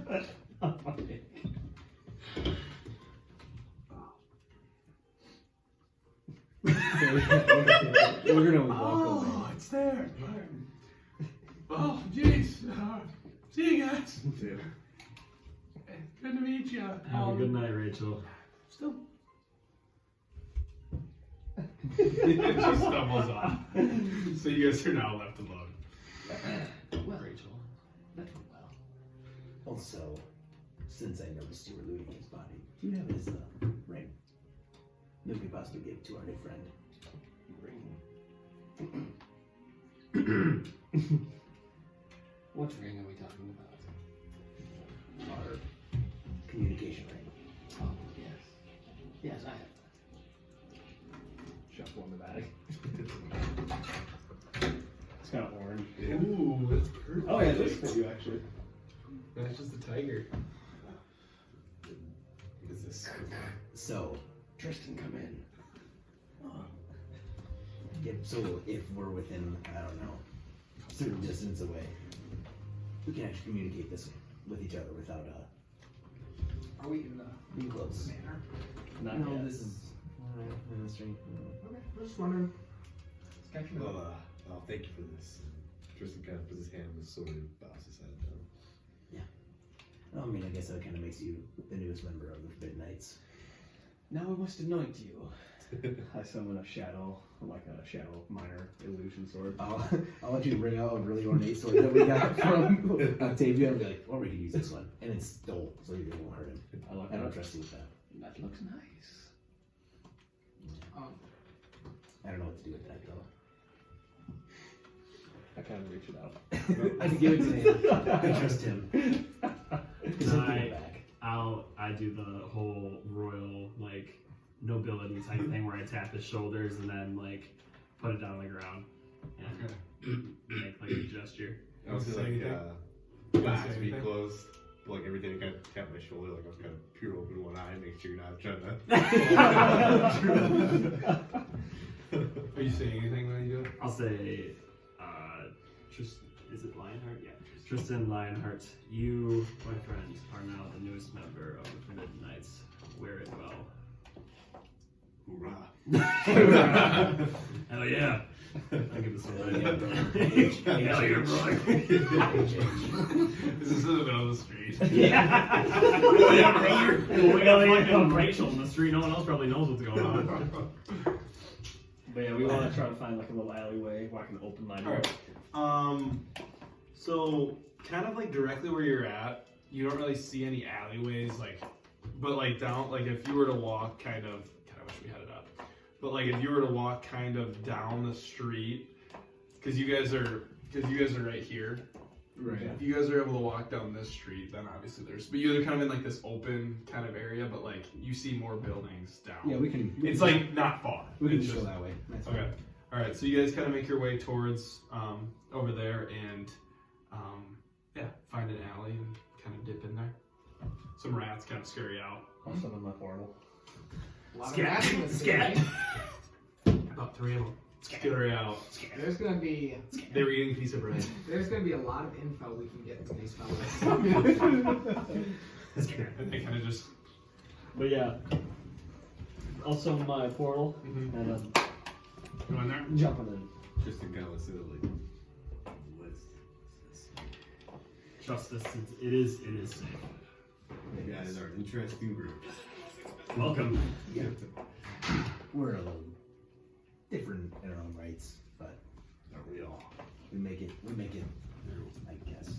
We're gonna walk away. Oh, it's there. Oh, jeez. See you guys. Yeah. Good to meet you. Have a good night, Rachel. Still. She stumbles off. So you guys are now left alone. Well, Rachel, that went well. Also, since I noticed you were looting his body, do you have his ring? Maybe we possibly give it to our new friend. What ring are we talking about? Our communication ring. Oh, yes. Yes, I have Shuffle in the bag. It's kind of orange. Ooh, that's perfect. Oh yeah, this for you actually. That's just a tiger. What is this? So, that. Tristan, come in. so if we're within, I don't know, a certain distance away, we can actually communicate this with each other without Are we in the being close. manor? Not No, yet. this is in the street. Okay, I was just wondering. Just catching Well, up. thank you for this. Tristan kind of puts his hand on the sword and bows his head down. I mean, I guess that kind of makes you the newest member of the Forbidden Knights. Now I must anoint you. I summon a shadow, like a shadow minor illusion sword. I'll let you bring out a really ornate sword that we got from Octavia and be like, or we can use this one. And it's dull, so you won't hurt him. I don't trust you with that. That looks nice. I don't know what to do with that, though. I kind of reach it out. I can give it to him. I trust him. Because he'll give it back. I do the whole royal like nobility type thing where I tap his shoulders and then like put it down on the ground and make like a gesture. I would say Say like anything? glass Say be anything? closed, but like everything kind of tap my shoulder, like I was kind of peer open one eye, make sure you're not trying to. Are you saying anything when you do it? I'll say, is it Lionheart? Yeah. Tristan Lionheart, you, my friend, are now the newest member of the Forbidden Knights. Wear it well. Hoorah! Hell yeah! I'll give this one. Hell yeah, brother. This is in the middle of the street. Yeah. Well, we got fucking Rachel in the street. No one else probably knows what's going on. But yeah, we want to try to find like a little alleyway where I can open my door. Alright. So kind of like directly where you're at, you don't really see any alleyways, but like down, like if you were to walk kind of, God, I wish we had it up. But like if you were to walk kind of down the street, because you guys are right here. Right. If you guys are able to walk down this street, then obviously but you're kind of in like this open kind of area, but like you see more buildings down. Yeah, we can. It's like not far. we can It's just just- go that way. That's Okay. All right. So you guys kind of make your way towards over there and find an alley and kind of dip in there. Some rats kind of scare you out. I'll summon my portal. A lot of rats in this Scat. city. About 3 of them. Scurry out. There's gonna be They were eating a piece of bread. a lot of info we can get from these fellas. And they kind of just. But yeah, I'll summon my portal Mhm. and then Go in there. jumping in. Just to kind of listen to like, what is this? Justice, it is safe. You guys are an interesting group. Welcome. We're a little different in our own rights, but Aren't we all? we make it. I guess.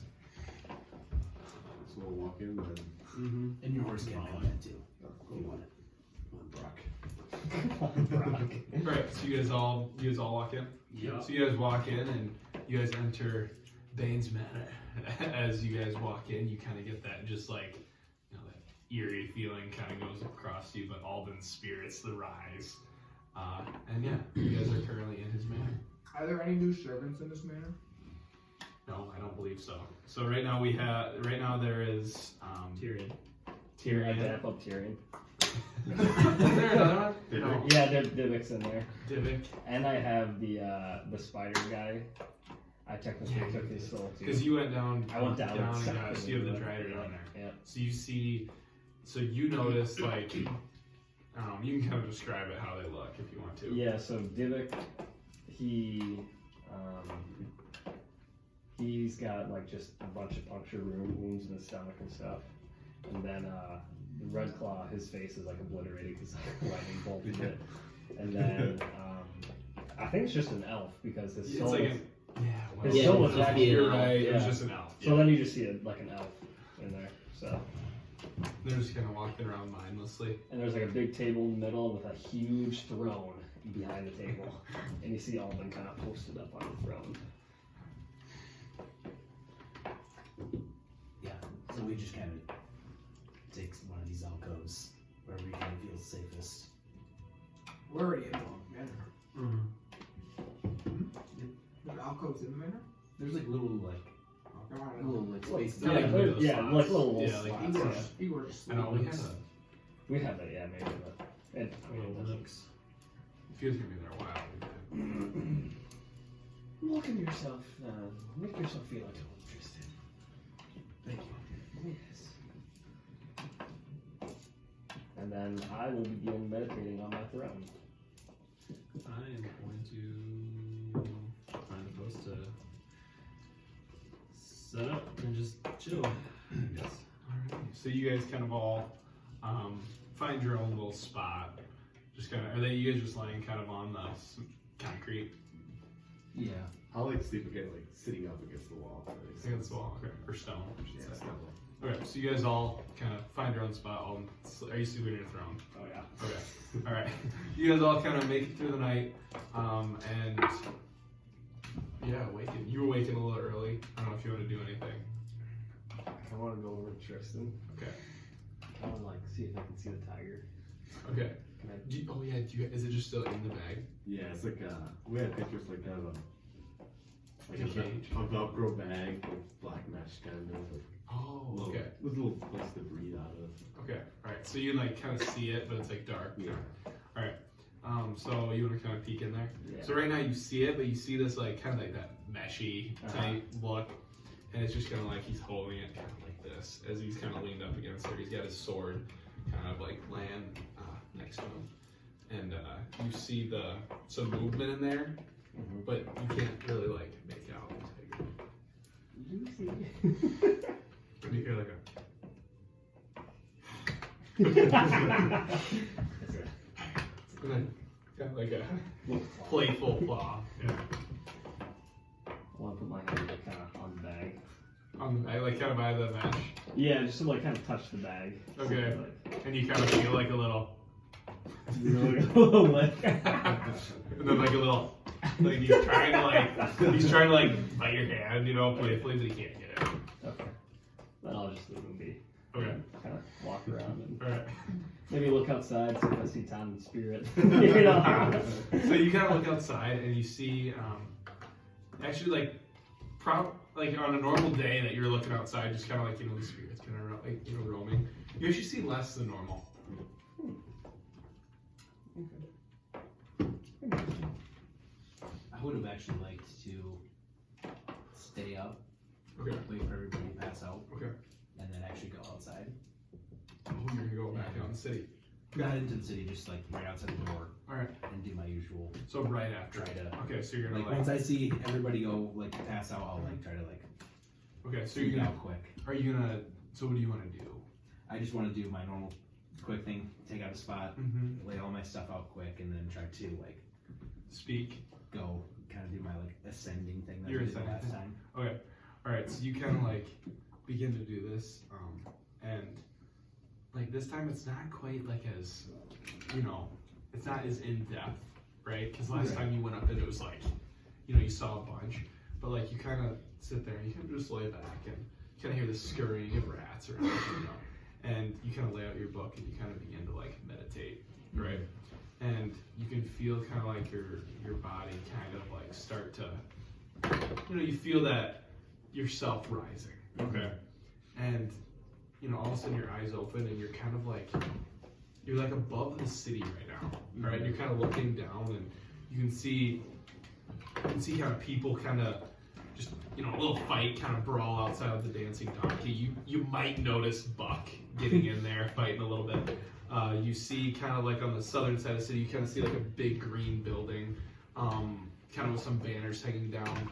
So we'll walk in and Mm-hmm. And your horse can come in too. oh, If you want it. Brock. Right. So you guys all walk in. Yeah. So you guys walk in and you guys enter Bane's Manor. As you guys walk in, you kind of get that just like, that eerie feeling kind of goes across you, but Alden's spirits, the rise. And yeah, you guys are currently in his manor. Are there any new servants in this manor? No, I don't believe so. So right now there is Tyrion. Tyrion, I tap up Tyrion. Is there another one? No. Yeah, Divic's in there. Divic. And I have the spider guy. I technically took his soul too. Because you went down. I went down and and sucked so you have the into it. Drider down there. Yeah. So you notice like, you can kind of describe it how they look if you want to. Yeah, so Divic, he's got like just a bunch of puncture wounds in his stomach and stuff. And then the Red Claw, his face is like obliterated because lightning bolted it. And then I think it's just an elf because his It's soul. like is- well, his soul was actually you're an elf. right. It was Yeah. just an elf. So then you just see like an elf in there. So They're just kind of walking around mindlessly. and there's like a big table in the middle with a huge throne behind the table, and you see Alden kind of posted up on the throne. Yeah. So we just kind of take one of these alcoves wherever we kind of feel safest. We're already in the manor. Mm-hmm. There's alcoves in the manor? There's like little like spaces. Yeah, like little yeah, spots. like little Yeah, like spots. Igor, Yeah. Igor just I know we have a. We have that, yeah, maybe. But it, If you guys gonna be there a while. Welcome yourself. Make yourself feel at home, Tristan. Thank you. Yes. and then I will begin meditating on my throne. I am going to find a post to set up and just chill. Yes. Alright. So you guys kind of all find your own little spot. Just kind of, you guys just laying kind of on the concrete? Yeah. I like sleep again, like sitting up against the wall. Against the wall, okay. Or stone, I should Yeah, say. stone. Okay, so you guys all kind of find your own spot. Are you sleeping in your throne? Oh yeah. Okay. All right. You guys all kind of make it through the night, and yeah, awaken. You awaken a little early. I don't know if you want to do anything. I want to go over to Tristan. Okay. I want to like see if I can see the tiger. Okay. Can I? Oh yeah. Is it just still in the bag? Yeah, it's like we had pictures like kind of cage. A Velcro bag with black mesh kind of. Oh, Little, okay. with a little place to breathe out of. Okay, alright. So you like kind of see it, but it's like dark. Yeah. Alright. So you want to kind of peek in there? Yeah. So right now you see it, but you see this like kind of like that meshy type look. And it's just kind of like he's holding it kind of like this as he's kind of leaned up against her. He's got his sword kind of like laying next to him. And you see some movement in there, but you can't really like make out. And you hear like and then kind of like a playful claw. Yeah. I want to put my hand kind of on the bag. On the bag, like kind of by the mesh. Yeah, just to like kind of touch the bag. Okay. So, like, And you kind of feel like a little, a little lick. and then like a little, like he's trying to like bite your hand, you know, playfully, but he can't get it. Okay. Then I'll just leave him be. Okay. Kind of walk around and Alright. maybe look outside, see if I see Tom in spirit. You know? So you kind of look outside and you see, actually like, like on a normal day that you're looking outside, just kind of like, you know, the spirits kind of like, you know, roaming. You actually see less than normal. I would have actually liked to stay up, Okay. wait for everybody to pass out, Okay. and then actually go outside. Oh, you're gonna go back out in the city. Not into the city, just like right outside the door Alright. and do my usual. So right after. Try to Okay, so you're gonna like once I see everybody go like pass out, I'll like try to like okay, so sneak you're gonna, out quick. are you gonna, so what do you wanna do? I just want to do my normal quick thing, take out a spot, Mm-hmm. lay all my stuff out quick, and then try to like Speak. go kind of do my like ascending thing that Your I did the ascending last thing. time. Okay. Alright, so you kind of like begin to do this, and like this time it's not quite like as, you know, it's not as in depth, right? Because last Right. time you went up and it was like, you know, you saw a bunch, but like you kind of sit there and you kind of just lay back and you kind of hear the scurrying of rats around, you know, and you kind of lay out your book and you kind of begin to like meditate, right? And you can feel kind of like your body kind of like start to, you know, you feel that yourself rising, okay? And, you know, all of a sudden your eyes open and you're kind of like, you're like above the city right now, all right? You're kind of looking down and you can see kind of people kind of just, you know, a little fight, kind of brawl outside of the dancing donkey. You might notice Buck getting in there, fighting a little bit. You see kind of like on the southern side of the city, you kind of see like a big green building, kind of with some banners hanging down.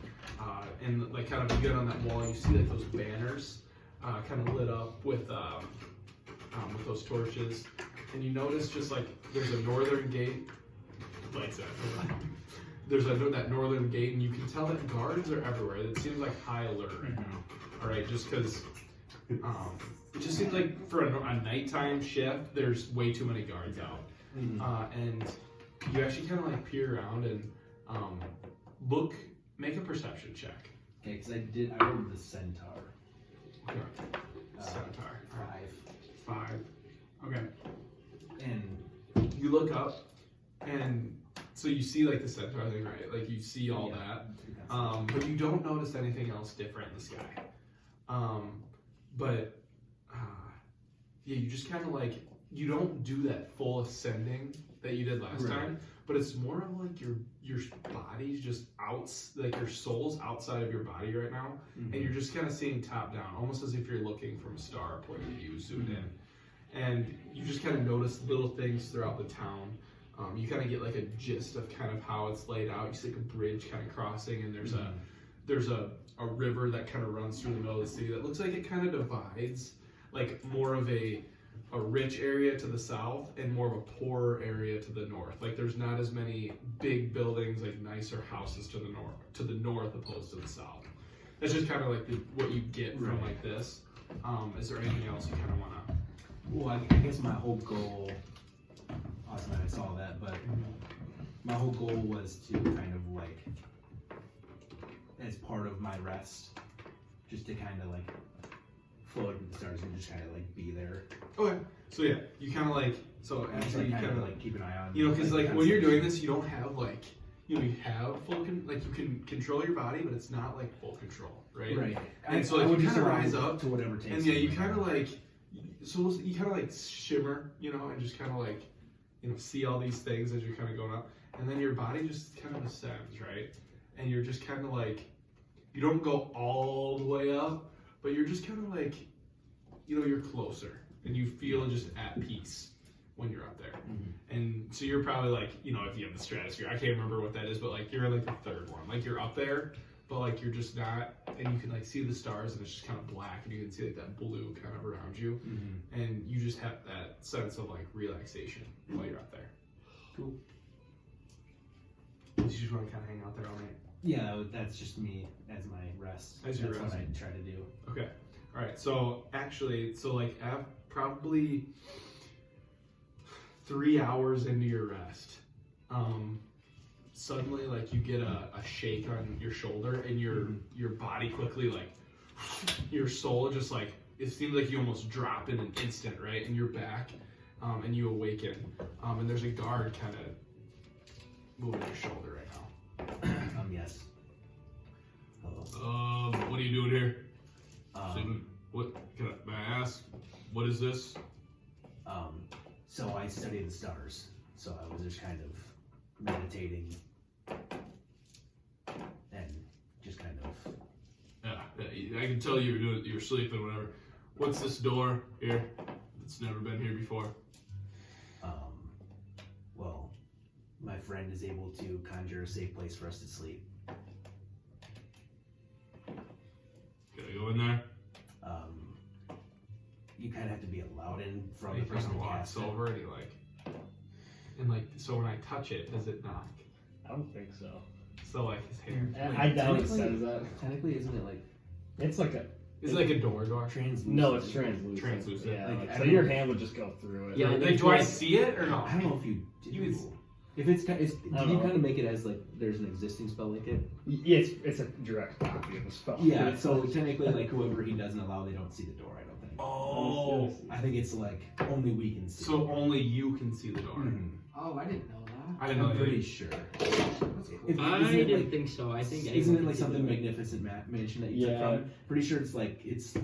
And like kind of you get on that wall, you see like those banners kind of lit up with those torches. And you notice just like there's a northern gate, like that. There's that northern gate, and you can tell that guards are everywhere. It seems like high alert right now. All right, just because it just seems like for a nighttime shift, there's way too many guards out. And you actually kind of like peer around and make a perception check. Okay, because I rolled the centaur. Okay. Centaur. 5. 5. Okay. And You look up, and so you see like the centaur thing, right? Like you see all that. But you don't notice anything else different in the sky. But yeah, you just kind of like, you don't do that full ascending that you did last time, but it's more of like your body's just like your soul's outside of your body right now, and you're just kind of seeing top down, almost as if you're looking from a star point of view, zoomed in. And you just kind of notice little things throughout the town. You kind of get like a gist of kind of how it's laid out. You see like a bridge kind of crossing, and there's a river that kind of runs through the middle of the city that looks like it kind of divides, like more of a rich area to the south and more of a poorer area to the north. Like there's not as many big buildings, like nicer houses to the north opposed to the south. That's just kind of like what you get from like this. Is there anything else you kind of want to? well, I guess my whole goal. Last night I saw that, but my whole goal was to kind of like, as part of my rest, just to kind of like float with the stars and just kind of like be there. Okay. So yeah, you kind of like, so Just after like you kind kind of of like keep an eye on. you know, because like when you're doing this, you don't have like, you have you can control your body, but it's not like full control, right? Right. And so like, you kind of rise up to whatever takes. and yeah, you kind of like, so you kind of like shimmer, and just kind of like, see all these things as you're kind of going up, and then your body just kind of ascends, right? And you're just kind of like, you don't go all the way up, but you're just kind of like, you're closer, and you feel just at peace when you're up there. Mm-hmm. And so you're probably like, if you have the stratosphere, I can't remember what that is, but like you're like the third one, like you're up there, but like you're just not, and you can like see the stars, and it's just kind of black, and you can see like that blue kind of around you, and you just have that sense of like relaxation while you're up there. Cool. You just want to kind of hang out there all night. Yeah, that's just me as my rest. As your that's rest. what I try to do. Okay. All right. So actually, like probably 3 hours into your rest, suddenly like you get a shake on your shoulder, and your body quickly, like your soul just like, it seems like you almost drop in an instant, right? And you're back, and you awaken, and there's a guard kind of moving your shoulder right now. Yes. Hello. What are you doing here? Um, May I ask? What is this? So I study the stars. So I was just kind of meditating and just kind of. Yeah, I can tell you're sleeping, whatever. What's this door here? It's never been here before. Well, my friend is able to conjure a safe place for us to sleep. Can I go in there? You kind of have to be allowed in from He the person kind who of casts walks it. over and so when I touch it, does it knock? I don't think so. So like his hair. I doubt it technically- says that. Technically, isn't it like It's like a Is it like a door? translucent? no, it's translucent. Translucent. Yeah, Like, like, I so don't your know. hand would just go through it. Yeah, Like, do I see it or no? I don't know if you do. You if it's, did I you don't know. kind of make it as like there's an existing spell like it? Yeah, it's a direct copy of the spell. Yeah, so technically, like whoever he doesn't allow, they don't see the door. I don't think. Oh, I think it's like only we can see. so only you can see the door. Mhm. Oh, I didn't know that. I didn't know I'm that. pretty sure. That's cool. I Isn't it didn't like, think so. I think isn't it anyone like could something do it. magnificent mansion that you took Yeah. from? Pretty sure it's like it's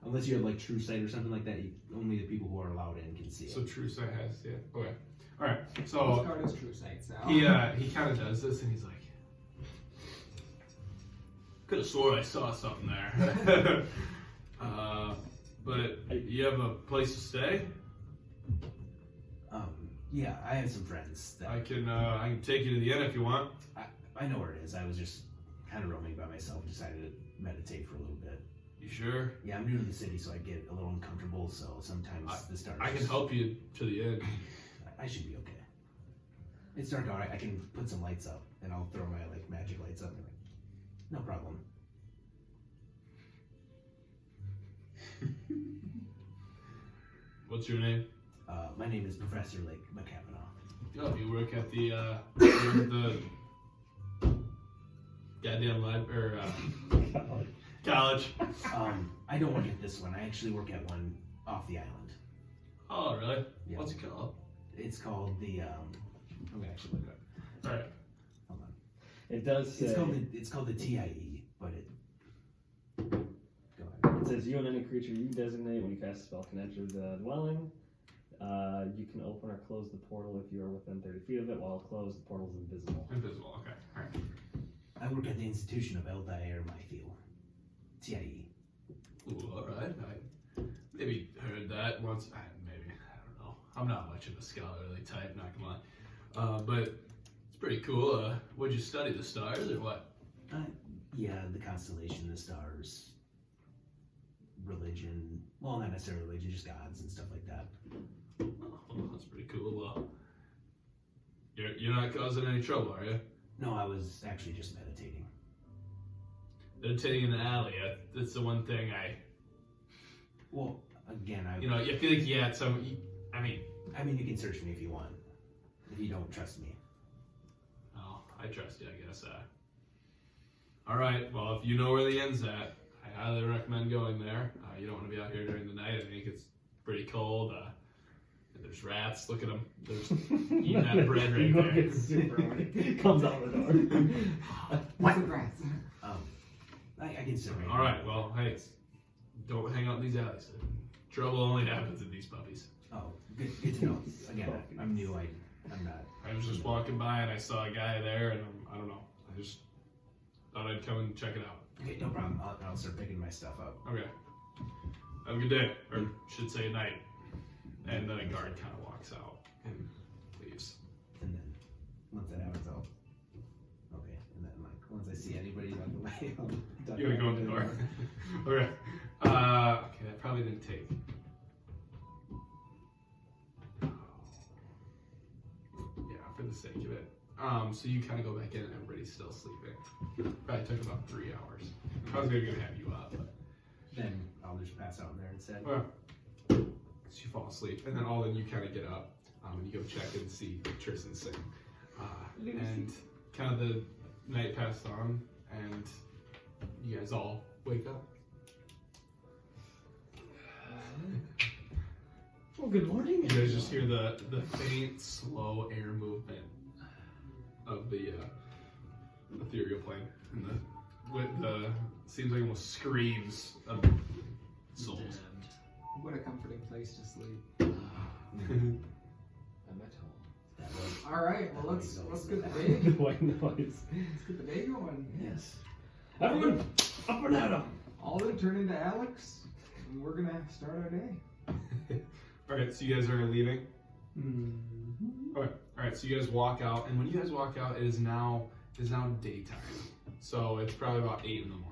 unless you have like true sight or something like that. Only the people who are allowed in can see it. So True Sight has, yeah. Okay. All right. This So card is true sights now. he kind of does this, and he's like, could have swore I saw something there. But you have a place to stay? Yeah, I have some friends that I can take you to the inn if you want. I know where it is. I was just kind of roaming by myself. Decided to meditate for a little bit. You sure? Yeah, I'm new to the city, so I get a little uncomfortable. So sometimes the stars. I can help you to the inn. I should be okay. It's dark out. I can put some lights up, and I'll throw my like magic lights up. And no problem. What's your name? My name is Professor Layk McCavanaugh. Oh, you work at the goddamn library or college. I don't work at this one. I actually work at one off the island. Oh, really? Yeah. What's it called? It's called the. I'm gonna actually look it up. All right. Hold on. It does say. It's called the TIE, but it. Go ahead. It says you and any creature you designate when you cast a spell can enter the dwelling. You can open or close the portal if you are within 30 feet of it. While closed, the portal is invisible. Invisible. Okay. All right. I work at the institution of Eldair Mythiel. TIE. Ooh, all right. I maybe heard that once. Maybe I don't know. I'm not much of a scholarly type, not gonna lie. But it's pretty cool. Would you study the stars or what? Yeah, the constellation, the stars, religion. Well, not necessarily religion, just gods and stuff like that. Oh, well, that's pretty cool. Well, you're not causing any trouble, are you? No, I was actually just meditating. Meditating in the alley. That's the one thing Well, again, I. I feel like you had some. I mean, you can search me if you want. If you don't trust me. oh, I trust you, I guess. All right. Well, if you know where the inn's at, I highly recommend going there. You don't want to be out here during the night. I think it's pretty cold. And there's rats. Look at them. There's eating that bread right Igor there. gets super horny. Comes out the door. What's the rats? I can survey. All right. Well, hey, don't hang out in these alleys. Trouble only happens in these puppies. Oh, good to know. Again, I'm new. I'm not. I was just walking by and I saw a guy there, and I don't know. I just thought I'd come and check it out. Okay, no problem. I'll start picking my stuff up. Okay. Have a good day, or should say night. And then a guard kind of walks out and leaves. And then once that happens, I'll. Okay, and then like once I see anybody on the way, I'll. You're gonna go in the door. Okay. Okay, that probably didn't take. Yeah, for the sake of it. So you kind of go back in and everybody's still sleeping. Probably took about 3 hours. I was gonna have you up, but. Then I'll just pass out in there instead. Well, so you fall asleep, and then all then you kind of get up, and you go check and see Tristan sing. And kind of the night passed on, and you guys all wake up. Well, good morning. You guys just hear the faint, slow air movement of the ethereal plane, and the seems like almost screams of souls. What a comforting place to sleep. I'm at home. All right, well let's get the day. The white noise. Let's get the day going. Yes. Everyone, up and at 'em. Alden turn into Alex, and we're gonna start our day. Alright, so you guys are leaving? Okay. Alright, so you guys walk out, and when you guys walk out, it is now daytime. So it's probably about 8 in the morning.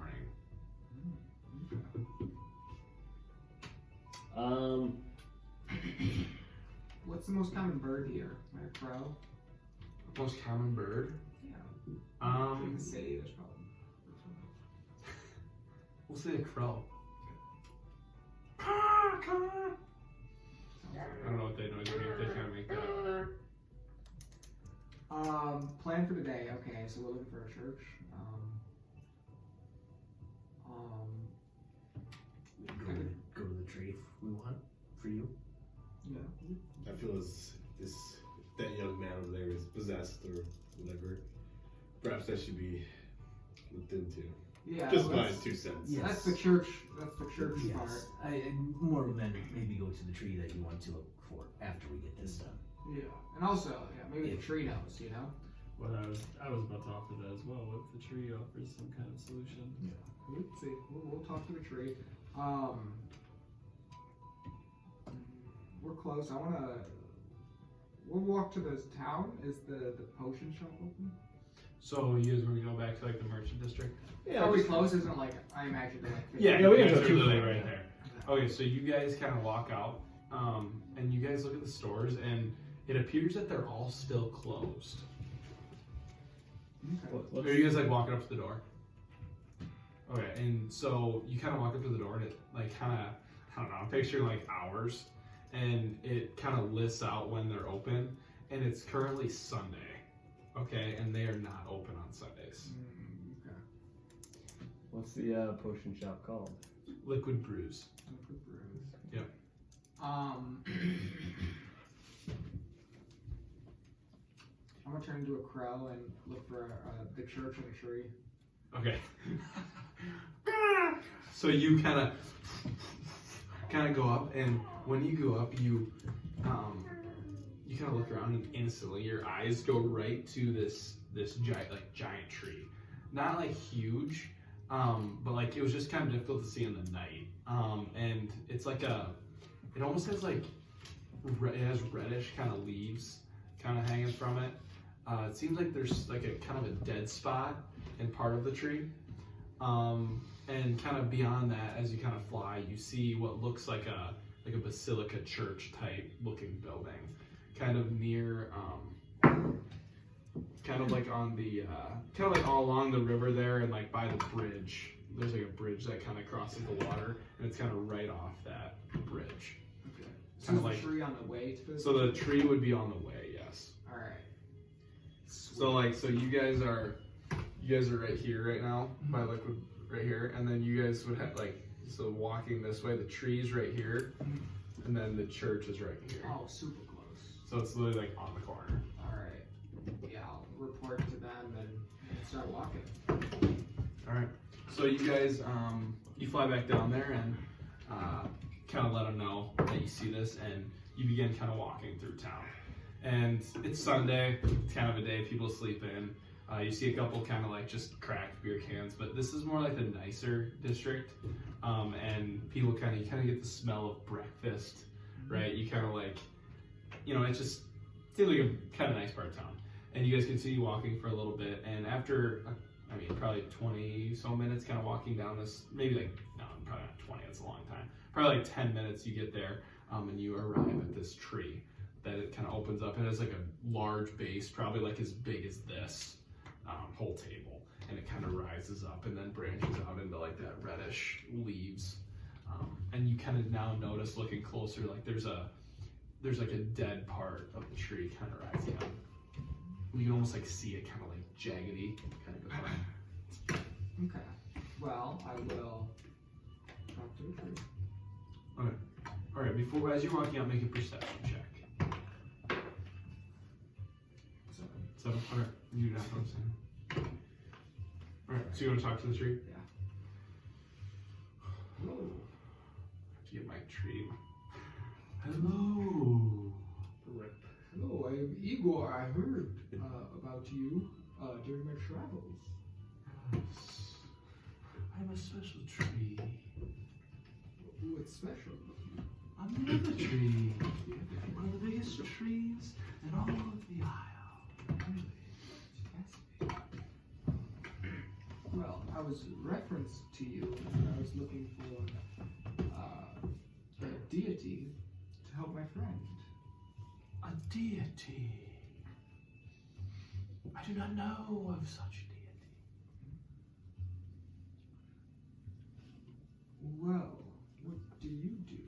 What's the most common bird here? A crow? Most common bird? Yeah. In the city, there's probably. We'll say a crow. I don't know what they noise make. They kind of make that. Plan for the day. Okay, so we're looking for a church. Go to the tree if we want for you. Yeah. I feel as that young man over there is possessed or whatever. Perhaps that should be looked into. Yeah. Just well, my 2 cents. Yeah. That's the church. That's the church Yes. part. I more than maybe go to the tree that you want to look for after we get this done. Yeah, and also, yeah, maybe the tree knows. You know. What I was about to offer that as well. What if the tree offers some kind of solution? Let's see. We'll talk to the tree. We're close. We'll walk to this town. Is the potion shop open? So you guys want to go back to like the merchant district? Yeah. Are we close? Isn't it like I imagine they're like. 50? Yeah, Yeah, we you can guys go are too literally far, right yeah. there. Okay, so you guys kind of walk out, and you guys look at the stores, and it appears that they're all still closed. Okay. Are you guys like walking up to the door? Okay, and so you kind of walk up to the door, and it like kind of, I don't know, I'm picturing like hours, and it kind of lists out when they're open, and it's currently Sunday, okay, and they are not open on Sundays. Okay. What's the potion shop called? Liquid Brews. Yep. I'm gonna turn into a crow and look for the church and a tree. Okay. So you kind of go up, and when you go up, you kind of look around, and instantly your eyes go right to this giant tree. Not like huge, but like it was just kind of difficult to see in the night. And it's like it almost has like it has reddish kind of leaves kind of hanging from it. It seems like there's like a kind of a dead spot in part of the tree. And kind of beyond that, as you kind of fly, you see what looks like a basilica church type looking building, kind of near, kind of like on the, kind of like all along the river there, and like by the bridge. There's like a bridge that kind of crosses the water, and it's kind of right off that bridge. Okay. So Kinda is like- the tree on the way to this? So the tree would be on the way, yes. All right. So you guys are right here right now by Liquid right here, and then you guys would have so walking this way, the tree's right here, and then the church is right here. Oh, super close. So it's literally like on the corner. All right. Yeah, I'll report to them and start walking. All right. So you guys, you fly back down there and kind of let them know that you see this, and you begin kind of walking through town. And it's Sunday. It's kind of a day people sleep in. You see a couple kind of like just cracked beer cans, but this is more like the nicer district. And people you kind of get the smell of breakfast, right? You kind of like, you know, it just seems like a kind of nice part of town. And you guys continue walking for a little bit, and after, I mean, probably 20 so minutes kind of walking down this, maybe like, no, probably not 20, that's a long time. Probably like 10 minutes you get there, and you arrive at this tree that it kind of opens up, and it's like a large base, probably like as big as this whole table, and it kind of rises up and then branches out into like that reddish leaves, and you kind of now notice looking closer, like there's like a dead part of the tree kind of rising up. You can almost like see it kind of like jaggedy, kind of. Okay. Well, I will talk to the tree. Okay. All right. Before, as you're walking out, make a perception check. 7. Okay. You do not know what I'm saying. All right. So you want to talk to the tree? Yeah. Hello. Have to get my tree. Hello. Rip. Hello, I am Igor. I heard about you during my travels. Yes. I'm a special tree. What's special? I'm the Evertree. One of the biggest trees in all of the Isle. Really. Fascinating. Well, I was referenced to you when I was looking for a deity to help my friend. A deity. I do not know of such a deity. Well, what do you do?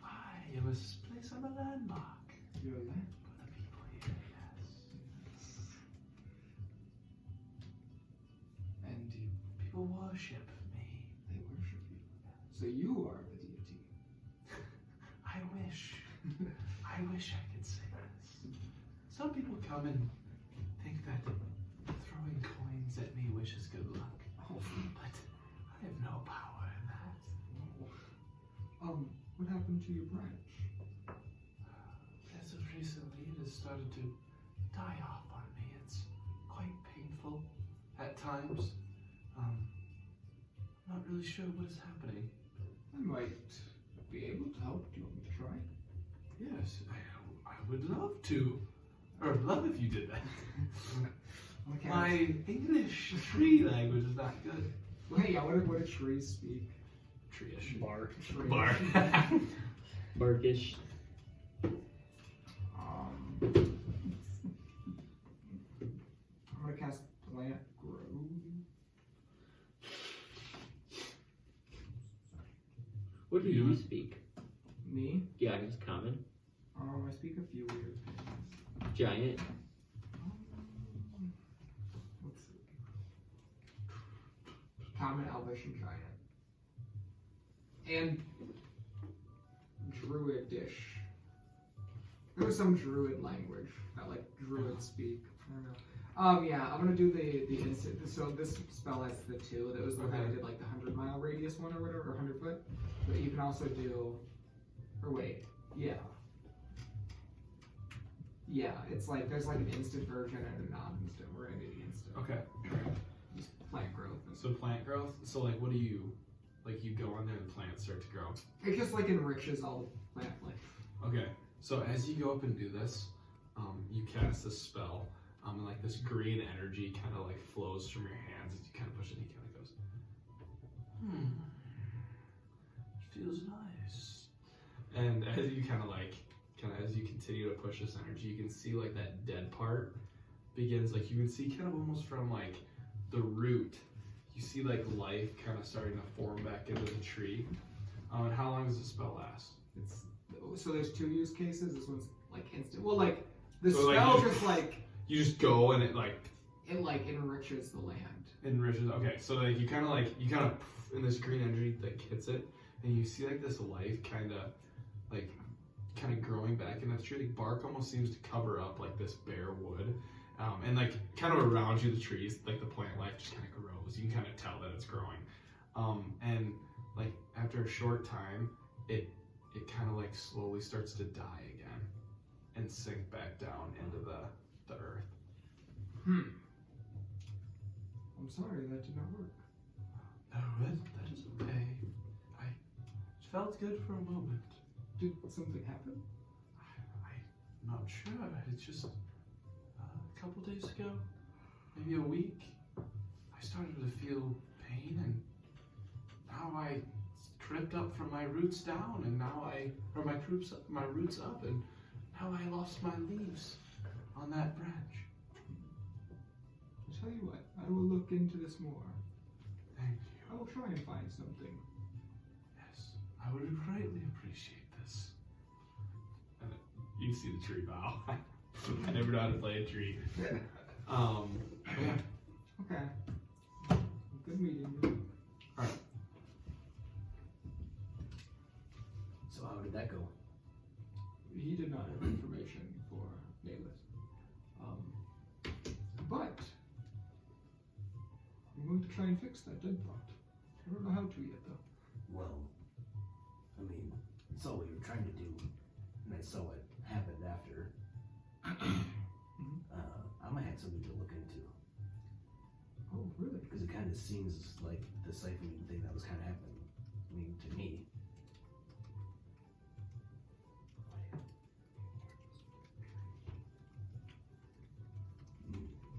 I am a place. I'm a landmark Your land? for the people here. Yes. And People worship me. they worship you. So you are the deity. I wish. I wish I could say this. Some people come and think that throwing coins at me wishes good luck. Oh, But I have no power in that. what happened to your branch? As of recently, it has started to die off on me. It's quite painful at times. I'm not really sure what is happening. I might be able to help. Do you want me to try? Yes, I would love to. Or love if you did that. Okay. My English tree language is not good. Well, hey, yeah, what do trees speak? Tree-ish. Bar. Trees. Bar. Barkish. I'm gonna cast Plant Grow. What do you speak? Me? Yeah, just common. I speak a few weird things. Giant. Let's see. Common, Elvish, and Giant. And Druidish. There was some Druid language that like Druids speak. I don't know. Yeah, I'm gonna do the instant. So this spell has the 2. That was the one that I did like the 100-mile radius one or whatever, or 100 foot. But you can also do, or wait, yeah. Yeah, it's like there's like an instant version and a non-instant. We're gonna do the instant. Okay. Just plant growth. So plant growth. So like, what do you, like you go on there and plants start to grow? It just like enriches all the plant life. Okay. So as you go up and do this, you cast this spell, and like this green energy kind of like flows from your hands as you kind of push it. And he kind of goes, it feels nice. And as you kind of as you continue to push this energy, you can see like that dead part begins, like you can see kind of almost from like the root, you see like life kind of starting to form back into the tree. And how long does the spell last? So there's 2 use cases. This one's like instant. Well, like the So, like, spell you- just like You just go and it like enriches the land. enriches. Okay, so like you kind of and this green energy like hits it, and you see like this life kind of like kind of growing back in that tree. The bark almost seems to cover up like this bare wood, and like kind of around you, the trees, like the plant life just kind of grows. You can kind of tell that it's growing, and like after a short time, it kind of like slowly starts to die again and sink back down into the earth. I'm sorry that did not work. No, that is okay. I felt good for a moment. Did something happen? I'm not sure. It's just a couple days ago, maybe a week, I started to feel pain, and now I tripped up from my roots down, and now my roots up, and now I lost my leaves on that branch. I'll tell you what, I will look into this more. Thank you. I will try and find something. Yes, I would greatly appreciate this. And you see the tree bow. I never know how to play a tree. Yeah. Okay. Good meeting you. Alright. So how did that go? He did not have information for Naileth. But I'm going to try and fix that dead plot. I don't know how to yet, though. Well, I mean, I saw what you were trying to do, and I saw what happened after. I might have something to look into. Oh, really? Because it kind of seems like the siphoning thing that was kind of happening, to me.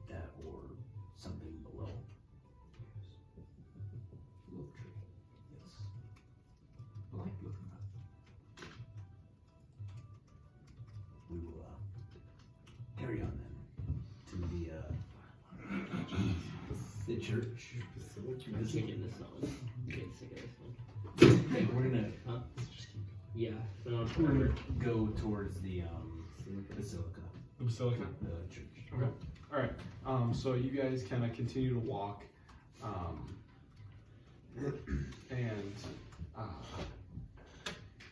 That or something below. Love tree. Yes. I like looking at. We will carry on then to the church. I'm taking this one. I'm getting sick of this one. Hey, we're gonna Yeah. So we're gonna go towards the basilica, The basilica? the church. Okay. Alright. So you guys kind of continue to walk. And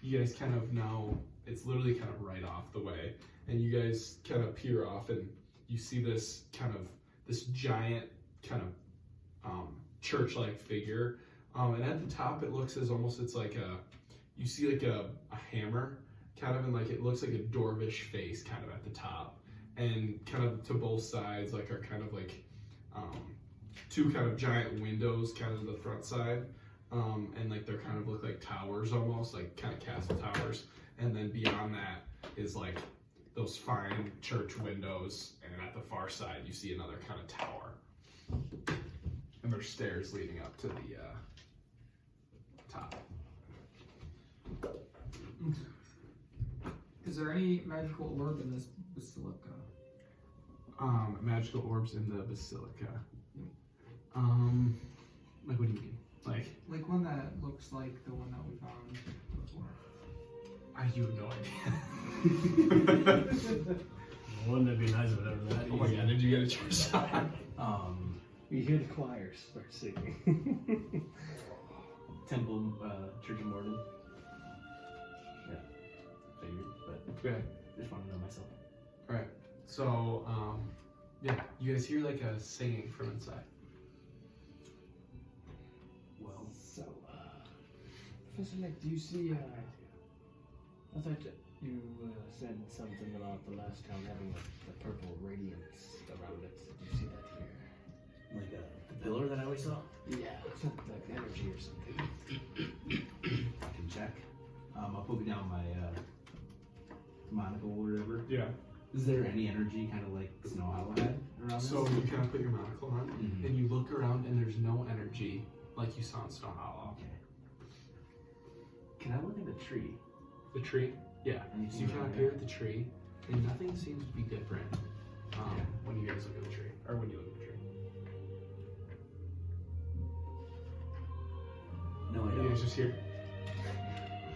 you guys kind of now, it's literally kind of right off the way. And you guys kind of peer off and you see this giant kind of church-like figure. And at the top, it looks as almost you see like a hammer kind of, and like it looks like a dwarvish face kind of at the top. And kind of to both sides, like are kind of like two kind of giant windows kind of to the front side. And like they're kind of look like towers almost, like kind of castle towers. And then beyond that is like those fine church windows, and at the far side you see another kind of tower. And there's stairs leading up to the top. Is there any magical orb in this basilica? Magical orbs in the basilica. Like what do you mean? Like one that looks like the one that we found before. I have no idea. Wouldn't it be nice if it ever that Oh my god, did you get a church shot? You hear the choir start singing. Temple, Church of Morden. Yeah, figured, but Okay. just want to know myself. Alright. So, yeah, you guys hear like a singing from inside. Well, So, Professor Layk, do you see, I thought you said something about the last town having the purple radiance around it. Do you see that here? like the pillar that I always saw. Yeah, something like energy or something. I can check. I'll poke it down my monocle or whatever. Yeah. Is there any energy, kind of like Snow Hollow had around So this? you kind of put your monocle on, Mhm. and you look around, and there's no energy like you saw in Snow Hollow. Okay. Can I look at the tree? The tree? Yeah. So Anything you kind of around peer it? at the tree, and nothing seems to be different Yeah. when you guys look at the tree, or when you look at the tree. No, I You guys don't. just here?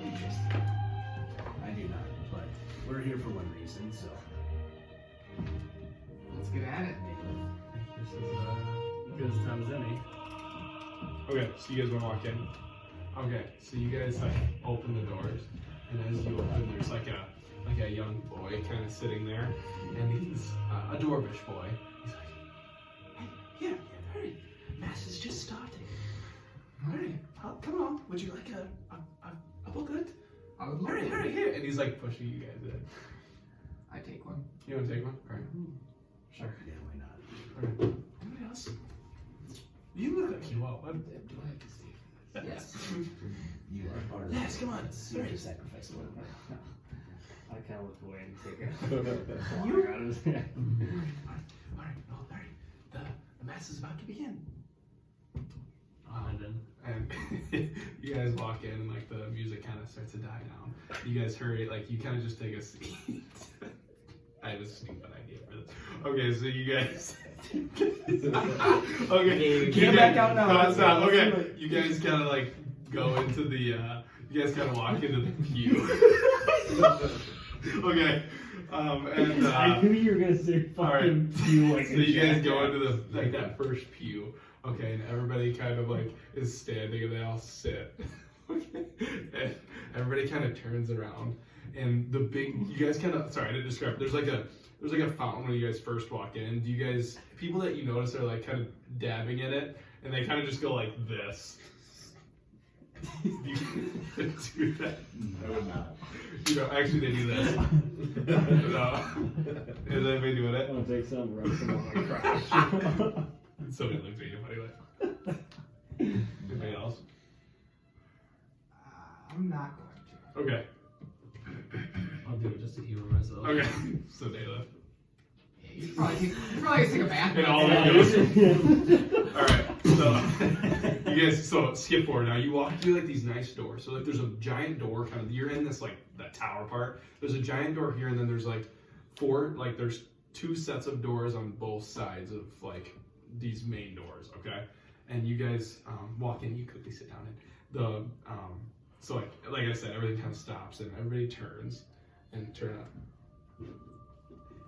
Interesting. I do not, but we're here for one reason, so. Let's get at it. This is good as time as any. Okay, so you guys want to walk in? Okay, so you guys like open the doors, and as you open, there's like a like a young boy kind of sitting there, and he's a dwarvish boy. He's like, "Hey, here, hurry! Mass is just starting. Hurry, come on. Would you like a booklet? I would love Hurry, it. hurry, here!" And he's like pushing you guys in. I take one. You want to take one? All right. Sure. Yeah, why not? Okay. Anybody else? You look like you want one. Do I have to stay for this? Yes. You are part of Yes, come on. You have to sacrifice one. I kind of look away and take it. You? Out of his hand. All right, no, hurry. The mass is about to begin. And you guys walk in, and like the music kind of starts to die down. You guys hurry, like you kind of just take a seat. I have a stupid idea for this. Okay, so you guys. Okay, Get back out now. No, stop. Okay, you guys kind of like go into the. You guys kind of walk into the pew. Okay, and I knew you were gonna say fucking pew like so a you guys jackass. go into the like that first pew. Okay, and everybody kind of like is standing and they all sit. Okay, and everybody kind of turns around, and the big you guys kind of sorry I didn't describe. There's like a fountain when you guys first walk in. Do you guys people that you notice are like kind of dabbing in it, and they kind of just go like this. Do you do that? I would not. You know, actually they do this. No. Is anybody doing it? I'm gonna take some, rub some on my crotch. Somebody looks at you funny like. Anybody else? I'm not going to. Okay. I'll do it just to heal myself. Okay. So Naileth. You probably take a bath. And all Yeah. that goes. Alright, so you guys so skip forward now. You walk through like these nice doors. So like there's a giant door kind of you're in this like that tower part. There's a giant door here and then there's like there's 2 sets of doors on both sides of like these main doors, okay? And you guys walk in, you quickly sit down and the so like I said, everything kind of stops and everybody turns and turn up.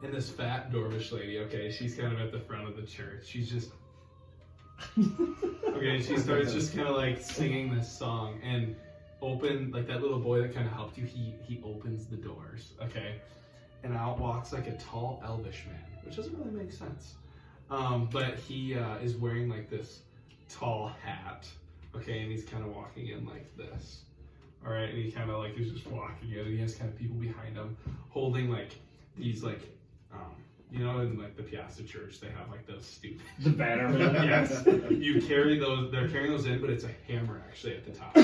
And this fat dwarvish lady, okay, she's kind of at the front of the church. She's just okay, and she starts just kind of like singing this song and like that little boy that kind of helped you, he opens the doors, okay? And out walks like a tall elvish man, which doesn't really make sense. But he is wearing like this tall hat, okay, and he's kind of walking in like this, all right, and he kind of like is just walking in, and he has kind of people behind him holding like these like, you know, in like the Piazza Church, they have like those stupid. The banner man. Yes, you carry those. They're carrying those in, but it's a hammer actually at the top,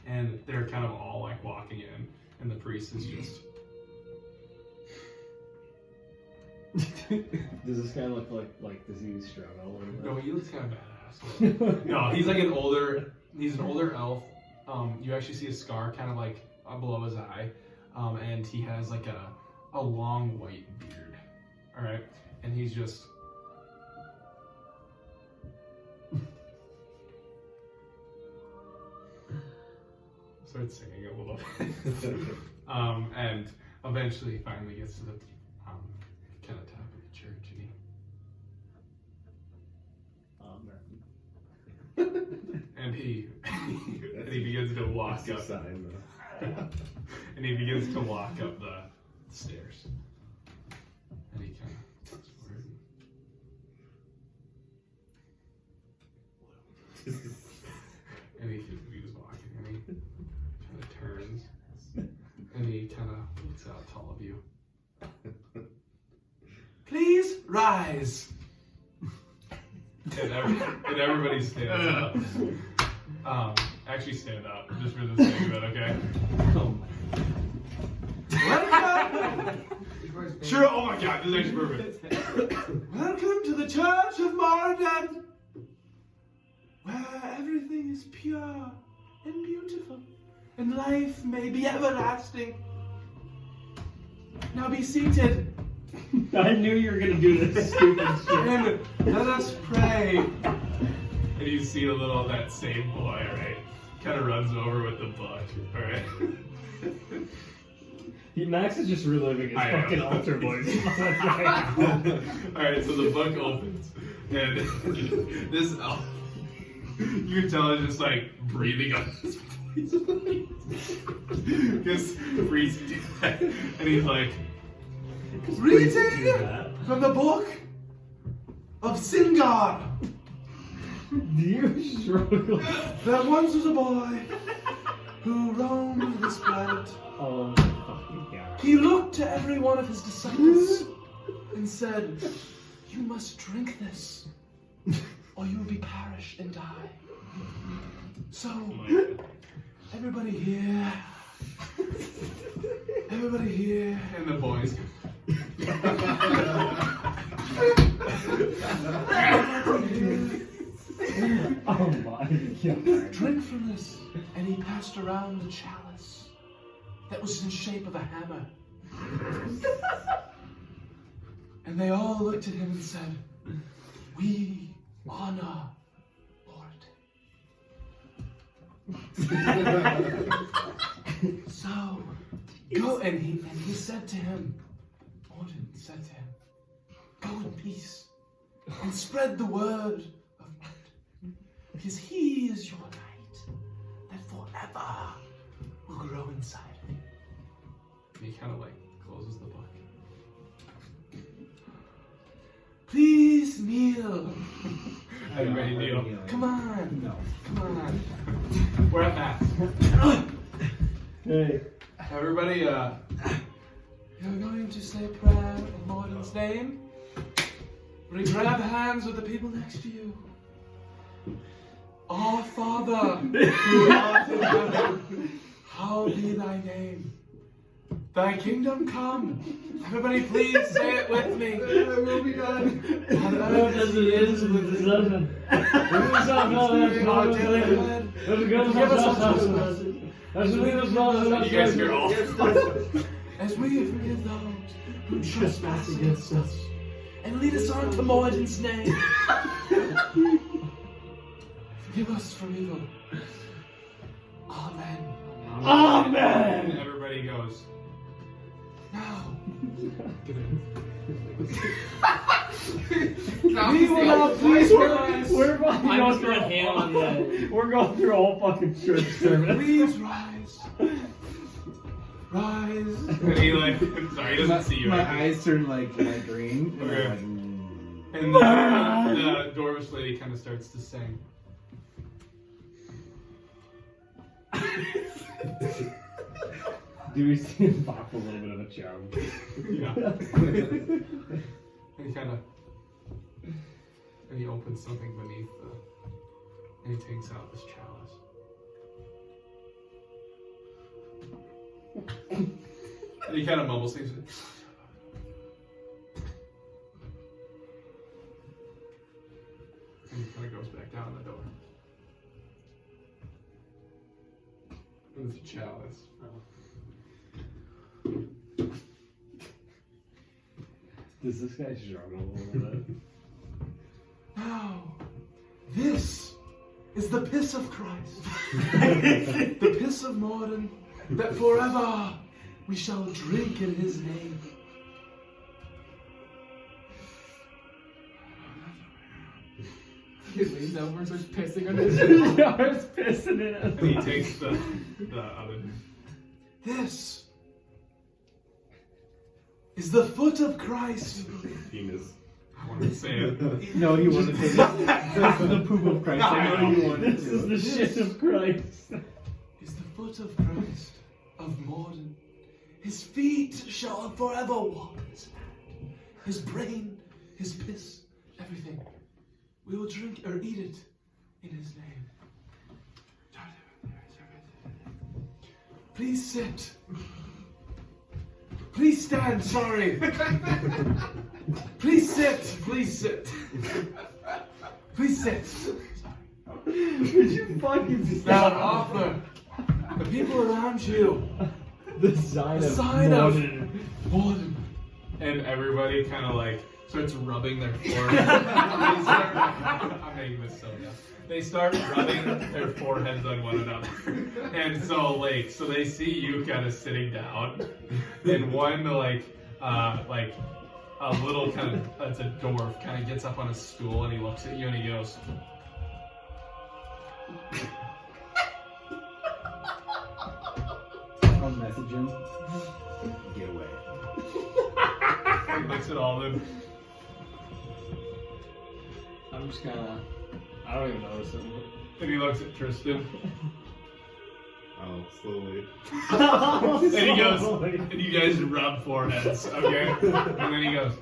and they're kind of all like walking in, and the priest is just. Does this guy look like does he struggle? No, he looks kind of badass. No, he's like an older elf. You actually see a scar kind of like below his eye, and he has like a long white beard. All right, and he's just. Starts singing a little bit, and eventually finally gets to the kind of top of the church, and he begins to walk up. And he begins to walk up the stairs. And he kind of comes forward. And he's walking, and he kind of turns, and he kind of looks out to all of you. Please rise. And everybody stands up. Actually stand up, just for the sake of it, okay? Oh Welcome! Sure, oh my god, this is actually perfect. Welcome to the Church of Moradin, where everything is pure and beautiful, and life may be everlasting. Now be seated. I knew you were gonna do this stupid shit. And let us pray. And you see a little of that same boy, right? Kind of runs over with the book, alright? Max is just reliving his I know. fucking altar voice. Alright, so the book opens, and this elf, you can tell it's just like breathing on his voice. Because Reese did that. And he's like, Reading from the book of Singar. Do you struggle? There once was a boy who roamed this planet. Oh my fucking god. He looked to every one of his disciples and said, "You must drink this, or you will be perished and die." So, everybody here, and the boys. Oh my god. drink from this. And he passed around a chalice that was in shape of a hammer. And they all looked at him and said, "We honor Lord." So, go, and he said to him, Morden said to him, "Go in peace and spread the word of Morden, because he is your light that forever will grow inside of you." And he kind of like closes the book. Please kneel. Everybody kneel. Come on. No. Come on. We're at max. Hey. Everybody, You're going to say a prayer in Morden's name. Will you grab hands with the people next to you? Our Father, who art in heaven, hallowed be thy name. Thy kingdom come. Everybody please say it with me. It will be done. On earth as it is with the sun. you guys hear all. As we forgive those who trespass against us. And lead us on to Morden's name. Forgive us from evil. Amen. Amen. And everybody goes. Now, We will not please rise. We're fucking I'm going just through gonna hand on the. We're going through a whole fucking church service. please rise. Rise. And he like, sorry, he doesn't see you. My Right? eyes turn like green. And Okay. I'm like, And the dwarvish lady kind of starts to sing. Do we see him pop a little bit of a charm? Yeah. And he kind of, and he opens something beneath the, and he takes out this chalice. And he kind of mumbles things. And he kind of goes back down the door. And it's a chalice. Does this guy struggle a little bit? Now, this is the piss of Christ. The piss of Morden, that forever we shall drink in his name. He leans over and starts pissing on his Starts pissing in And it. he takes the other. This is the foot of Christ. Penis. I want to say it. no, you want to take the poop of Christ. I know you want This is the shit of Christ. Is the foot of Christ of Morden. His feet shall forever walk this land. His brain, his piss, everything. We will drink or eat it in his name. Please sit. Please stand, sorry. Please sit, please sit. Please sit. Would you fucking Now stop? offer the people around you The sign the of sign of Morden. Morden. And everybody kind of like starts rubbing their forehead. I'm making this so dumb. They start rubbing their foreheads on one another. And so like, so they see you kind of sitting down, and one like a little kind of, it's a dwarf, kind of gets up on a stool and he looks at you and he goes, oxygen. Get away. He looks at Alden. I'm just kinda. I don't even notice him. And he looks at Tristan. I'll slowly. And he goes, and you guys rub foreheads, okay? And then he goes.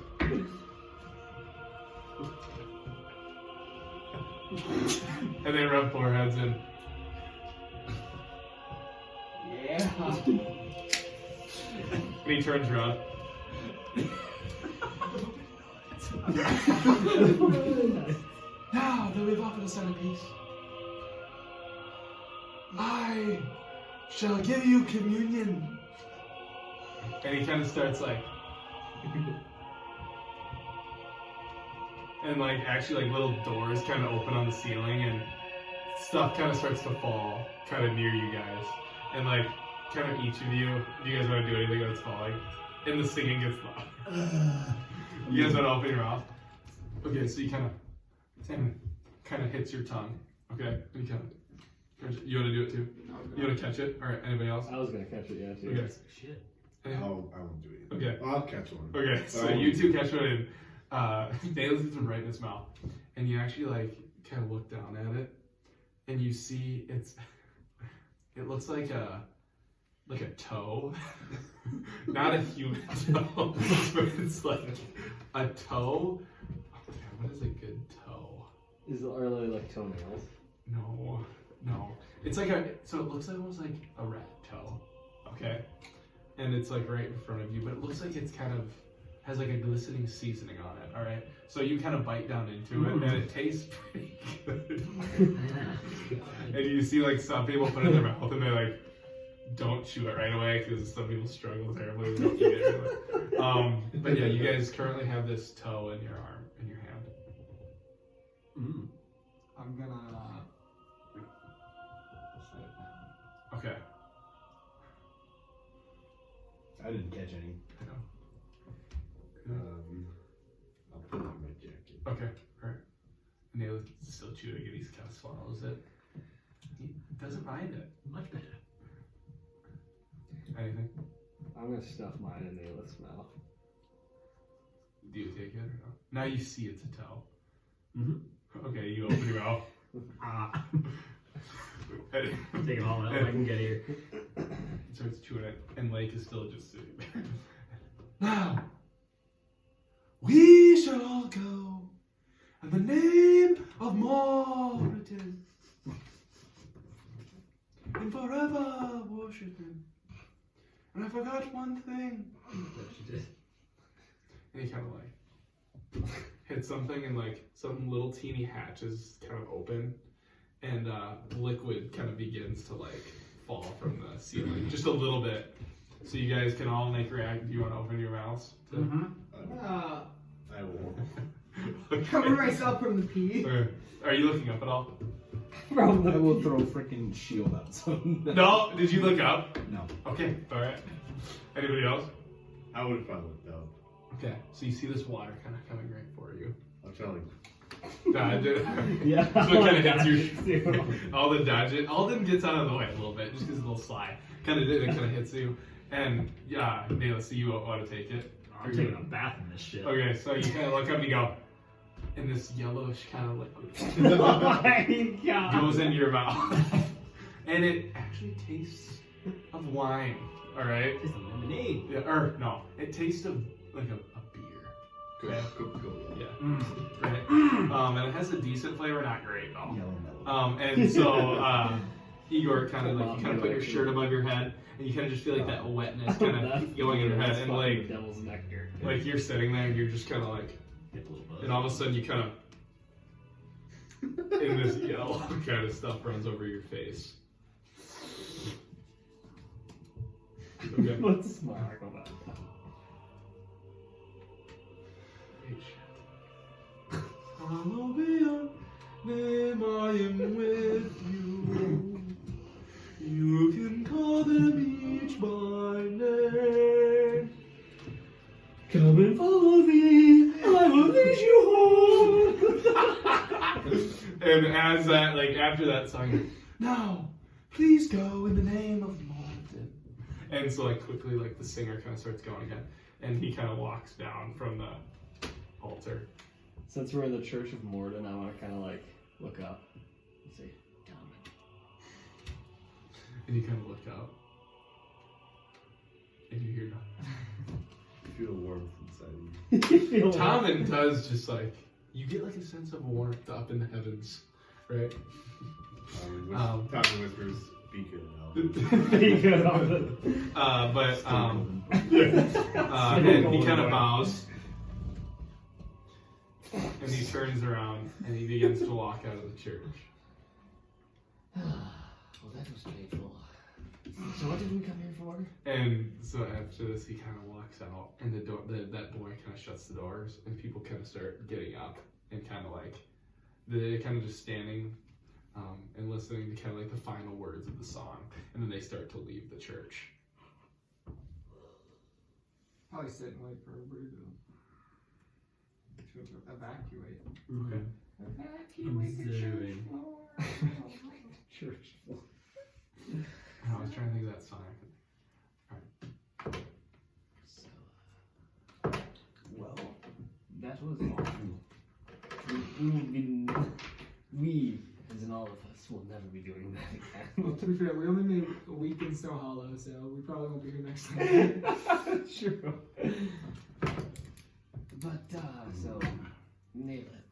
And they rub foreheads and. Yeah. And he turns around. Now that we've offered a centerpiece, I shall give you communion. And he kind of starts like. And like actually like little doors kind of open on the ceiling and stuff kind of starts to fall kind of near you guys. And like kind of each of you, do you guys want to do anything that's falling? And the singing gets loud. You guys want to open your mouth? Okay, so you kind of hits your tongue. Okay, and you kind of. You want to do it too? You want to catch it? All right. Anybody else? I was gonna catch it, yeah, too. Okay. Shit. I won't do anything. Okay. I'll catch one. Okay. So you two catch one, and Naileth gets one right in his mouth, and you actually like kind of look down at it, and you see it looks like a toe, not a human toe, but it's like a toe. Oh my God, what is a good toe? Is it early like toenails? No. It's like so it looks like almost like a rat toe, okay? And it's like right in front of you, but it looks like it's kind of has like a glistening seasoning on it, all right? So you kind of bite down into it, and it tastes pretty good. And you see like some people put it in their mouth and they like don't chew it right away because some people struggle terribly and don't eat it. Really. But yeah, you guys currently have this toe in your arm, in your hand. I'm gonna. Okay. I didn't catch any. I'll put it in my jacket. Okay, alright. Naileth is still chewing and he kind of swallows it. He doesn't mind it. Much better. Anything? I'm gonna stuff mine in Naileth's mouth. Do you take it or no? Now you see it's a toe. Mm-hmm. Okay, you open your mouth. Take it all out I can get here. Starts chewing it, and Layk is still just sitting there. Now, we shall all go in the name of Mordred and forever worship him. And I forgot one thing. And he kind of like hits something, and like some little teeny hatches kind of open, and liquid kind of begins to like fall from the ceiling just a little bit. So you guys can all make react. Do you want to open your mouths? I will. Cover myself from the pee. Okay. Are you looking up at all? I will throw a freaking shield out. So No. Did you look up? No. Okay. All right. Anybody else? I would have probably looked up. Okay. So you see this water kind of coming right for you. I'll try like. Dodge it. Yeah. So it kind of hits you. Alden dodge it. Alden gets out of the way a little bit, just because it's a little sly. It kind of hits you. And yeah, Naileth, so you want to take it? I'm taking a bath in this shit. Okay, so you kind of look up and you go, and this yellowish kind of liquid Oh my god. goes into your mouth. And it actually tastes of wine, alright? It's a lemonade. Yeah, or no, it tastes of like a beer. Okay. Coca-Cola. Yeah. Right. And it has a decent flavor, not great though. Yellow melon. And so Igor kind of like you kind of put your shirt above your head, and you kind of just feel like that wetness kind of going in your head, and like devil's nectar. like you're sitting there and you're just kind of like, and all of a sudden you kind of in this yellow kind of stuff runs over your face. Okay. What's smart about that? Hallowed be your name, I am with you. You can call them each by name. Come and follow me, I will lead you home. And as that, like after that song, Now, please go in the name of Mordred And so like quickly, like the singer kind of starts going again, and he kind of walks down from the altar. Since we're in the Church of Morden, I want to kind of like look up and say, Tomen. And you kind of look up, and you hear nothing. You feel warmth inside you. Tomen does just like, you get like a sense of warmth up in the heavens, right? Tommy whispers, "Be good, and he kind of bows, and he turns around and he begins to walk out of the church. Well, that was painful. So what did we come here for? And so after this, he kind of walks out, and the door, that boy kind of shuts the doors, and people kind of start getting up and kind of like, they're kind of just standing and listening to kind of like the final words of the song, and then they start to leave the church. Probably sit and wait for everybody to evacuate. Okay. Evacuate the church floor. Church. I was trying to think of that song. Well, that was awful. We, as in all of us, will never be doing that again. Well, to be fair, we only made a week in Snow Hollow, so we probably won't be here next time. True. But, so, Naileth.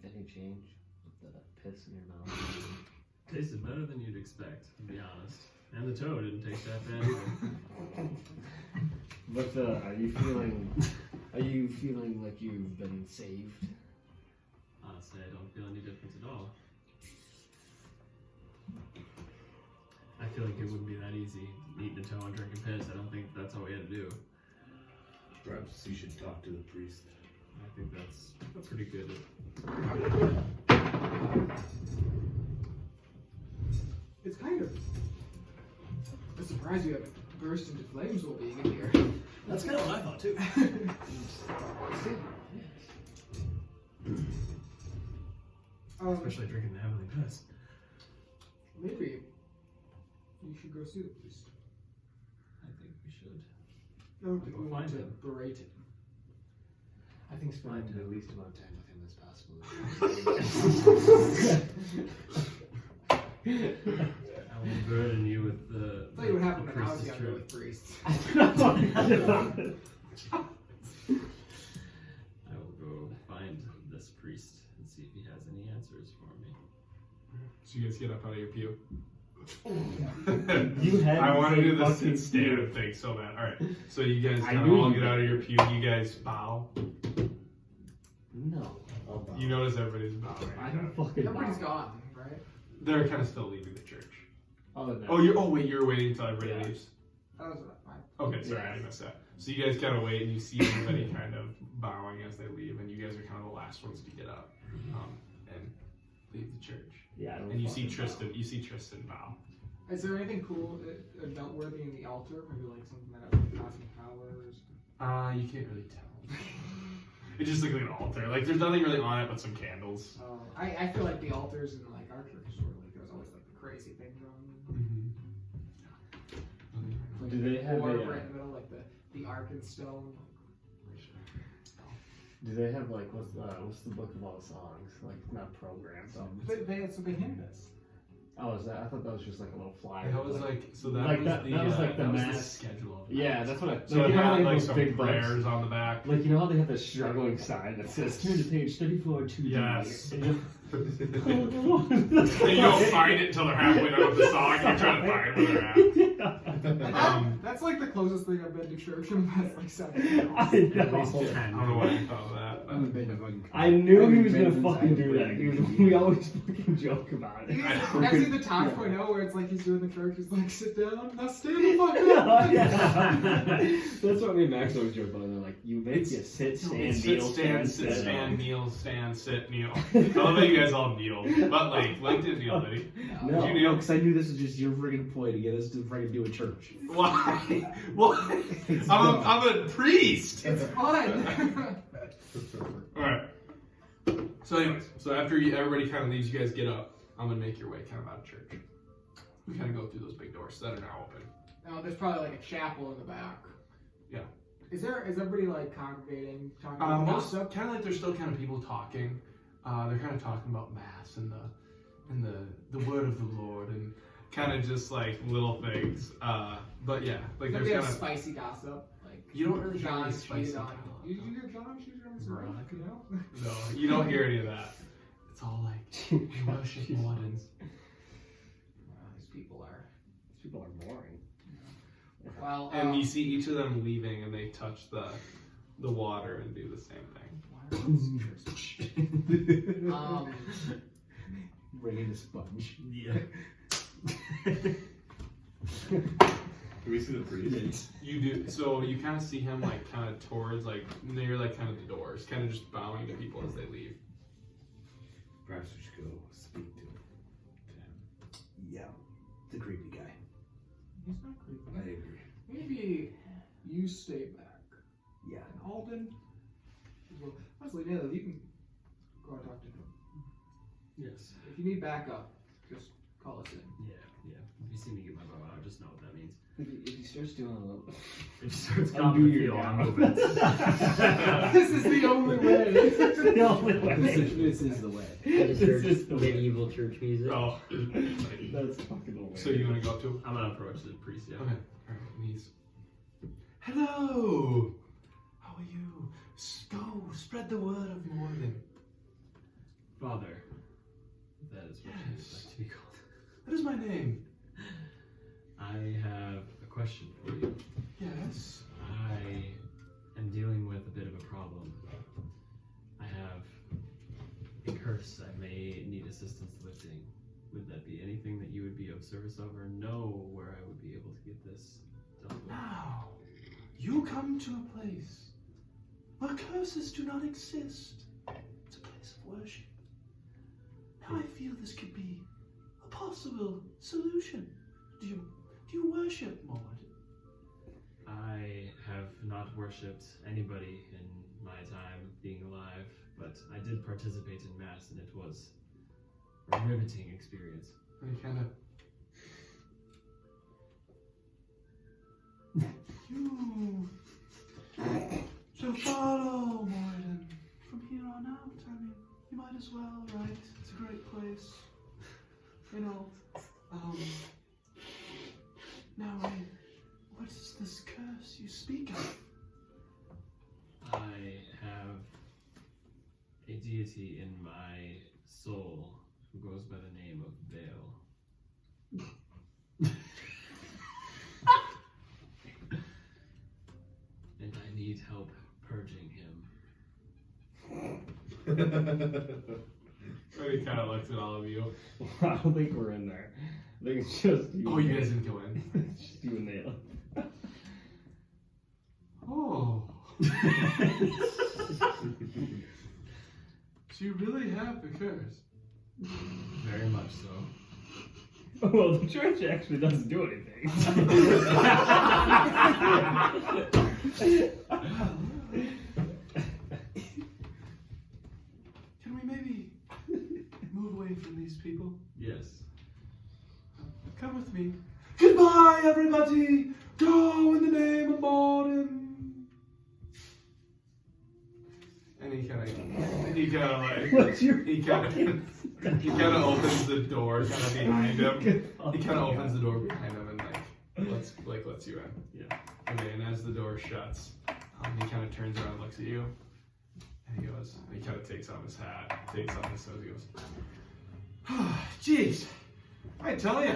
Any change with the piss in your mouth? Tasted better than you'd expect, to be honest. And the toad didn't taste that bad either. But, are you feeling like you've been saved? Honestly, I don't feel any difference at all. I feel like it wouldn't be that easy eating a toe and drinking piss. I don't think that's all we had to do. Perhaps you should talk to the priest. I think that's pretty good. It's kind of a surprise you haven't burst into flames while being in here. That's kind of what I thought too. Especially drinking the heavenly piss. Maybe you should go see the priest. I think we should. I don't think we We'll want find to him. berate him. I think spending the least amount of time with him as possible. I will burden you with the. I'll tell you what happened the when I was priest's younger truth. with priests. I will go find this priest and see if he has any answers for me. So you guys get up out of your pew. You had I want to do the fucking sit stand thing so bad. Alright, so you guys I kind of knew all you get did. out of your pew. You guys bow. No. I'll bow. You notice everybody's bowing. I don't fucking Everybody's know. gone, right? They're kind of still leaving the church. Oh, no. Oh, wait, you're waiting until everybody Yeah. leaves. That was fine. Okay, sorry, I missed that. So you guys kind of wait and you see everybody kind of bowing as they leave, and you guys are kind of the last ones to get up and leave the church. Yeah, I don't And you see fucking Tristan. know. You see Tristan bow. Is there anything cool, noteworthy in the altar? Maybe like something that has like awesome powers? You can't really tell. It just looks like an altar. Like there's nothing really on it but some candles. I feel like the altars in like our church sort of like there's always like the crazy things on them. Do they have Or a, right in the middle, like the ark and stone. do they have like what's the book of all the songs? Like not programmed. So. That's what they handed us. Oh, is that? I thought that was just like a little flyer. That was like so that Like was that- the that was like the that was mass- schedule. Of Yeah, mass. that's what I. So Like, it you know how had they like have some those big prayers books? on the back. Like you know how they have the struggling sign that says turn to page 34 to Yes. And you And you don't find it until they're halfway done with the song. You're trying to find where they're at. That's like the closest thing I've been to church in the past like 7 years. I At least know. 10. I don't know why you thought of that. I knew he was gonna fucking do that. We always fucking joke about it. I've seen the top point where it's like he's doing the church, he's like, sit down, now stand the fuck Oh, up. yeah. That's what me and Max always joke about. They're like, you make you sit, stand, Sit, kneel, stand, sit, sit, stand, kneel, stand, sit, kneel. I love that you guys all kneel. But Layk didn't kneel, did he? No, Did you kneel? because I knew this was just your friggin' ploy to get us to friggin' do a church. Why? Why? I'm a priest. It's fun. Alright. So anyways, so after everybody kind of leaves, you guys get up. I'm gonna make your way kind of out of church. we kind of go through those big doors that are now open. Now there's probably like a chapel in the back. Yeah. Is everybody like congregating, talking about Most gossip? kind of like there's still kind of people talking. They're kind of talking about mass and the word of the Lord and kind of just like little things. But yeah, like there's Somebody kind has of spicy gossip. Like you don't really hear any John spicy cheated on dialogue. you. You hear John cheated on his wife, Veronica? you know? No, you don't hear any of that. It's all like we worship Mordin. These people are boring. well. And you see each of them leaving, and they touch the water and do the same thing. Bring in the sponge. Yeah. Do we see the priest? You do. So you kind of see him like kind of towards like near like kind of the doors, kind of just bowing to people as they leave. Perhaps we should go speak to him. Yeah, the creepy guy. He's not creepy. I agree. Maybe you stay back. Yeah. And Alden. Well, honestly, Naileth, you can go and talk to him. Yes. If you need backup, just call us in. Yeah. If you see me get my bow out, just know what that means. If he starts doing a little, If he starts Undo coming to your feel, I'm down. moving. This is the only way. the only way. This is the way. This is is the medieval church music. Oh. That's fucking hilarious. So you want to go up to him? I'm gonna approach the priest. Yeah. Okay. All right. And he's. Hello. How are you? Go spread the word of Mordin. Father, that is what you Yes. like to be called. What is my name? I have a question for you. Yes. I am dealing with a bit of a problem. I have a curse I may need assistance lifting. Would that be anything that you would be of service of, or know where I would be able to get this dealt with? Now, you come to a place where curses do not exist. It's a place of worship. Now I feel this could be a possible solution. Do you worship Mord? I have not worshipped anybody in my time being alive, but I did participate in Mass, and it was a riveting experience. And he kind of. You should follow Morden from here on out. I mean, you might as well, right? It's a great place. You know, now, what is this curse you speak of? I have a deity in my soul who goes by the name of Baal. And I need help purging him. And he kind of looks at all of you. I don't think we're in there. I think it's just you. Oh, you guys didn't go in. It's just you and Naileth. Oh. So you really have the curse? Very much so. Well, the church actually doesn't do anything. Can we maybe move away from these people? Yes. Come with me. Goodbye, everybody! Go in the name of Morden! And he kind of like, What's your he kind of opens the door kind of behind him. He kind of opens the door behind him and lets you in. Yeah. Okay, and as the door shuts, he kind of turns around and looks at you. And he goes, and he kind of takes off his hat, takes off his socks, he goes, jeez, I tell you,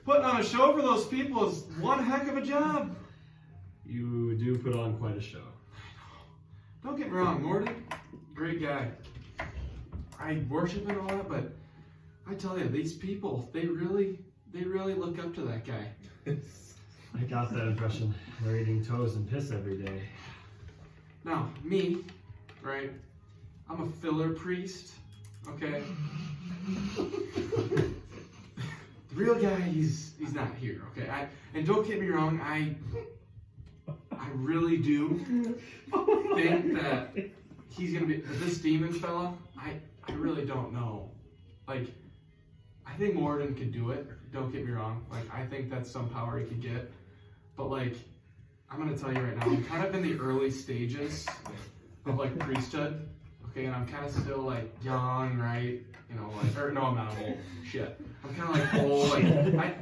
putting on a show for those people is one heck of a job. You do put on quite a show. Don't get me wrong, Morden, great guy. I worship and all that, but I tell you, these people, they really look up to that guy. I got that impression. They're eating toes and piss every day. Now, me, right, I'm a filler priest, okay? The real guy, he's not here, okay? And don't get me wrong, I really do think that he's gonna be, this demon fella, I really don't know. Like, I think Morden could do it. Don't get me wrong. Like, I think that's some power he could get. But like, I'm gonna tell you right now, I'm kind of in the early stages of like priesthood. Okay, and I'm kind of still like young, right? You know, like, or no, I'm not old. Shit, I'm kind of like old. Like,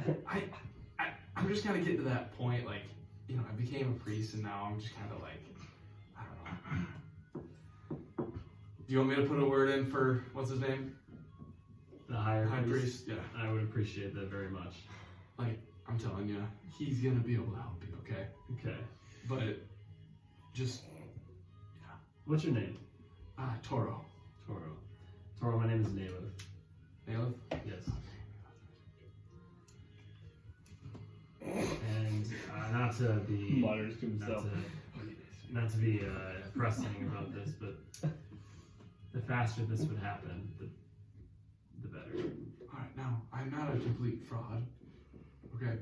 I'm just kind of getting to that point. Like, you know, I became a priest, and now I'm just kind of like, I don't know. Do you want me to put a word in for what's his name? The high priest. Yeah. I would appreciate that very much. Like, I'm telling you, he's gonna be able to help you. Okay. Okay. But just What's your name? Toro. Toro, my name is Naileth. Naileth? Yes. And not to be Mutters to himself. not to be pressing about this, but the faster this would happen, the better. Alright, now, I'm not a complete fraud. Okay?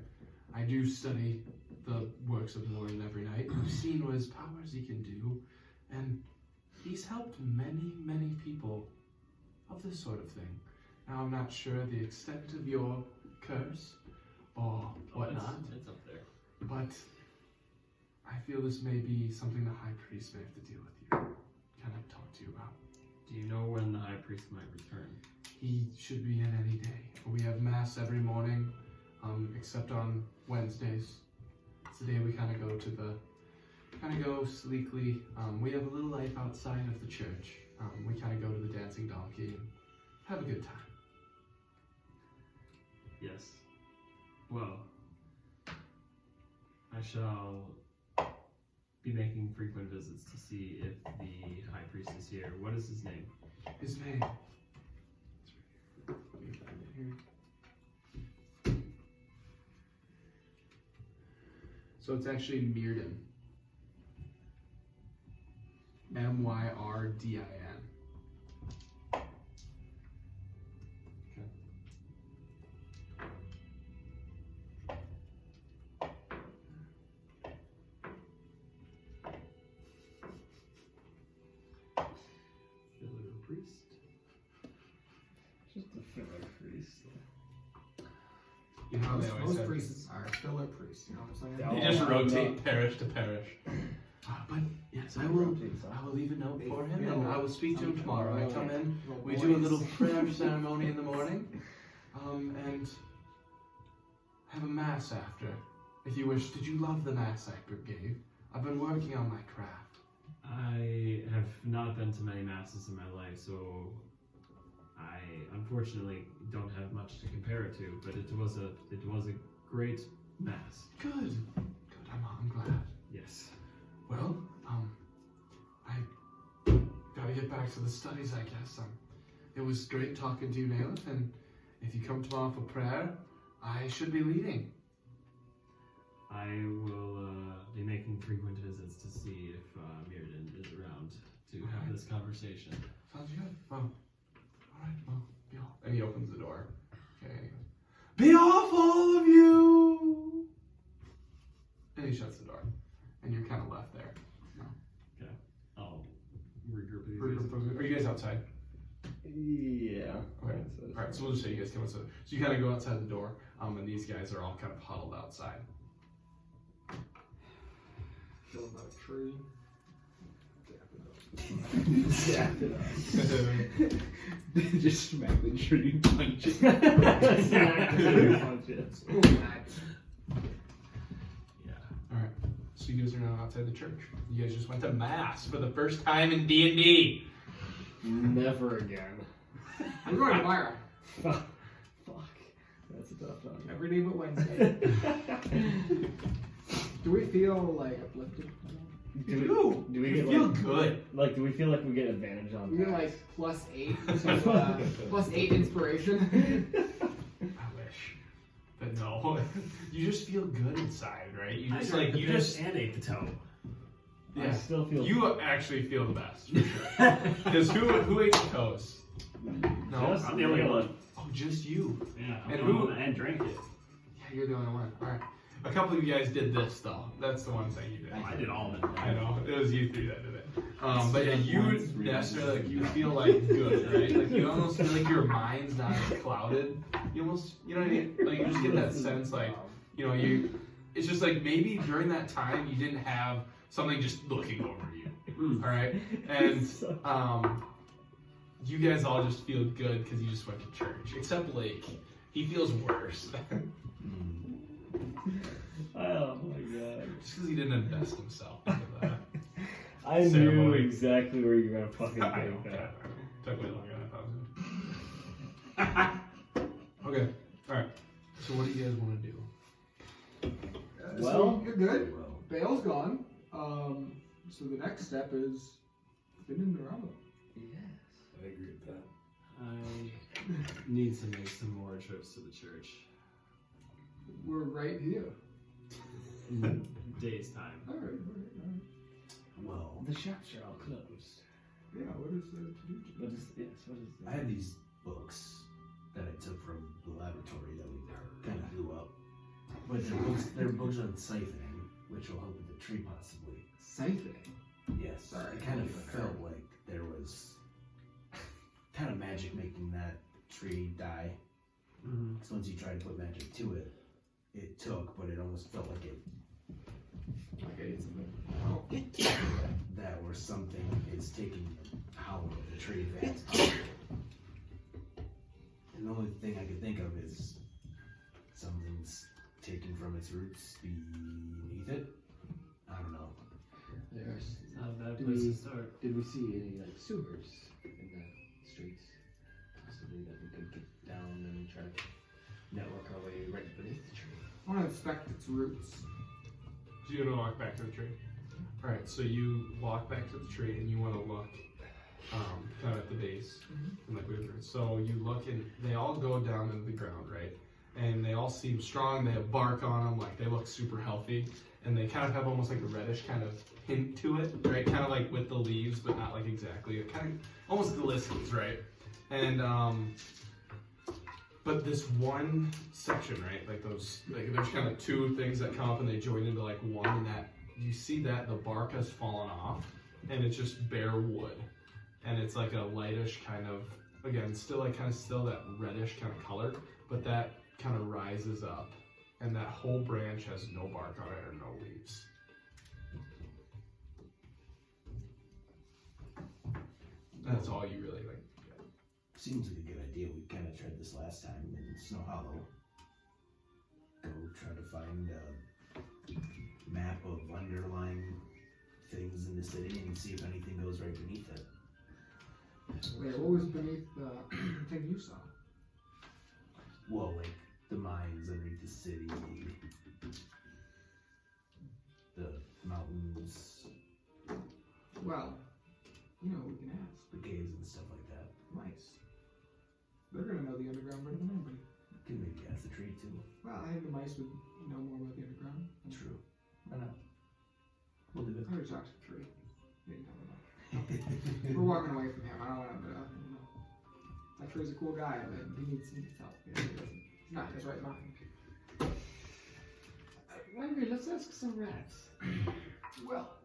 I do study the works of Morden every night. I've seen what his powers he can do, and he's helped many, many people of this sort of thing. Now, I'm not sure the extent of your curse or whatnot, It's up there. but I feel this may be something the High Priest may have to deal with you. Can I talk to you about? Do you know when the high priest might return? He should be in any day. We have mass every morning, except on Wednesdays. It's the day we kind of go sleekly. We have a little life outside of the church. We kind of go to the dancing donkey and have a good time. Yes. Well, I shall be making frequent visits to see if the high priest is here. What is his name? His name. Let me find it here. So it's actually Myrdin. Myrdin. Filler priest. Just a filler priest. You know how they always Most say. priests are filler priests, you know what I'm Yeah. saying? They just rotate parish to parish. But yes, I will leave a note for him, and I will speak to him tomorrow. I come in, we do a little prayer ceremony in the morning, and have a mass after, if you wish. Did you love the mass I gave? I've been working on my craft. I have not been to many masses in my life, so I unfortunately don't have much to compare it to. But it was a great mass. Good. I'm glad. Yes. Well, I gotta get back to the studies, I guess. It was great talking to you, Naileth, and if you come tomorrow for prayer, I should be leaving. I will be making frequent visits to see if Myrdin is around to have this conversation. Sounds good. Well, alright, well, be off. And he opens the door. Okay, and he goes, "Be off, all of you!" And he shuts the door. And you're kind of left there. I'll regroup with you. Are you guys outside? Yeah. Okay. Alright, so we'll just say you guys come outside. So you kind of go outside the door, and these guys are all kind of huddled outside. Kill about a tree. Zap it up. Just smack the tree, punch it. Punch it. Alright, so you guys are now outside the church. You guys just went to mass for the first time in D&D. Never again. I'm going tomorrow. Fuck. That's a tough one. Every day but Wednesday. Do we feel like uplifted? Do we get feel like, good? Like, do we feel like we get advantage on We get that? like +8 to +8 inspiration. I wish. But no. You just feel good inside, right? You just I drank like, the you piss just. and ate the toe. I Yeah. still feel. You actually feel the best, for sure. Because who ate the toast? No? I'm the only one. Oh, just you. Yeah, And I'm the only one and drank it. Yeah, you're the only one. Alright. A couple of you guys did this though. That's the one thing you did. I did all of it. I know it was you three that did it. But yeah, you necessarily like, you feel like good, right? Like you almost feel like your mind's not clouded. You almost, you know what I mean? Like you just get that sense, like you know, you. It's just like maybe during that time you didn't have something just looking over you. All right, and you guys all just feel good because you just went to church. Except Layk, he feels worse. Oh my god. Just because he didn't invest himself into that. I knew Ceremony. exactly where you're gonna fucking I know. take Yeah, that. took way longer than I thought it would. Okay. All right. So what do you guys want to do? So Well- you're good. Bale's gone. So the next step is spinning the Rama. Yes. I agree with that. I need to make some more trips to the church. We're right here. In days time. All right. Well, The shops are all closed. Yeah. What is there to do? What is yes? What is I have these books that I took from the laboratory that we kind of blew up. But they're books on siphoning, which will help with the tree possibly. Siphoning. Yes. Sorry, It kind of I felt heard. like there was kind of magic making that tree die. Mm-hmm. Because once you tried to put magic to it, it took, but it almost felt like it that or something is taking the power of the tree if it has power. And the only thing I could think of is something's taken from its roots beneath it. I don't know. There's Not a bad Did place we- to start. Did we see any like sewers in the streets? Possibly that we could get down and try to network our way right beneath the tree. I want to inspect its roots. So you're gonna walk back to the tree. All right. So you walk back to the tree and you want to look kind of at the base and like whatever. So you look and they all go down into the ground, right? And they all seem strong. They have bark on them. Like they look super healthy. And they kind of have almost like a reddish kind of hint to it, right? Kind of like with the leaves, but not like exactly. It kind of almost glistens, right? And but this one section, right? Like those, like there's kind of two things that come up and they join into like one, and that you see that the bark has fallen off, and it's just bare wood, and it's like a lightish kind of, again, still like kind of still that reddish kind of color, but that kind of rises up. And that whole branch has no bark on it or no leaves. That's all you really like. Seems like a good idea. We kind of tried this last time in Snow Hollow. Go try to find a map of underlying things in the city and see if anything goes right beneath it. Wait, what was beneath the thing you saw? Well, like the mines underneath the city, the mountains, Well, you know, we can ask. the caves and stuff like that. Mice. They're gonna know the underground better than anybody. Can maybe ask the tree too. Well, I think the mice would know more about the underground. True. Why not? We'll do it. I already talked to the tree. He didn't tell me that. We're walking away from him. I don't want him to, you know. That tree's a cool guy, but he needs help. You know, he's not in his right mind. Maybe let's ask some rats. Well,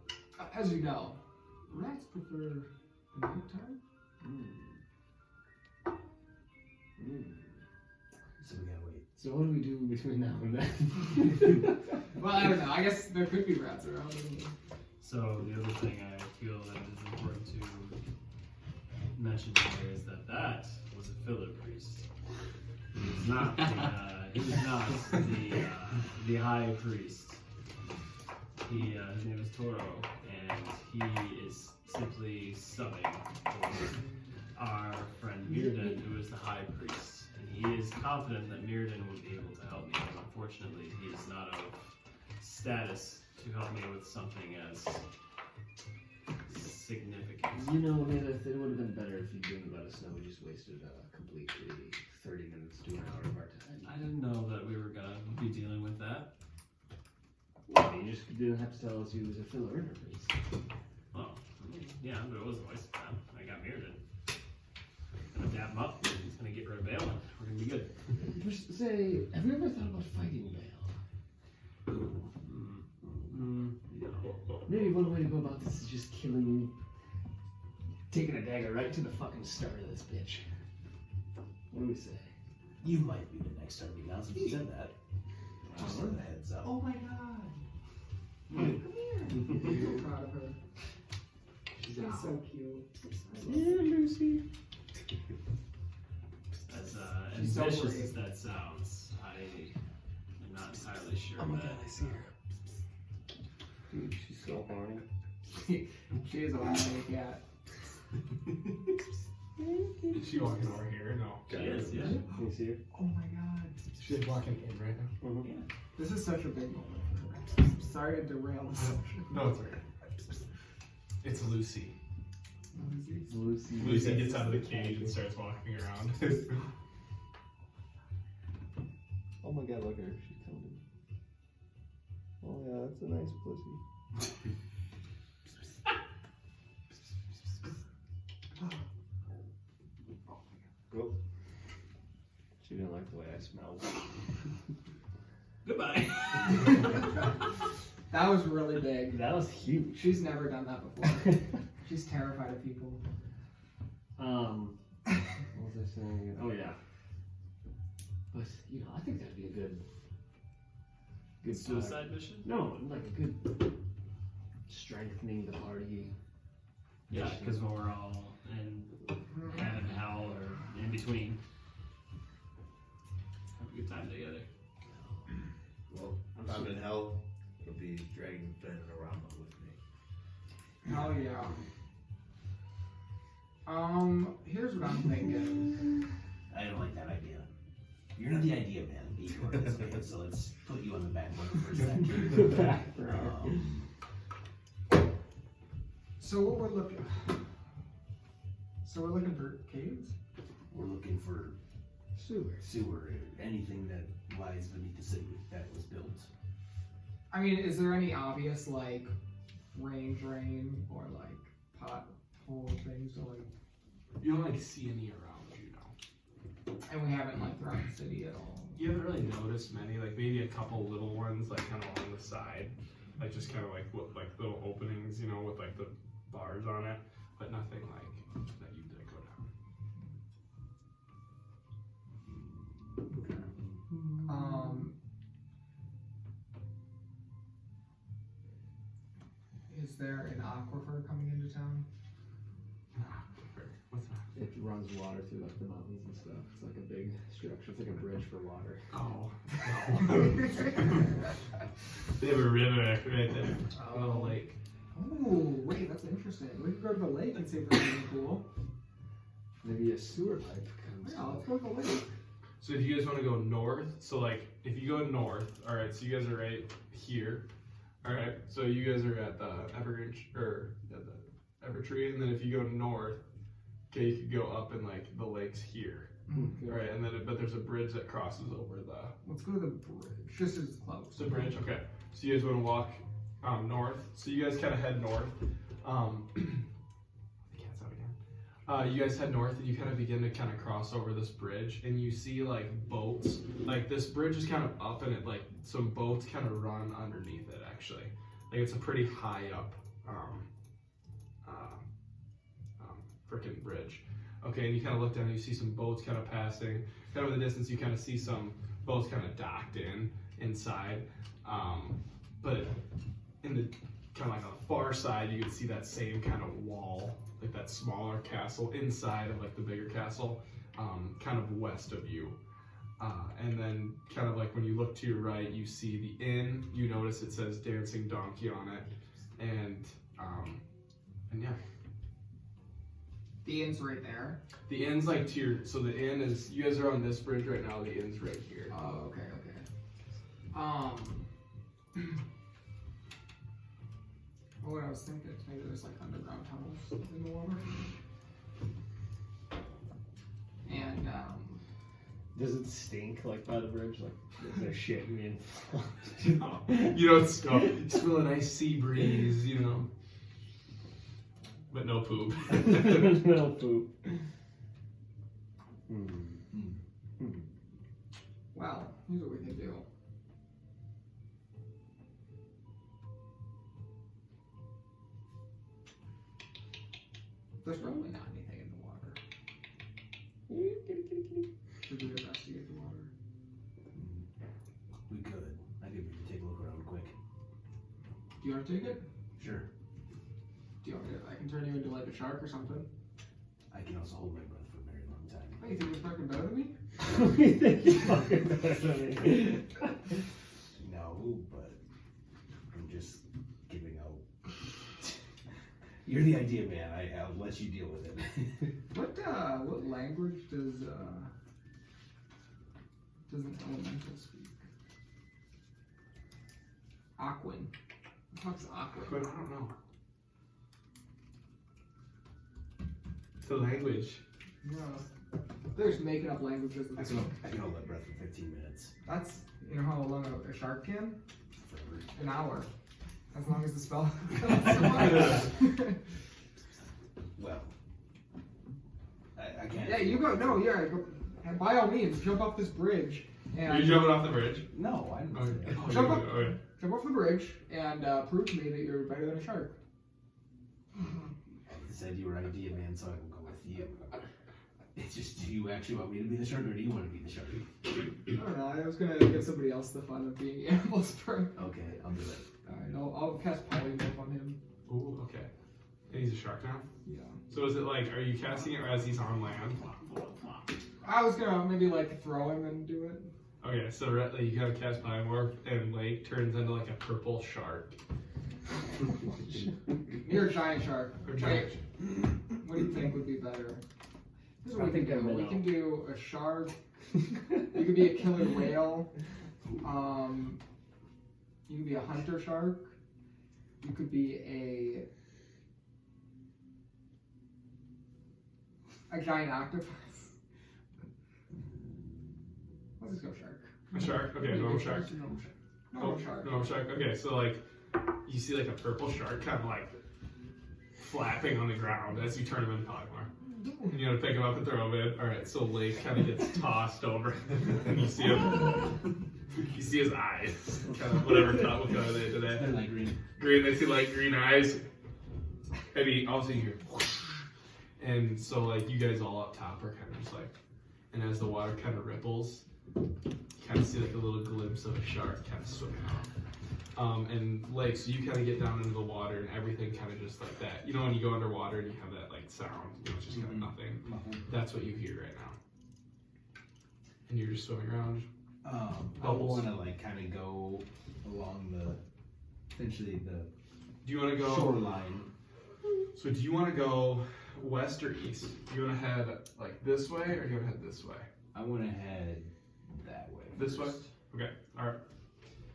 as you know, rats prefer the nighttime. So we gotta wait. So what do we do between now and then? Well, I don't know. I guess there could be rats around. So the other thing I feel that is important to mention here is that that was a filler priest. He was not the high priest. His name is Toro, and he is simply subbing for our friend Mirden, who is the high priest. And he is confident that Mirden will be able to help me, but unfortunately he is not of status to help me with something as significant. You know, Naileth, it would have been better if you didn't let us know. We just wasted completely 30 minutes to an hour of our time. I didn't know that we were gonna be dealing with that. You just didn't have to tell us you was a filler interface. Well, I mean, yeah, but it was a waste of time. I got Mirden. Gonna dap him up, and he's gonna get rid of Bale, and we're gonna be good. Say, have you ever thought about fighting Bale? maybe one way to go about this is just taking a dagger right to the fucking start of this bitch. What do we say? You might be the next target now since you said that. Just a heads up. Oh my god. Come here. I'm so proud of her. She's so cute. Yeah, Lucy. As She's so ambitious brave. as that sounds, I am not entirely sure. Oh my that, god, I see her. Dude, she's so horny. She is a little cat. Is she walking over here? No. She is, yeah. Can you see her? Oh my god. She's walking in right now. Mm-hmm. This is such a big moment for her. Sorry to derail this. No, it's okay. It's Lucy. Lucy. Lucy gets out of the cage and starts walking around. Oh my god, look at her. She's coming. Oh yeah, that's a nice pussy. Oh. She didn't like the way I smelled. Goodbye. That was really big. That was huge. She's never done that before. She's terrified of people. What was I saying? Oh yeah. But you know, I think that'd be a good Suicide mission? No, like a good strengthening the party. Yeah, because when we're all in heaven, hell, or in between, have a good time together. Well, if I'm in hell, it'll be dragging Finn around with me. Hell yeah. Here's what I'm thinking. I don't like that idea. You're not the idea man, Igor. Okay, so let's put you on the back burner for a second. So what we're looking. So we're looking for caves. We're looking for sewer, anything that lies beneath the city that was built. I mean, is there any obvious like rain drain or like pothole things to like? You don't like see any around you now. And we haven't like throughout the city at all. You haven't really noticed many, like maybe a couple little ones, like kind of along the side, like just kind of like little openings, you know, with like the bars on it, but nothing like that you did go down. Is there an aquifer coming into town? What's that? It runs water through like the mountains and stuff. It's like a big structure. It's like a bridge for water. Oh, no. They have a river right there. A little lake. Oh, wait, that's interesting. We could go to the lake and see if there's anything cool. Maybe a sewer pipe comes. Yeah, let's go to the lake. So if you guys want to go north, so like if you go north, all right, so you guys are right here, all right, so you guys are at the Evertree, and then if you go north, okay, you could go up and like the lake's here, all right, and then but there's a bridge that crosses over the Let's go to the bridge, just as it's close. the bridge. Okay, so you guys want to walk north, so you guys kind of head north. The cat's out again. You guys head north and you kind of begin to kind of cross over this bridge, and you see like boats. Like this bridge is kind of up, and it like some boats kind of run underneath it. Actually, like it's a pretty high up freaking bridge. Okay, and you kind of look down and you see some boats kind of passing. Kind of in the distance, you kind of see some boats kind of docked inside. But in the kind of like on the far side, you can see that same kind of wall, like that smaller castle inside of like the bigger castle, kind of west of you. And then kind of like when you look to your right, you see the inn. You notice it says Dancing Donkey on it, and yeah. The inn's right there. The inn's like to your, so the inn is, you guys are on this bridge right now, the inn's right here. Oh, okay. What I was thinking is maybe there's like underground tunnels in the water. And Does it stink like by the bridge? Like is there shit in? You don't smell, you smell a nice sea breeze, you know. But no poop. No poop. well, here's what we can do. you want to take it? Sure. Do you want me to, I can turn you into like a shark or something? I can also hold my breath for a very long time. Oh, you think you're fucking better than me? No, but I'm just giving out. You're the idea man. I'll let you deal with it. What language does an elemental speak? Aquan. What's Aquan? But I don't know. The language. Yeah. They're just making up languages. I can hold my breath for 15 minutes. That's, you know how long a shark can? Forever. An hour. As long as the spell. Well, I can't. Yeah, you go. No, yeah. Go, by all means, jump off this bridge. Are And you jumping off the bridge? No, I didn't Okay. say that. Oh, Jump you- up. okay. Jump off the bridge and prove to me that you're better than a shark. I said you were idea man, so I will go with you. It's just, do you actually want me to be the shark, or do you want to be the shark? I don't know. I was gonna give somebody else the fun of being animal sperm. Okay, I'll do it. Alright, I'll cast polymorph on him. Ooh, okay. And he's a shark now? Yeah. So is it like, are you casting it as he's on land? I was gonna maybe like throw him and do it. Okay, so you gotta cast Polymorph, and Layk turns into like a purple shark. You're a giant shark. Or giant. What do you think would be better? This is what I we can think I'm do. We in can do a shark. You could be a killer whale. You could be a hunter shark. You could be a giant octopus. Let's just go shark. A shark? Okay, normal shark. Normal shark. Normal shark. Okay, so like, you see like a purple shark kind of like flapping on the ground as you turn him into Polymorph. And you gotta pick him up and throw him in. Alright, so Layk kind of gets tossed over, and you see him. You see his eyes, kind of whatever color they did They're today. like green. Green, they see like green eyes. And he also you hear whoosh. And so like you guys all up top are kind of just like, and as the water kind of ripples, you kind of see like a little glimpse of a shark kind of swimming off. And Layk, so you kind of get down into the water and everything kind of just like that. You know when you go underwater and you have that like sound, you know, it's just kind of nothing. That's what you hear right now. And you're just swimming around. I Bubbles. want to like kind of go along essentially the Do you want to go? shoreline. So do you want to go west or east? Do you want to head like this way or do you want to head this way? I want to head that way. This way? first. Okay, alright.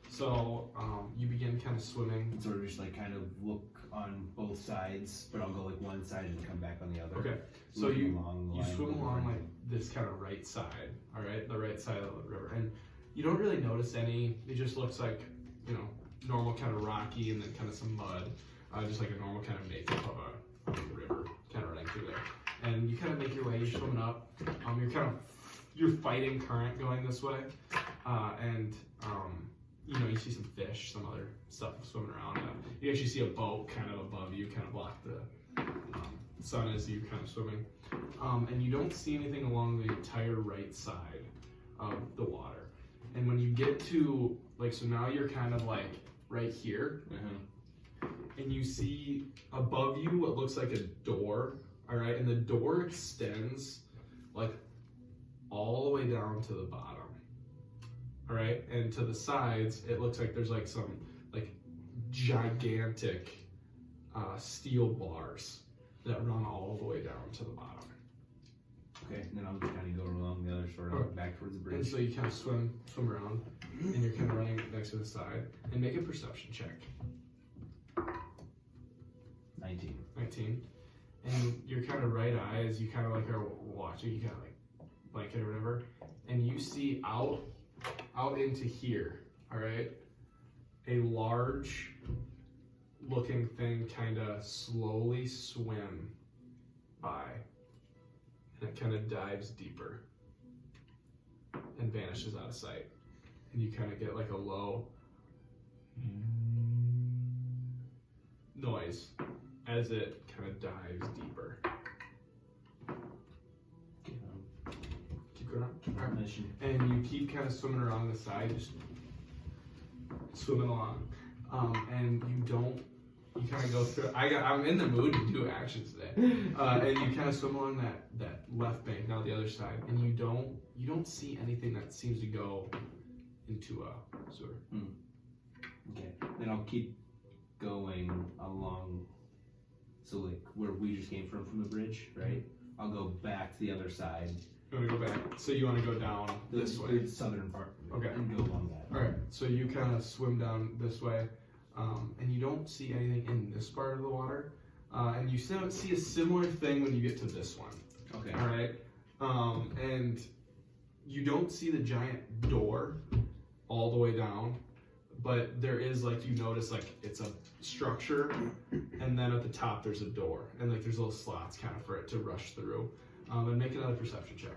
So you begin kind of swimming. And sort of just like kind of look on both sides, but I'll go like one side and come back on the other. Okay, so Looking you along the you line swim of the along river. like this kind of right side, all right, the right side of the river, and you don't really notice any. It just looks like, you know, normal kind of rocky and then kind of some mud, just like a normal kind of makeup of a river kind of running through there. And you kind of make your way. You're swimming up. You're fighting current going this way, and you know, you see some fish, some other stuff swimming around. You actually see a boat kind of above you, kind of block the sun as you kind of swimming. And you don't see anything along the entire right side of the water. And when you get to, like, so now you're kind of like right here, and you see above you what looks like a door, all right? And the door extends like all the way down to the bottom. All right, and to the sides, it looks like there's like some like gigantic steel bars that run all the way down to the bottom. Okay, and then I'll just kind of go along the other shore, Okay. back towards the And bridge. so you kind of swim around, and you're kind of running next to the side, and make a perception check. 19. 19, and your kind of right eye as you kind of like are watching, you kind of like blanket or whatever, and you see out into here, all right, a large looking thing kind of slowly swim by, and it kind of dives deeper and vanishes out of sight, and you kind of get like a low noise as it kind of dives deeper. Keep going on. Mission. And you keep kind of swimming around the side, just swimming along. and you kind of go through. I'm in the mood to do actions today, and you kind of swim along that left bank, now the other side, and you don't see anything that seems to go into a sewer. Okay, then I'll keep going along. So like where we just came from the bridge, right? I'll go back to the other side. You want to go back? So you want to go down this way? The southern part. Okay. And go along that. All right. So you kind of swim down this way, and you don't see anything in this part of the water, and you still see a similar thing when you get to this one. Okay. All right. And you don't see the giant door all the way down, but there is, like, you notice, like, it's a structure, and then at the top there's a door, and like there's little slots kind of for it to rush through. And make another perception check.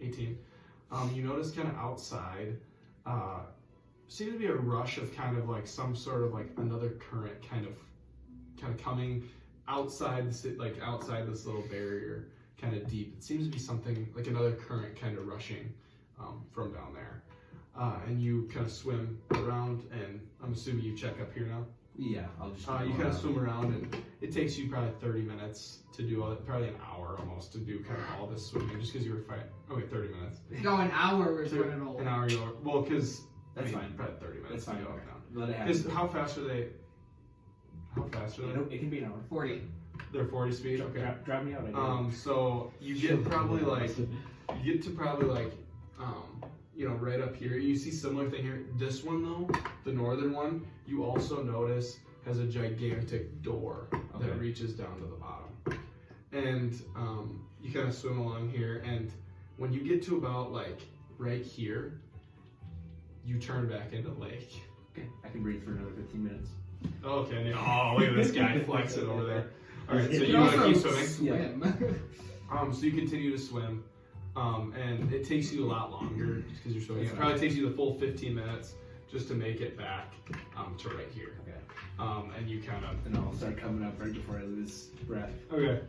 18. You notice kind of outside seems to be a rush of kind of like some sort of like another current kind of coming outside outside this little barrier, kind of deep. It seems to be something like another current kind of rushing from down there. And you kind of swim around, and I'm assuming you check up here now. Yeah, I'll just. You kind of swim around, and it takes you probably 30 minutes to do all that, probably an hour almost to do kind of all this swimming, just because you were fighting. Okay, 30 minutes. No, an hour is when it'll. An hour, well, because That's fine. Probably 30 minutes. That's fine. To go Okay. down. Let it happen. Because how fast are they? How fast are they? It can be an hour. 40. They're 40 speed. Okay. Drive me out. I do. So you get probably like right up here. You see similar thing here. This one though, the northern one, you also notice has a gigantic door that reaches down to the bottom. And you kind of swim along here, and when you get to about like right here, you turn back into Layk. Okay, I can breathe for another 15 minutes. Okay. Oh, look at this guy flexing over there. All right, so You you want to also keep swimming? swim. So you continue to swim, and it takes you a lot longer because you're swimming. It probably takes you the full 15 minutes just to make it back to right here. Okay. And you kind of. And I'll start coming up right before I lose breath. Okay.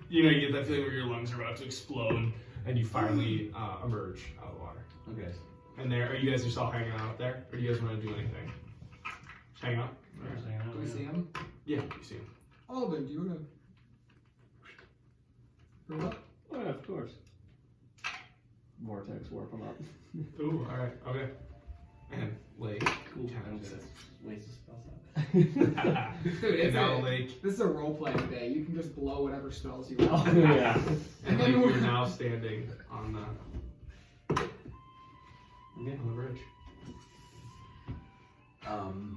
You get that feeling where your lungs are about to explode, and you finally emerge out of the water. Okay. And are you guys just all hanging out there, or do you guys want to do anything? Hang out? Do we see him? Yeah, you see him. Alden, do you want to bring up? Oh, yeah, of course. Vortex warp him up. Ooh, all right, okay. And Layk. Cool. Kind I of don't just. waste the spell slot. Dude, And now Layk. this is a role playing day. You can just blow whatever spells you want. Yeah. And Layk, you're now standing on the bridge.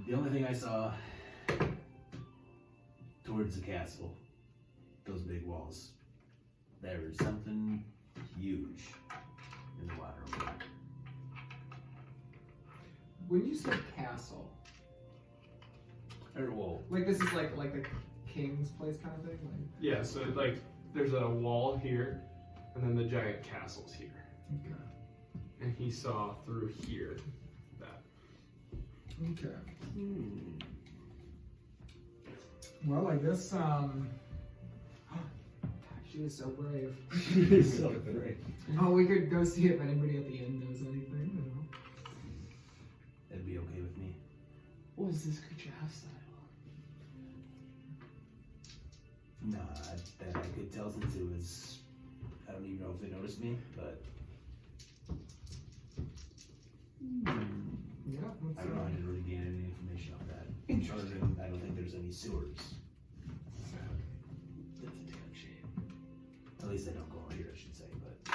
The only thing I saw towards the castle, those big walls, there was something huge in the water over there. When you say castle, like this is like the king's place kind of thing? Like... Yeah, so like there's a wall here, and then the giant castle's here. Okay. And he saw through here that. Okay. Well, I guess, she is so brave. He's so great. Oh, we could go see if anybody at the inn knows anything, you know. That'd be okay with me. What is this creature hostile? Nah, that I could tell since it was. I don't even know if they noticed me, but Yeah, I don't know. I didn't really gain any information on that. Other than I don't think there's any sewers. That's a damn shame. At least I don't go here, I should say. But I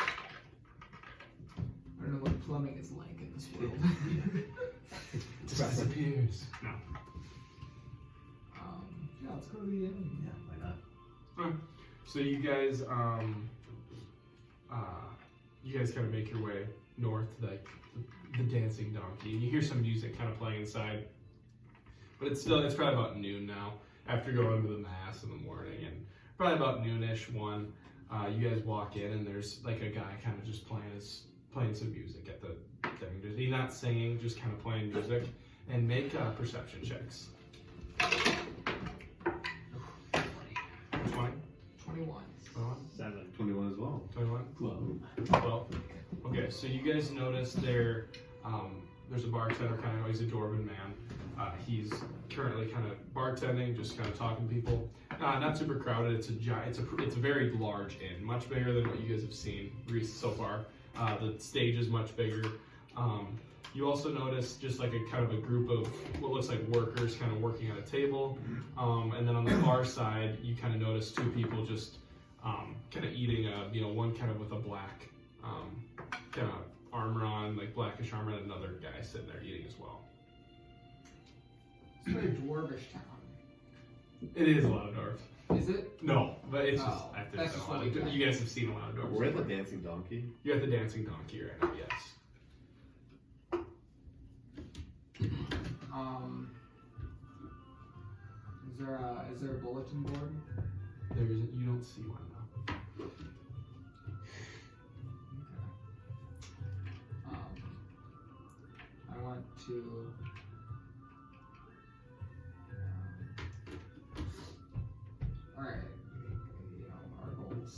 don't know what plumbing is like in this world. Disappears. No. Yeah, let's go to the inn. yeah, why not? So you guys, kind of make your way north to the dancing donkey, and you hear some music kind of playing inside. But it's probably about noon now. After going to the mass in the morning, and probably about noonish one, you guys walk in, and there's like a guy kind of just playing some music at the thing. He's not singing, just kind of playing music. And make perception checks. 20? 21. 7. 21 as well. 21? 12. 12. Okay, so you guys notice there, There's a bartender, he's a dwarven man. He's currently kind of bartending, just kind of talking to people. Not super crowded. It's a very large inn, much bigger than what you guys have seen so far. The stage is much bigger. You also notice just like a kind of a group of what looks like workers kind of working at a table. And then on the far side, you kind of notice two people just kind of eating, one kind of with a black kind of armor on, like blackish armor, and another guy sitting there eating as well. It's a very dwarvish town. It is a lot of dwarves. Is it? No, but it's just, Oh, I think that's a just lot what of, we got. you guys have seen a lot of dwarves. We're at the before. dancing donkey. You're at the dancing donkey right now, yes. Is there a bulletin board? You don't see one though. Okay. I want to. All right. Our goals.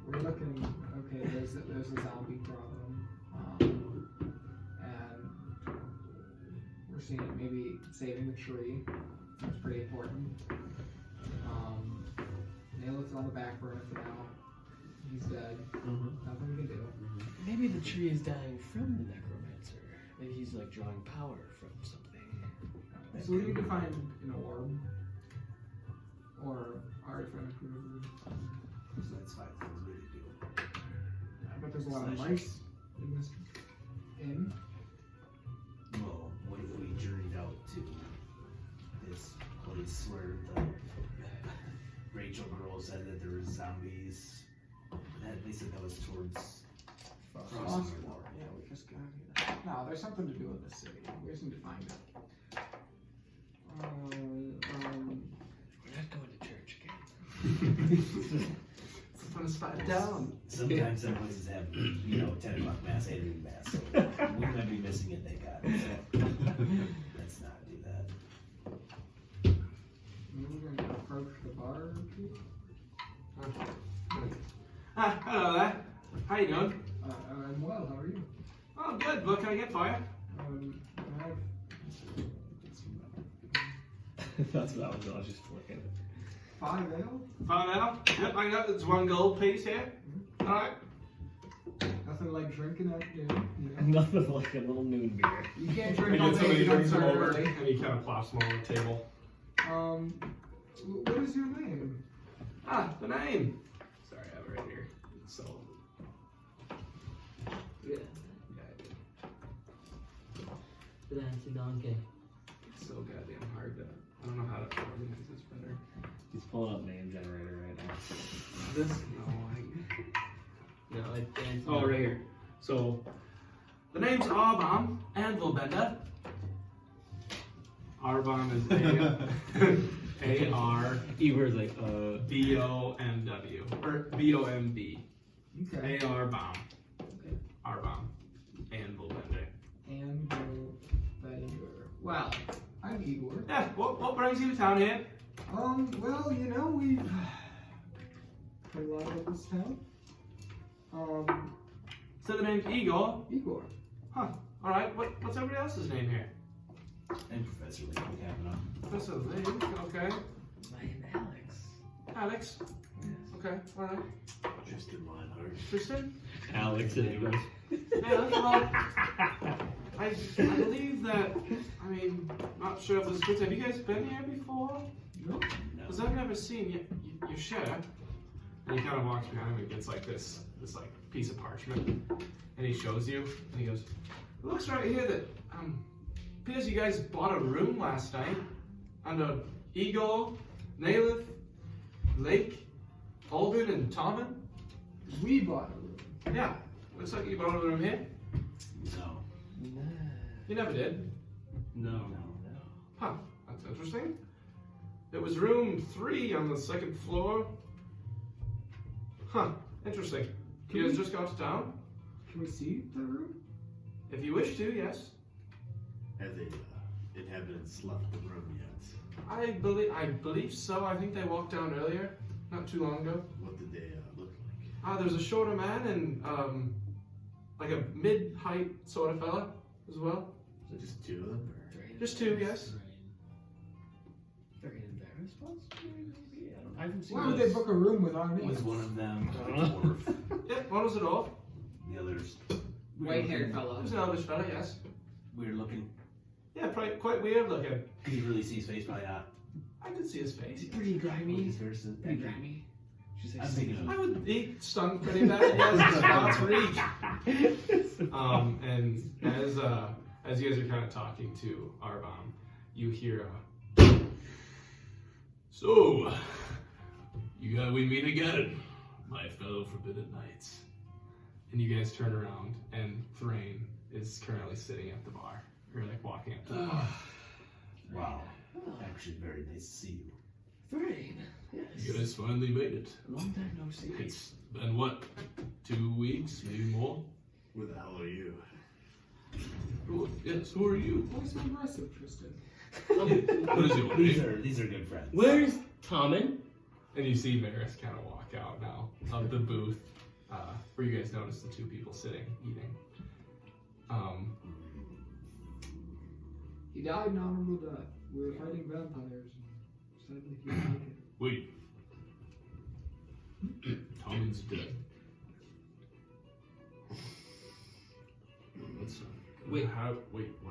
We're looking. Okay, there's a zombie problem, and we're seeing maybe saving the tree. That's pretty important. Naileth's on the back burner for now. He's dead. Nothing we can do. Maybe the tree is dying from the necromancer. Maybe he's like drawing power from something. So we need to find an orb or artifact. So that's 5 things we need to do. But there's a lot of mice in this inn. Well, what if we journeyed out to this place where the Rachel girl said that there was zombies? They said that was towards Frostmourne. Yeah, we just got here. No, there's something to do in the city. We just need to find it. We're not going to church again. It's a fun spot down. Sometimes some places have, 10 o'clock mass, 8 o'clock mass. So we might be missing it, thank God. So let's not do that. Maybe we're gonna approach the bar. Hello there. How you doing? I'm well. How are you? Oh, good. What can I get for you? I have That's what I was just looking. 5 ale. 5 ale? Yep, I got it's 1 gold piece here. Alright. Nothing like drinking at noon. You know? Nothing like a little noon beer. You can't And drink all then day. somebody You don't brings them start over, early. and he kind of plops them on the table. What is your name? The name. Sorry, I have it right here. So. Yeah. The dancing donkey. It's so goddamn hard to. I don't know how to organize this better. He's pulling up name generator right now. This? No, No, it's dancing. Oh, right here. So, the name's Arbom Anvilbender. Arbom is A-R. Igor's like, B-O-M-W. Or B-O-M-B. Okay. A-R-Bomb. Arbom Anvilbender. And well, I'm Igor. Yeah, what brings you to town here? Well, we've heard a lot about this town. So the name's Igor. Igor. Huh. Alright, what's everybody else's name here? And Professor Layk Kavanaugh. Professor Layk, okay. my name Alex. Alex. Yes. Okay, alright. Tristan Lionheart. Tristan? Alex and Igor. Yeah, well, I believe that, not sure if this is good. Have you guys been here before? No. Because I've never seen you. You should. And he kind of walks behind him and gets like this piece of parchment. And he shows you, and he goes, it looks right here that, appears you guys bought a room last night under Igor, Naileth, Layk, Alden and Tomen. We bought a room. Yeah, looks like you bought a room here. No. No. You never did. No. Huh, that's interesting. It was room 3 on the 2nd floor. Huh, interesting. You guys just got to town? Can we see the room? If you wish to, yes. Have the inhabitants left the room yet? I believe so. I think they walked down earlier, not too long ago. What did they look like? There's a shorter man and like a mid-height sort of fella as well. So just two of them? Or? Just two, yes. Very embarrassed, possibly, maybe. I haven't seen Why would they book a room with our Was names? one of them a dwarf? Yeah, one was a dwarf. The others White-haired fella. There's an elvish fella, yes. weird looking. Yeah, probably quite weird looking. Could you really see his face? Probably not. I could see his face. Pretty grimy. His face is Pretty grimy. She's I'm thinking I of would be stung pretty bad. Yes, spots for each. And as you guys are kind of talking to Arbam, you hear So, we meet again, my fellow Forbidden Knights. and you guys turn around, and Thrane is currently sitting at the bar, or like walking up to the bar. wow. Actually, very nice to see you. Thrane. Yes. You guys finally made it. Long time no see. It's been what, 2 weeks, maybe more? Who the hell are you? Yes, who are you? Why so aggressive, Tristan? What is your name? These are good friends. Where's Tomen? And you see Maris kind of walk out now of the booth, where you guys notice the two people sitting, eating. He died an honorable death. We were fighting vampires. And sadly, he didn't make it. Wait. Tomen's dead. Wait.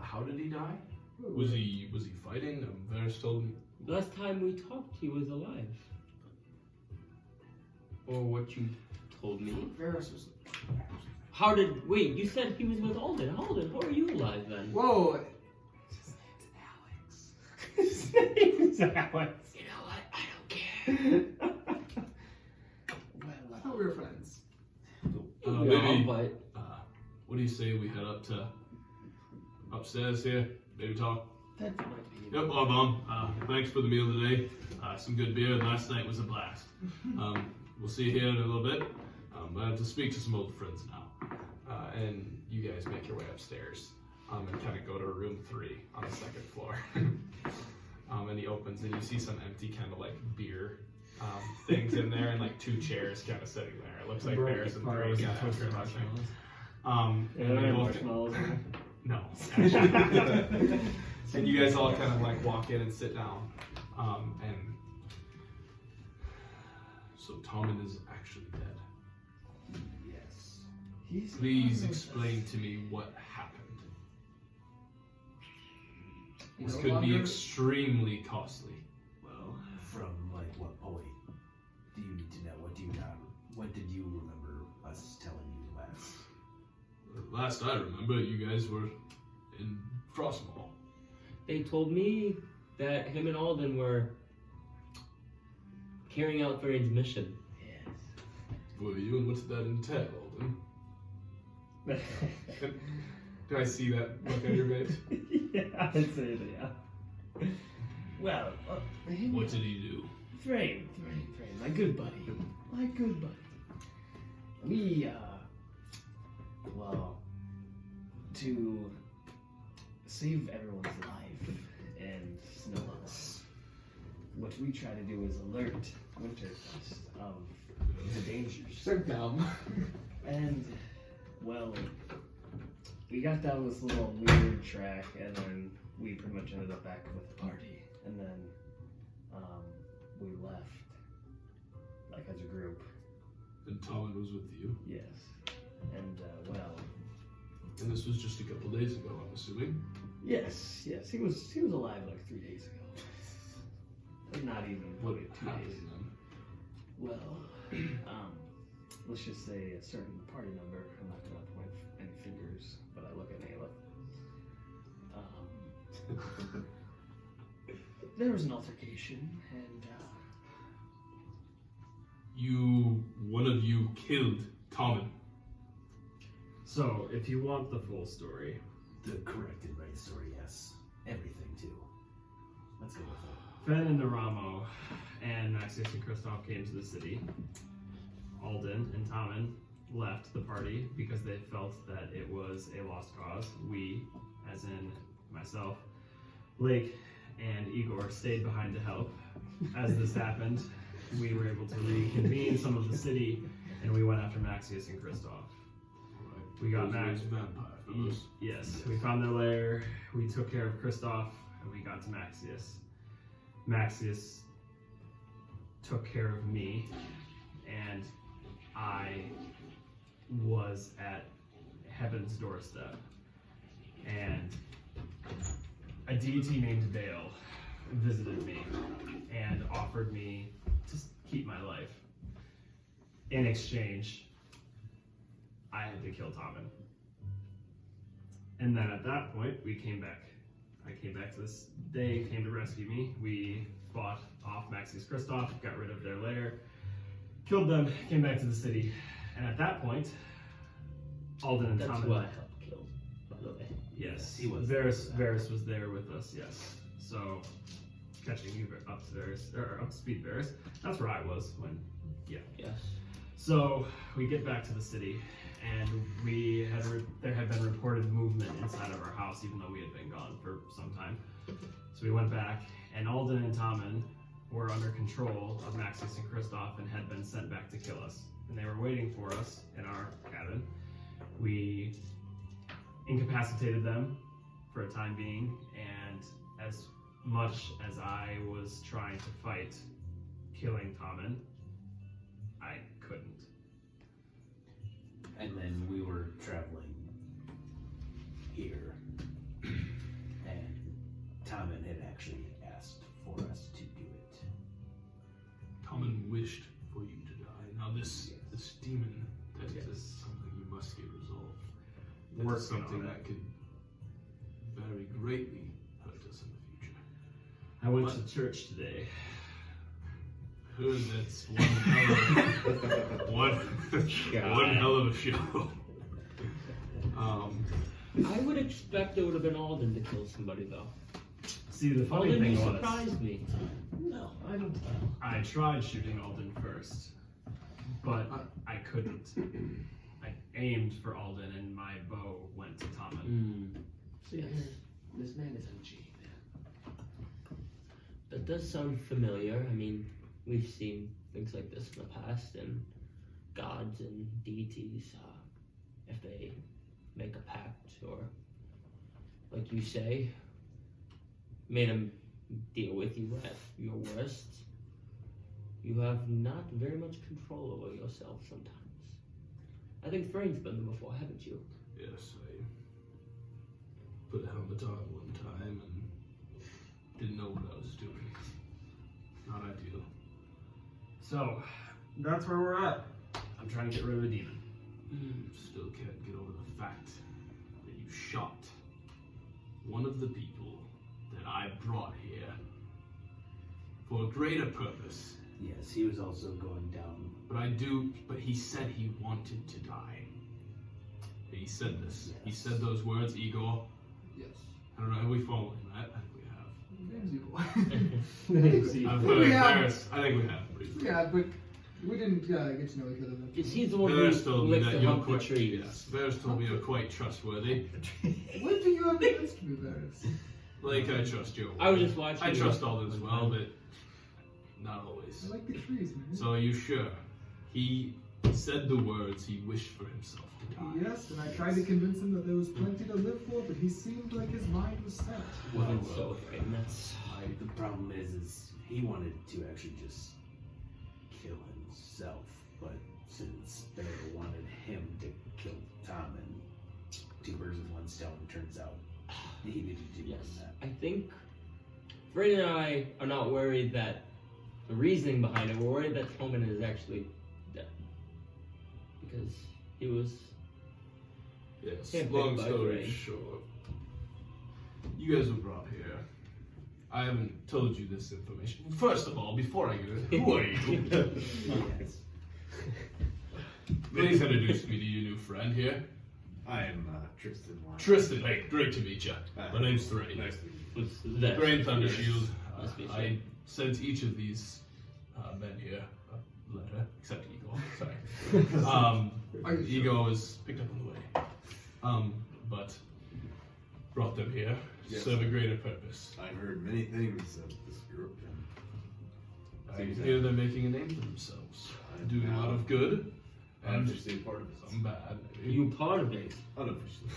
How did he die? Was he fighting? Varys told me. Last time we talked, he was alive. Or what you told me. Varys was. Wait, you said he was with Alden. Alden, how are you alive then? Whoa! His name's Alex. You know what? I don't care. I thought we were friends. Maybe. But What do you say we head up to upstairs here? Maybe talk. That might be. Yep, Mom. Thanks for the meal today. Some good beer. Last night was a blast. We'll see you here in a little bit. I have to speak to some old friends now. And you guys make your way upstairs, and kind of go to room 3 on the second floor. And he opens, and you see some empty kind of like beer things in there, and like 2 chairs kind of sitting there. It looks like Varys and Thrane got after him, I think. And they both marshmallows. no, actually. And you guys all kind of like walk in and sit down. And So Tomen is actually dead. yes. Please explain to me what happened. This No could be longer- extremely costly. Well, From like what point do you need to know? What do you not? What did you remember us telling you last? last I remember, you guys were in Frostmaw. they told me that him and Alden were carrying out Thrane's mission. Were you, and what did that entail, Alden? Do I see that look on your face? Yeah, I'd say that, yeah. Well, What did he do? Thrane, my good buddy. My good buddy. We, well, to save everyone's life and snow us, what we try to do is alert Wintercrest of the dangers. So dumb. And, well, we got down this little weird track, and then we pretty much ended up back with the party. And then we left, like as a group. And Tomen was with you. Yes. And, well, And this was just a couple days ago, I'm assuming. yes, he was alive like 3 days ago. Or not even What probably 2 happened days. then? Well, let's just say a certain party member. I'm not gonna point any fingers, but I look at Naileth. There was an altercation, and One of you killed Tomen. So, if you want the full story, The correct and right story, yes. Everything too. Let's go with it. Fen and Naramo and Maxius and Kristoff came to the city. Alden and Tomen left the party because they felt that it was a lost cause. We, as in myself, Layk, and Igor stayed behind to help. As this happened, we were able to reconvene some of the city, and we went after Maxius and Kristoff. We got Those Max. vampire fellows. Yes, we found their lair. We took care of Kristoff, and we got to Maxius. Maxius took care of me, and I was at Heaven's doorstep, and a deity named Dale visited me and offered me to keep my life. In exchange, I had to kill Tomen. And then at that point, we came back. I came back to this. They came to rescue me. We fought off Maxius Kristoff, got rid of their lair, killed them, came back to the city. And at that point, Alden and That's Tomen. who I helped kill, by the way. Yes, He was Varys was there with us. Yes, so catching you up to up to speed, Varys. That's where I was when. Yes. So we get back to the city, and there had been reported movement inside of our house, even though we had been gone for some time. So we went back, and Alden and Tomen were under control of Maxius and Kristoff and had been sent back to kill us. And they were waiting for us in our cabin. We incapacitated them for a time being, and as much as I was trying to fight killing Tomen, I couldn't. And then we were traveling here, and Tomen had actually asked for us to do it. Tomen wished for you to die. Now this demon, that is something you must get resolved. That is Working something on it. that could very greatly hurt us in the future. I went to church today. Heard that's one hell of one hell of a show. I would expect it would have been Alden to kill somebody, though. See, the funny Alden, you thing was, surprised me. No, I don't. I tried shooting Alden first, but I couldn't. I aimed for Alden, and my bow went to Tomen. See, this man is unchained. That does sound familiar. I mean, we've seen things like this in the past, and gods and deities, if they make a pact, or, like you say, made them deal with you at your worst, you have not very much control over yourself sometimes. I think Thrane's been there before, haven't you? Yes, I put a helmet on one time and didn't know what I was doing. Not ideal. So, that's where we're at. I'm trying to get rid of a demon. Still can't get over the fact that you shot one of the people that I brought here for a greater purpose. Yes, he was also going down. But he said he wanted to die. He said this. Yes. He said those words, Igor. Yes. I don't know, have we followed him? I think we have. Name's Igor. I've heard Yeah. Varys. I think we have briefly. Yeah, but we didn't get to know each other then. Because he's the one who Varys told me licks that the you're hump the quite. trees. Yes, Varys told me you're quite trustworthy. What do you have against me, Varys? Like I trust you. I was just watching. I you trust Alden as one well, time. but not always. I like the trees, man. So are you sure? He said the words he wished for himself to die. Yes, and I tried to convince him that there was plenty to live for, but he seemed like his mind was set. Wasn't so afraid. And that's The problem is he wanted to actually just kill himself, but since Bear wanted him to kill Tomen, two birds with one stone, turns out he needed to do yes. that. I think Thrain and I are not worried that the reasoning behind it. We're worried that Tomen is actually dead because he was. Yes. Can't Long pick by story Thrain. short, you guys were brought here. I haven't told you this information. First of all, before I get it, who are you? Yes. Please introduce me to your new friend here. I am Tristan. Tristan, hey, great to meet you. My name's Thrane. Nice to meet you. Was that Thrane Thundershield. Must be I sent each of these men here a letter, except Igor. Sorry. Igor was picked up on the way. But brought them here to Yes. serve a greater purpose. I've heard many things of this group, and I hear they're making a name for themselves, doing a lot of good. Unofficially part of it. Some bad, maybe. You part of it. Unofficially.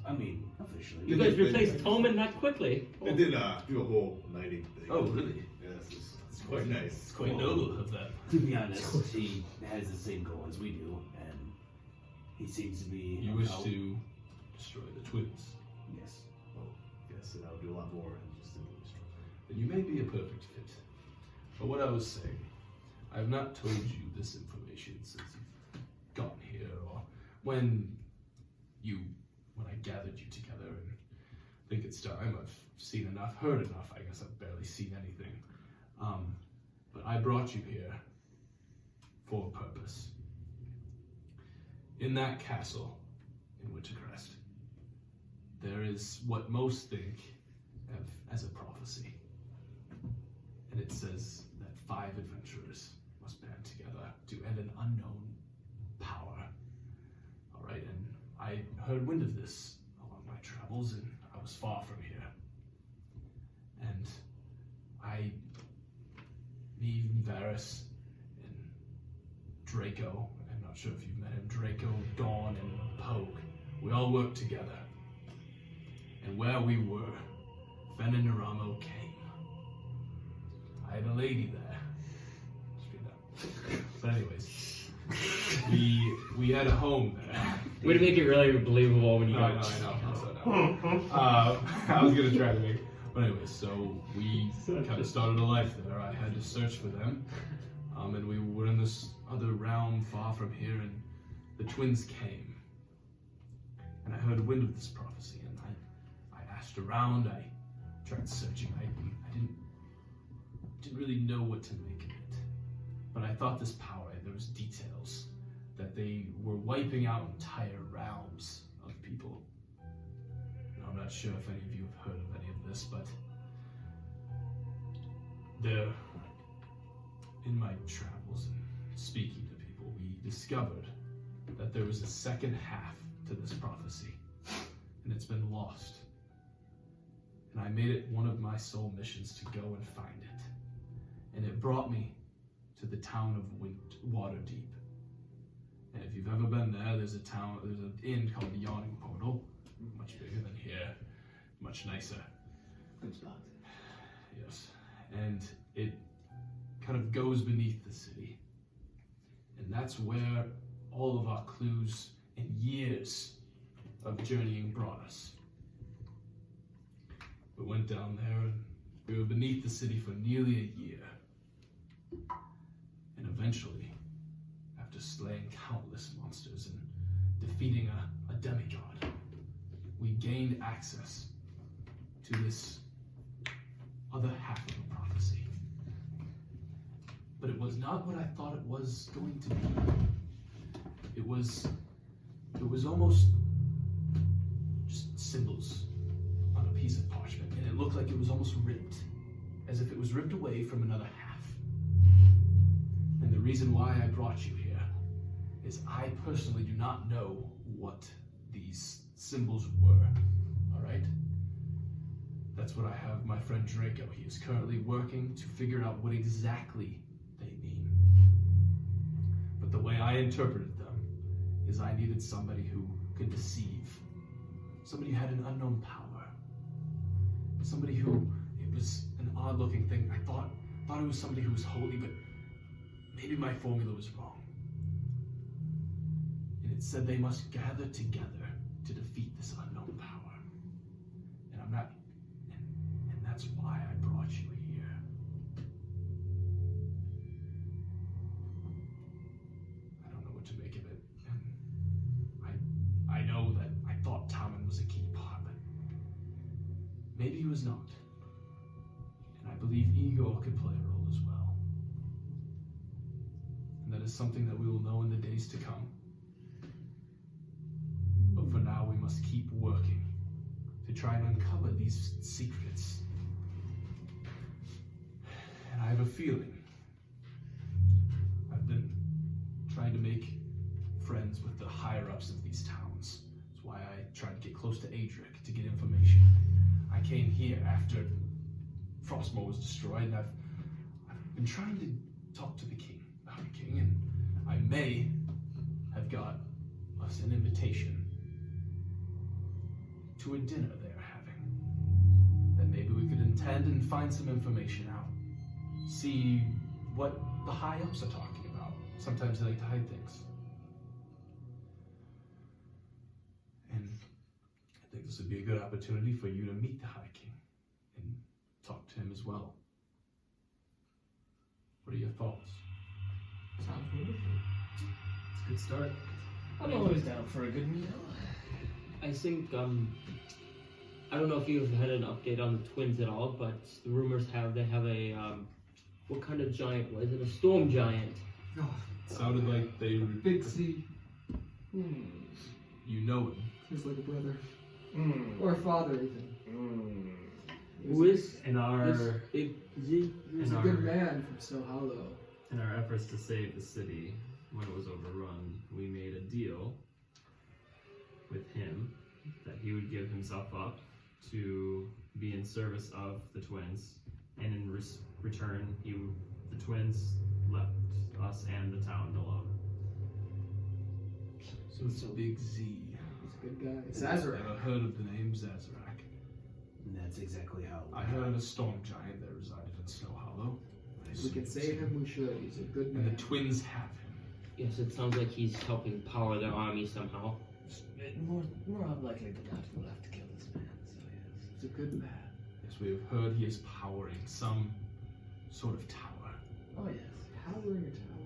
I mean, officially. You guys replaced Tomen that quickly. They did do a whole knighting thing. Oh, really? Yes, it's quite nice. It's quite noble of that. To be honest, he has the same goal as we do, and he seems to be. You wish to destroy the twins. Yes. Well, yes, and I'll do a lot more than just simply destroy. Then you may be a perfect fit. But what I was saying, I have not told you this information since you've gotten here, or when I gathered you together and think it's time. I've seen enough, heard enough. I guess I've barely seen anything. But I brought you here for a purpose. In that castle in Wintercrest, there is what most think of as a prophecy. And it says that 5 adventurers must band together to end an unknown power. Alright, and I heard wind of this along my travels, and I was far from here. And me, Varys, and Draco, I'm not sure if you've met him, Draco, Dawn, and Pogue, we all worked together. And where we were, Fen and Naramo came. I had a lady there. Straight up. But anyways, we had a home there. Way to make it really believable when you I got know. I was gonna try to make it. But anyways, so we kind of started a life there. I had to search for them. And we were in this other realm far from here, and the twins came. And I heard wind of this prophecy, and I asked around, I tried searching. I didn't really know what to make of it. But I thought this power, there was details that they were wiping out entire realms of people. Now, I'm not sure if any of you have heard of any of this, but there, in my travels and speaking to people, we discovered that there was a second half to this prophecy, and it's been lost. And I made it one of my sole missions to go and find it. And it brought me to the town of Waterdeep. And if you've ever been there, there's an inn called the Yawning Portal, much bigger than here, much nicer. Good spot. Yes, and it kind of goes beneath the city. And that's where all of our clues and years of journeying brought us. We went down there and we were beneath the city for nearly a year. And eventually, after slaying countless monsters and defeating a demigod, we gained access to this other half of the prophecy. But it was not what I thought it was going to be. It was almost just symbols on a piece of parchment, and it looked like it was almost ripped, as if it was ripped away from another half. And the reason why I brought you here is I personally do not know what these symbols were, alright? That's what I have my friend Draco. He is currently working to figure out what exactly they mean. But the way I interpreted them is I needed somebody who could deceive. Somebody who had an unknown power. Somebody who, it was an odd looking thing. I thought it was somebody who was holy, but maybe my formula was wrong. And it said they must gather together to defeat this unknown power. And I'm not, and that's why I brought you here. I don't know what to make of it. And I know that I thought Tomen was a key part, but maybe he was not. And I believe Igor could play a role as well. And that is something that we will know in the days to come. But for now, we must keep working to try and uncover these secrets. And I have a feeling I've been trying to make friends with the higher-ups of these towns. That's why I tried to get close to Adric to get information. I came here after Frostmoor was destroyed, and I've been trying to talk to the king, the High King, and I may I've got us an invitation to a dinner they're having. That maybe we could attend and find some information out. See what the high-ups are talking about. Sometimes they like to hide things. And I think this would be a good opportunity for you to meet the High King and talk to him as well. What are your thoughts? Sounds wonderful. It's a good start. I'm always down for a good meal. I think, I don't know if you've had an update on the twins at all, but the rumors have they have a, what kind of giant was it? A storm giant. Oh, Sounded like they were. Big C. You know him. He's like a brother. Or a father, even. Who is In our Big Z? He was a In good our- man from Snow Hollow. in our efforts to save the city when it was overrun, we made a deal with him that he would give himself up to be in service of the twins, and in return, the twins left us and the town alone. So it's a Big Z. He's a good guy. Zazarak. Ever heard of the name Zazarak? And that's exactly how. I heard of a storm giant that resided in Snow Hollow. I If we can assume save him, we should. He's a good And man. the twins have him. Yes, it sounds like he's helping power their army somehow. More unlikely than not, we'll have to kill this man, so yes. He's a good man. Yes, we have heard he is powering some sort of tower. Oh, yes. Powering a tower.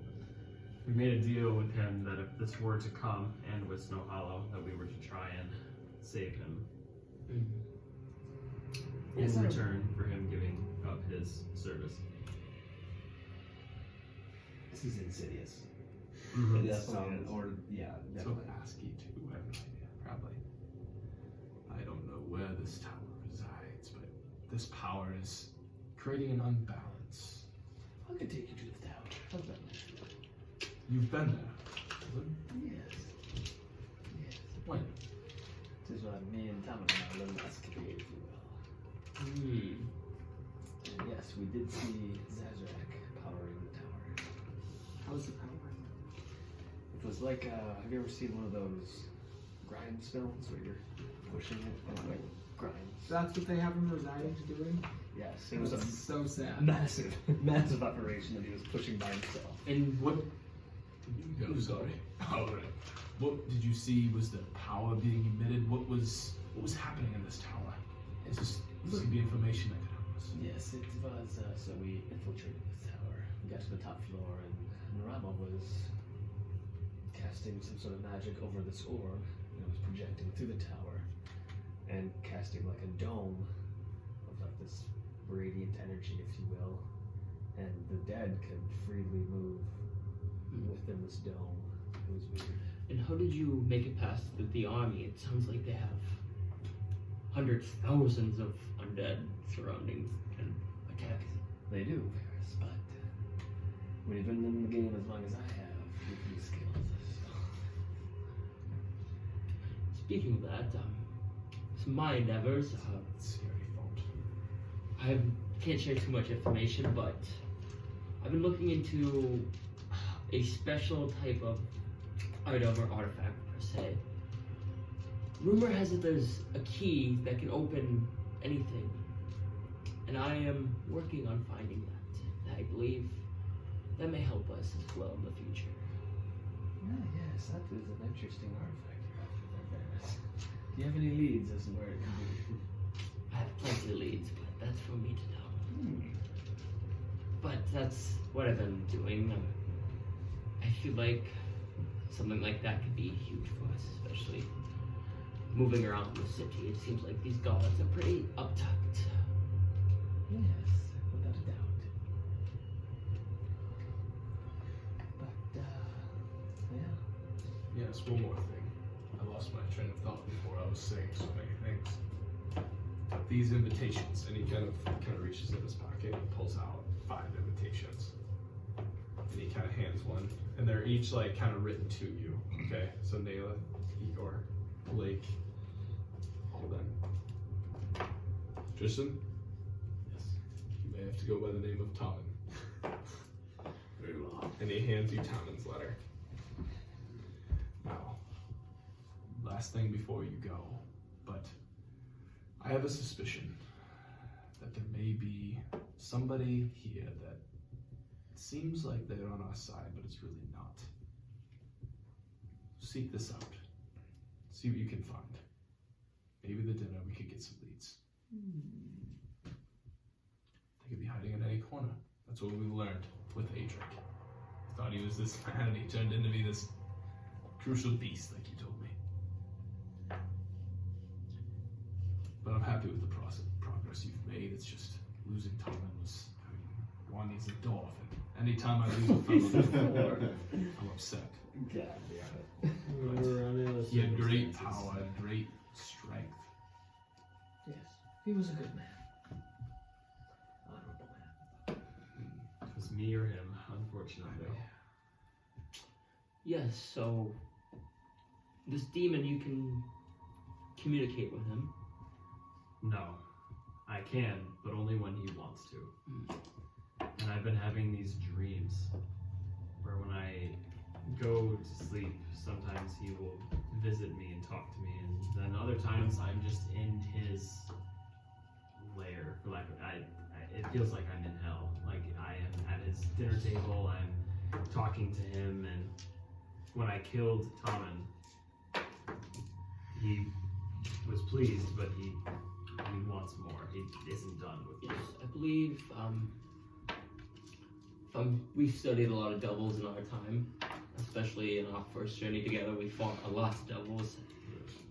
We made a deal with him that if this were to come, and with Snow Hollow, that we were to try and save him. Is In that- return for him giving up his service. This is insidious. Mhm. It's Definitely some, is. or yeah, So definitely. ASCII too, I have no idea, probably. I don't know where this tower resides, but this power is creating an unbalance. I can take you to the tower. How's that? You've been there. Yes. Yes. When? This is what me and Tomen and I learned escapade, if you will. And yes, we did see Zazarak powering the tower. How's the power? It was like, have you ever seen one of those grindstones where you're pushing it and it like grinds? That's what they have him resigning to doing? Yes, it was a That's so sad. massive, massive operation that he was pushing by himself. And What? I'm sorry. All right. What did you see? Was the power being emitted? What was happening in this tower? This could be information that could help us. Yes, it was, so we infiltrated the tower. We got to the top floor and Narama was casting some sort of magic over this orb and it was projecting through the tower and casting like a dome of like this radiant energy, if you will, and the dead could freely move within this dome. It was weird. And how did you make it past the army? It sounds like they have hundreds, thousands of undead surrounding and attacking. They do, Paris, but when you've been in the game as long as I have, you can be skilled. So. Speaking of that, some my endeavors, Scary thought. I can't share too much information, but I've been looking into a special type of item or artifact per se. Rumor has it there's a key that can open anything, and I am working on finding that. I believe that may help us as well in the future. Yes, that is an interesting artifact you're after there, Paris. Do you have any leads as to where it could be? I have plenty of leads, but that's for me to know. But that's what I've been doing. I feel like something like that could be huge for us, especially moving around the city. It seems like these gods are pretty uptucked. Yes, without a doubt. But, yeah. Yes, one more thing. I lost my train of thought before I was saying so many things. These invitations, and he kind of reaches in his pocket and pulls out 5 invitations. And he kind of hands one, and they're each like kind of written to you. Okay, so Naileth, Igor, Layk, Alden. Tristan? Yes. You may have to go by the name of Tomen. Very well. And he hands you Tomen's letter. last thing before you go, but I have a suspicion that there may be somebody here that seems like they're on our side, but it's really not. Seek this out. See what you can find. Maybe the dinner we could get some leads. They could be hiding in any corner. That's what we learned with Adric. I thought he was this man and he turned into be this crucial beast like you told me. But I'm happy with the progress you've made. It's just losing Tomen was, I mean, one needs a dwarf, and anytime I lose a fellow, I'm upset. God But he had great power and great strength. Yes, he was a good man. Honorable man. It was me or him, unfortunately. Yes, so this demon, you can communicate with him. No, I can, but only when he wants to. And I've been having these dreams where when I go to sleep, sometimes he will visit me and talk to me, and then other times I'm just in his lair. For lack of, it feels like I'm in hell. Like I am at his dinner table, I'm talking to him, and when I killed Tomen, he was pleased, but he wants more. He isn't done with Yes, me. I believe we've studied a lot of devils in our time, especially in our first journey together. We fought a lot of devils.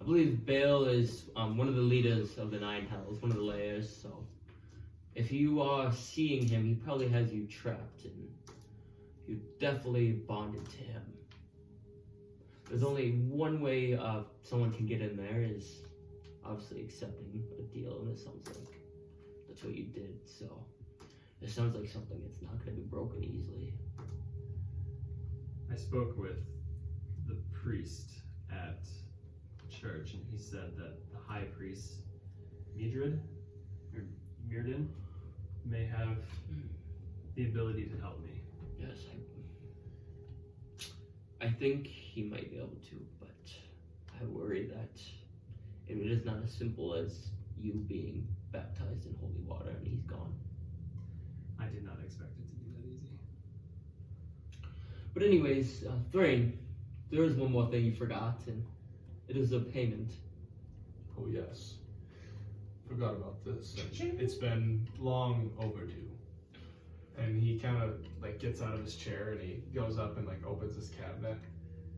I believe Bale is one of the leaders of the Nine Hells, one of the layers. So if you are seeing him, he probably has you trapped, and you definitely bonded to him. There's only one way someone can get in there is obviously accepting a deal, and it sounds like that's what you did. So it sounds like something that's not going to be broken easily. I spoke with the priest at church, and he said that the high priest, Midrid, or Mirden, may have the ability to help me. Yes, I think he might be able to, but I worry that it is not as simple as you being baptized in holy water and he's gone. I did not expect it to be that easy. But anyways, Thrane, there is one more thing you forgot, and it is the payment. Oh yes. Forgot about this. It's been long overdue. And he kind of like gets out of his chair and he goes up and like opens his cabinet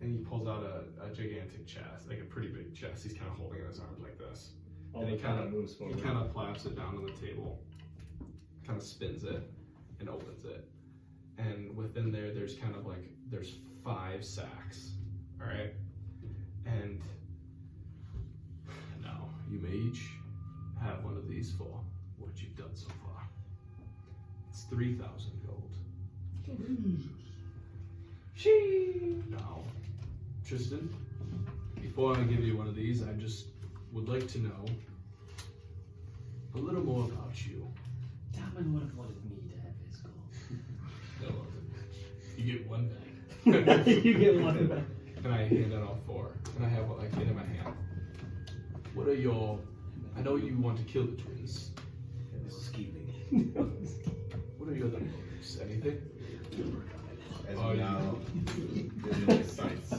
and he pulls out a gigantic chest, like a pretty big chest. He's kind of holding it in his arms like this. And he kind of plaps it down on the table, kind of spins it and opens it. And within there, there's kind of like, there's 5 sacks, all right? And now you may each have one of these for what you've done so far. It's 3,000 gold. Now, Tristan, before I give you one of these, I just would like to know a little more about you. Tomen would have wanted me to have his gold. No, you get one back. You get one back. And I hand out all 4. And I have what I fit in my hand. What are your... I know you want to kill the twins. This is keeping. What are your other motives? Anything? As Oh, of yeah. now, there's no sights.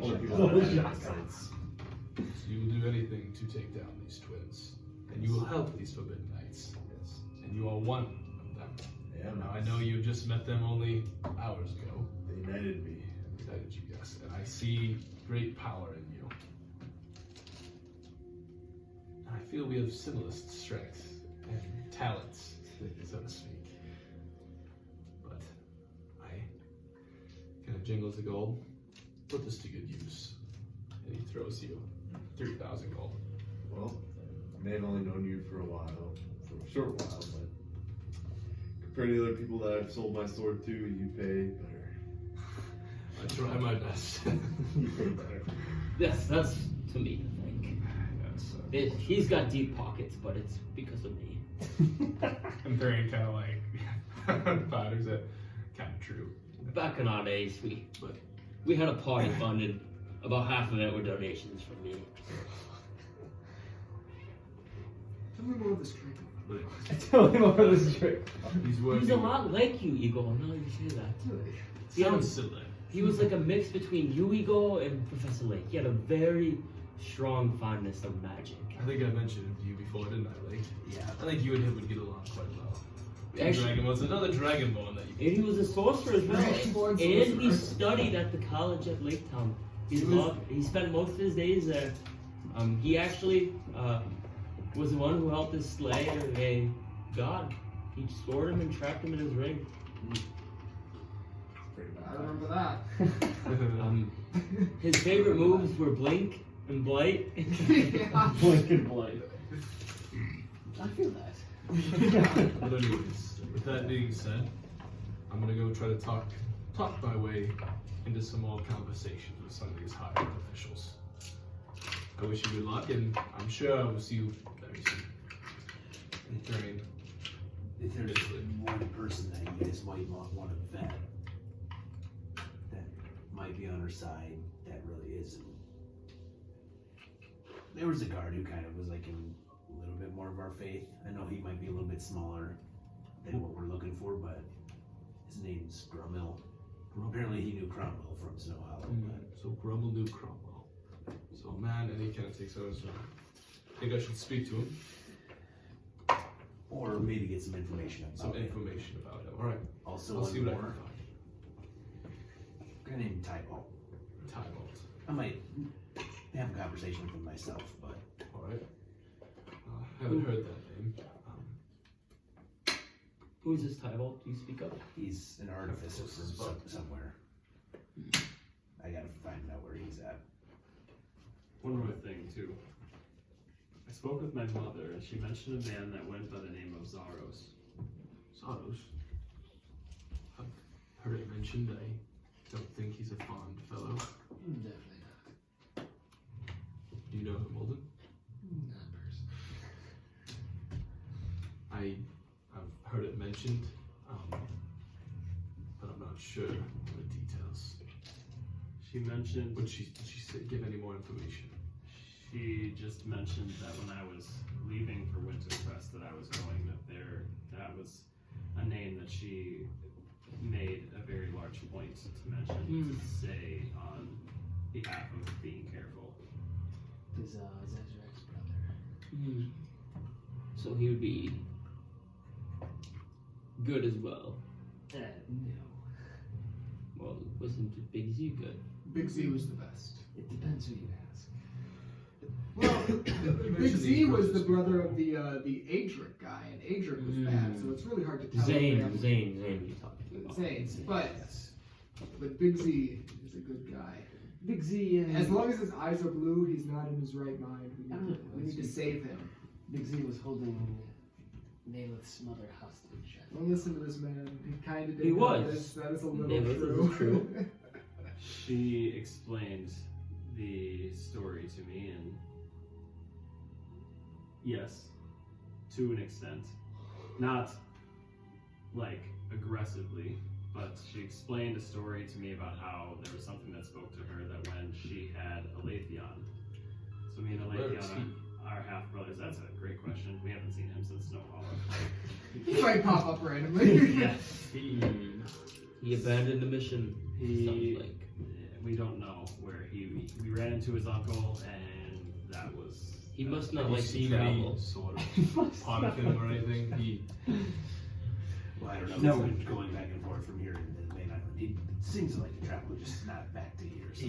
Only people that have sights. So you will do anything to take down these twins. And you will help these forbidden knights. Yes. And you are one of them. Yeah, Now I know you just met them only hours ago. They united me. Excited you, yes. And I see great power in you. And I feel we have similar strengths and talents, so to speak. But I kind of jingles the gold. Put this to good use. And he throws you 3,000 gold. Well, I may have only known you for a while, for a short while, but compared to the other people that I've sold my sword to, you pay better. I try my best. You pay better. Yes, that's to me, I think. Yes. He's got deep pockets, but it's because of me. And Thrane kind of like ponders it. Kind of true. Back in our days, we had a party fund, and About half of it were donations from me. Tell me more of this drink. Tell me more of this trick. He's He's working. a lot like you, Igor. Now you say that. He, had a- Sounds similar. he was like a mix between you, Igor, and Professor Layk. He had a very strong fondness of magic. I think I mentioned it to you before, didn't I, Layk? Yeah. I think you and him would get along quite well. Actually- Dragonborn's another Dragonborn that you And he was a sorcerer as well. Dragonborn And he sorcerer. studied at the college at Lake Town. He was- He spent most of his days there. He actually was the one who helped us slay a god. He scored him and trapped him in his ring. Pretty I bad. remember that. His favorite moves were Blink and Blight. Yeah. Blink and blight. I feel that. But anyways, with that being said, I'm gonna go try to talk my way into some more conversations with some of these higher officials. I wish you good luck, and I'm sure I will see you very soon. Thrane. If there's one person that you guys might want to vet that might be on her side, that really isn't. There was a guard who kind of was like in a little bit more of our faith. I know he might be a little bit smaller than what we're looking for, but his name's Grummel. Apparently he knew Cromwell from Snow Hollow, but So Grummel knew Cromwell. So man, and he kind of takes over. So I think I should speak to him. or maybe get some information about Some it. information about him. All right. Also, I'll see what I can more. find. A guy named Tybalt. Tybalt. I might have a conversation with him myself, but All right. Haven't heard that name. Who is this Tybalt you speak of? he's an artificer from somewhere. I gotta find out where he's at. One more thing, too. I spoke with my mother, and she mentioned a man that went by the name of Zaros. Saros. I've heard it mentioned. I don't think he's a fond fellow. Definitely not. Do you know him, Alden? Not personally. I've heard it mentioned, but I'm not sure of the details. She mentioned, Did she give any more information? she just mentioned that when I was leaving for Wintercrest that I was going, that was a name that she made a very large point to mention, to say on behalf of being careful. Is Zezrek's brother. Hmm. So he would be good as well. No. Well, wasn't Big Z good? Big Z was the best. It depends who you ask. Well, Big Z was the brother of the Adric guy, and Adric was bad, so it's really hard to tell. Zane if you talking about. Zane's, but Big Z is a good guy. Big Z. As long as his eyes are blue, he's not in his right mind. We need to save him. Big Z was holding Naileth's mother hostage. Don't listen to this man. He kind of did. He know was. this. That is a little Naileth is true. She explained the story to me, and yes, to an extent. Not like aggressively, but she explained a story to me about how there was something that spoke to her that when she had a Laytheon. So me and Where is Laytheon are half brothers. That's a great question. We haven't seen him since Snow Hollow. He might pop up randomly. He abandoned the mission. He, Sounds like. we don't know where we ran into his uncle, and that was. He must not Have you like to seen travel. any sort of part of him or anything? Well, I don't know. No. He's been going back and forth from here to the main island. He seems like a traveler, just not back to here. So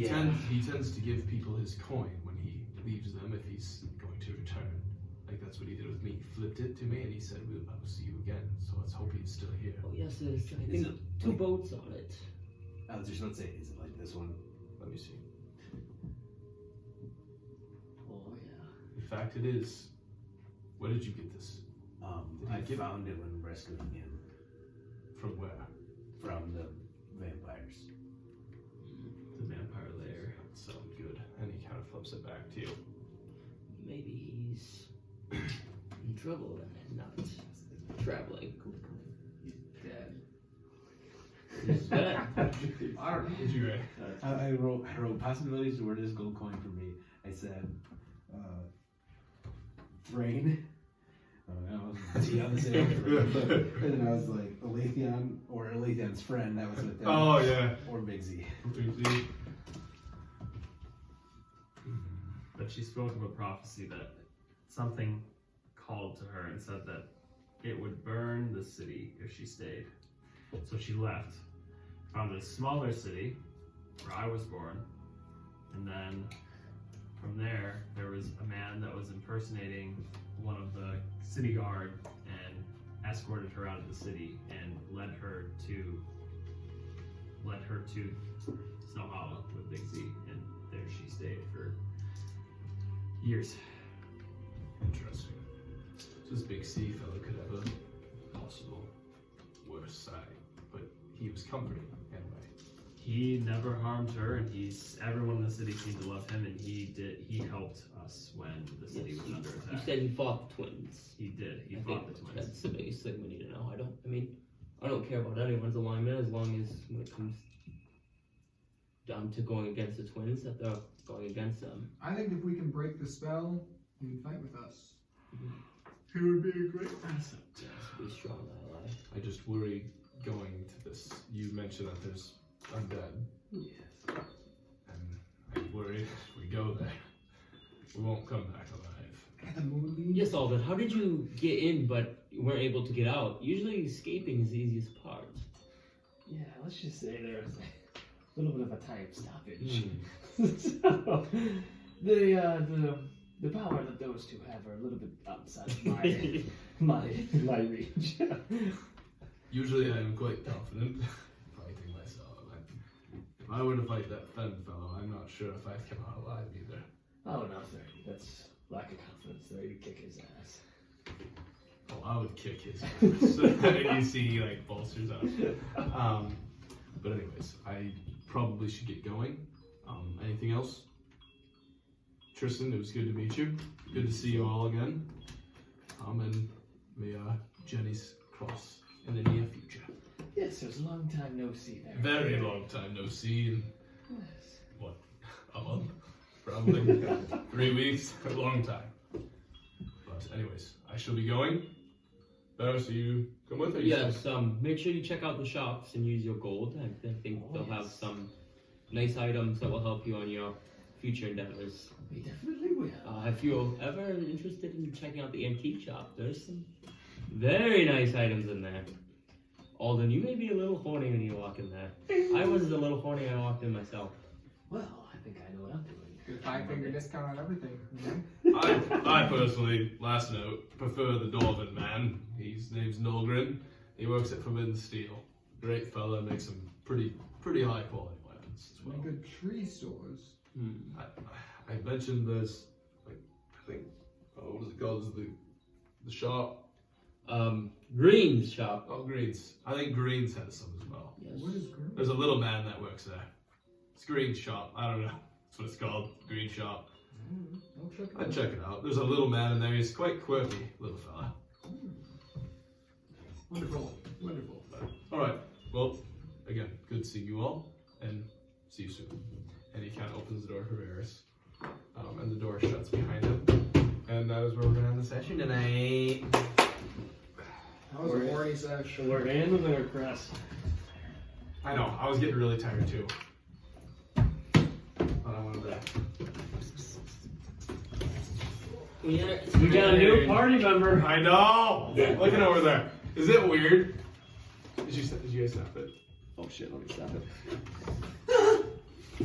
He tends to give people his coin when he leaves them if he's going to return. Like that's what he did with me. He flipped it to me and he said, I will see you again. So let's hope he's still here. Oh yes, there's I Is think it two like- boats on it. I was just about to say, is it like this one? Let me see. Oh yeah. In fact, it is. Where did you get this? Did he I give- found it when rescuing him From where? from the vampires. The vampire lair. Sound good. And he kind of flips it back to you. Maybe he's in trouble and not traveling. He's dead. Yeah. I don't know. What'd you write? I wrote possibilities. Where does gold coin for me? I said, Thrane. See, on the same. And then I was like, Aletheon or Aletheon's friend. That was with them. Oh yeah. Or Big Z. But she spoke of a prophecy that something called to her and said that it would burn the city if she stayed. So she left, found a smaller city where I was born, and then from there, there was a man that was impersonating one of the city guard and escorted her out of the city and led her to Snow Hollow with Big Z, and there she stayed for years. Interesting. So this big C fellow could have a possible worse side, but he was comforting anyway. He never harmed her, and everyone in the city seemed to love him, and he helped us when the city was under You attack. said he fought the twins. He did. He I fought think the twins. that's the biggest thing we need to know. I don't care about anyone's alignment as long as when it comes down to going against the twins, that they're going against them. I think if we can break the spell, he would fight with us. He would be a great asset. Be strong ally. I just worry going to this. You mentioned that there's undead. Yes. And I worry if we go there, we won't come back alive. At the moon. Yes, Alden, how did you get in but you weren't able to get out? Usually escaping is the easiest part. Yeah, let's just say there was a little bit of a time stoppage. Hmm. So, the power that those two have are a little bit outside of my reach. Usually I am quite confident fighting myself. If I were to fight that Fen fellow, I'm not sure if I'd come out alive either. Oh no, Thrane, that's lack of confidence there. You kick his ass. Oh, I would kick his ass. You see, he like bolsters up. But anyways, I probably should get going. Anything else? Tristan, it was good to meet you. Good to see you all again. And may Jenny's cross in the near future. Yes, it was a long time no see there. Very long time no see. And Yes. what? A month? Probably 3 weeks. A long time. But anyways, I shall be going. Better so you come with us. Yes, make sure you check out the shops and use your gold. I think they'll have some nice items that will help you on your future endeavors. We definitely will. If you're ever interested in checking out the antique shop, there's some very nice items in there. Alden, you may be a little horny when you walk in there. I was a little horny when I walked in myself. Well, I think I know what I'm doing. Good 5-finger discount on everything. You know? I personally, last note, prefer the Dwarven man. His name's Nolgrin. He works at Forbidden Steel. Great fella, makes some pretty high quality weapons as well. Really good tree stores. I mentioned there's, like, I think, what is it called? Is it the shop? Green's shop. Oh, Greens. I think Greens has some as well. Yes. What is green? There's a little man that works there. It's Green's shop. I don't know. That's what it's called. Green shop. I'll check it I'd out. check it out. There's a little man in there. He's quite quirky, little fella. Wonderful. Wonderful. Alright. Well, again, good seeing you all. And see you soon. And he kind of opens the door for Varys. And the door shuts behind him. And that is where we're going to end the session tonight. That was a horny session. We're in the Wintercrest. I know. I was getting really tired too. But I wanted to... We got a new party member. I know! Looking over there. Is it weird? Did you guys stop it? Oh shit, let me stop it.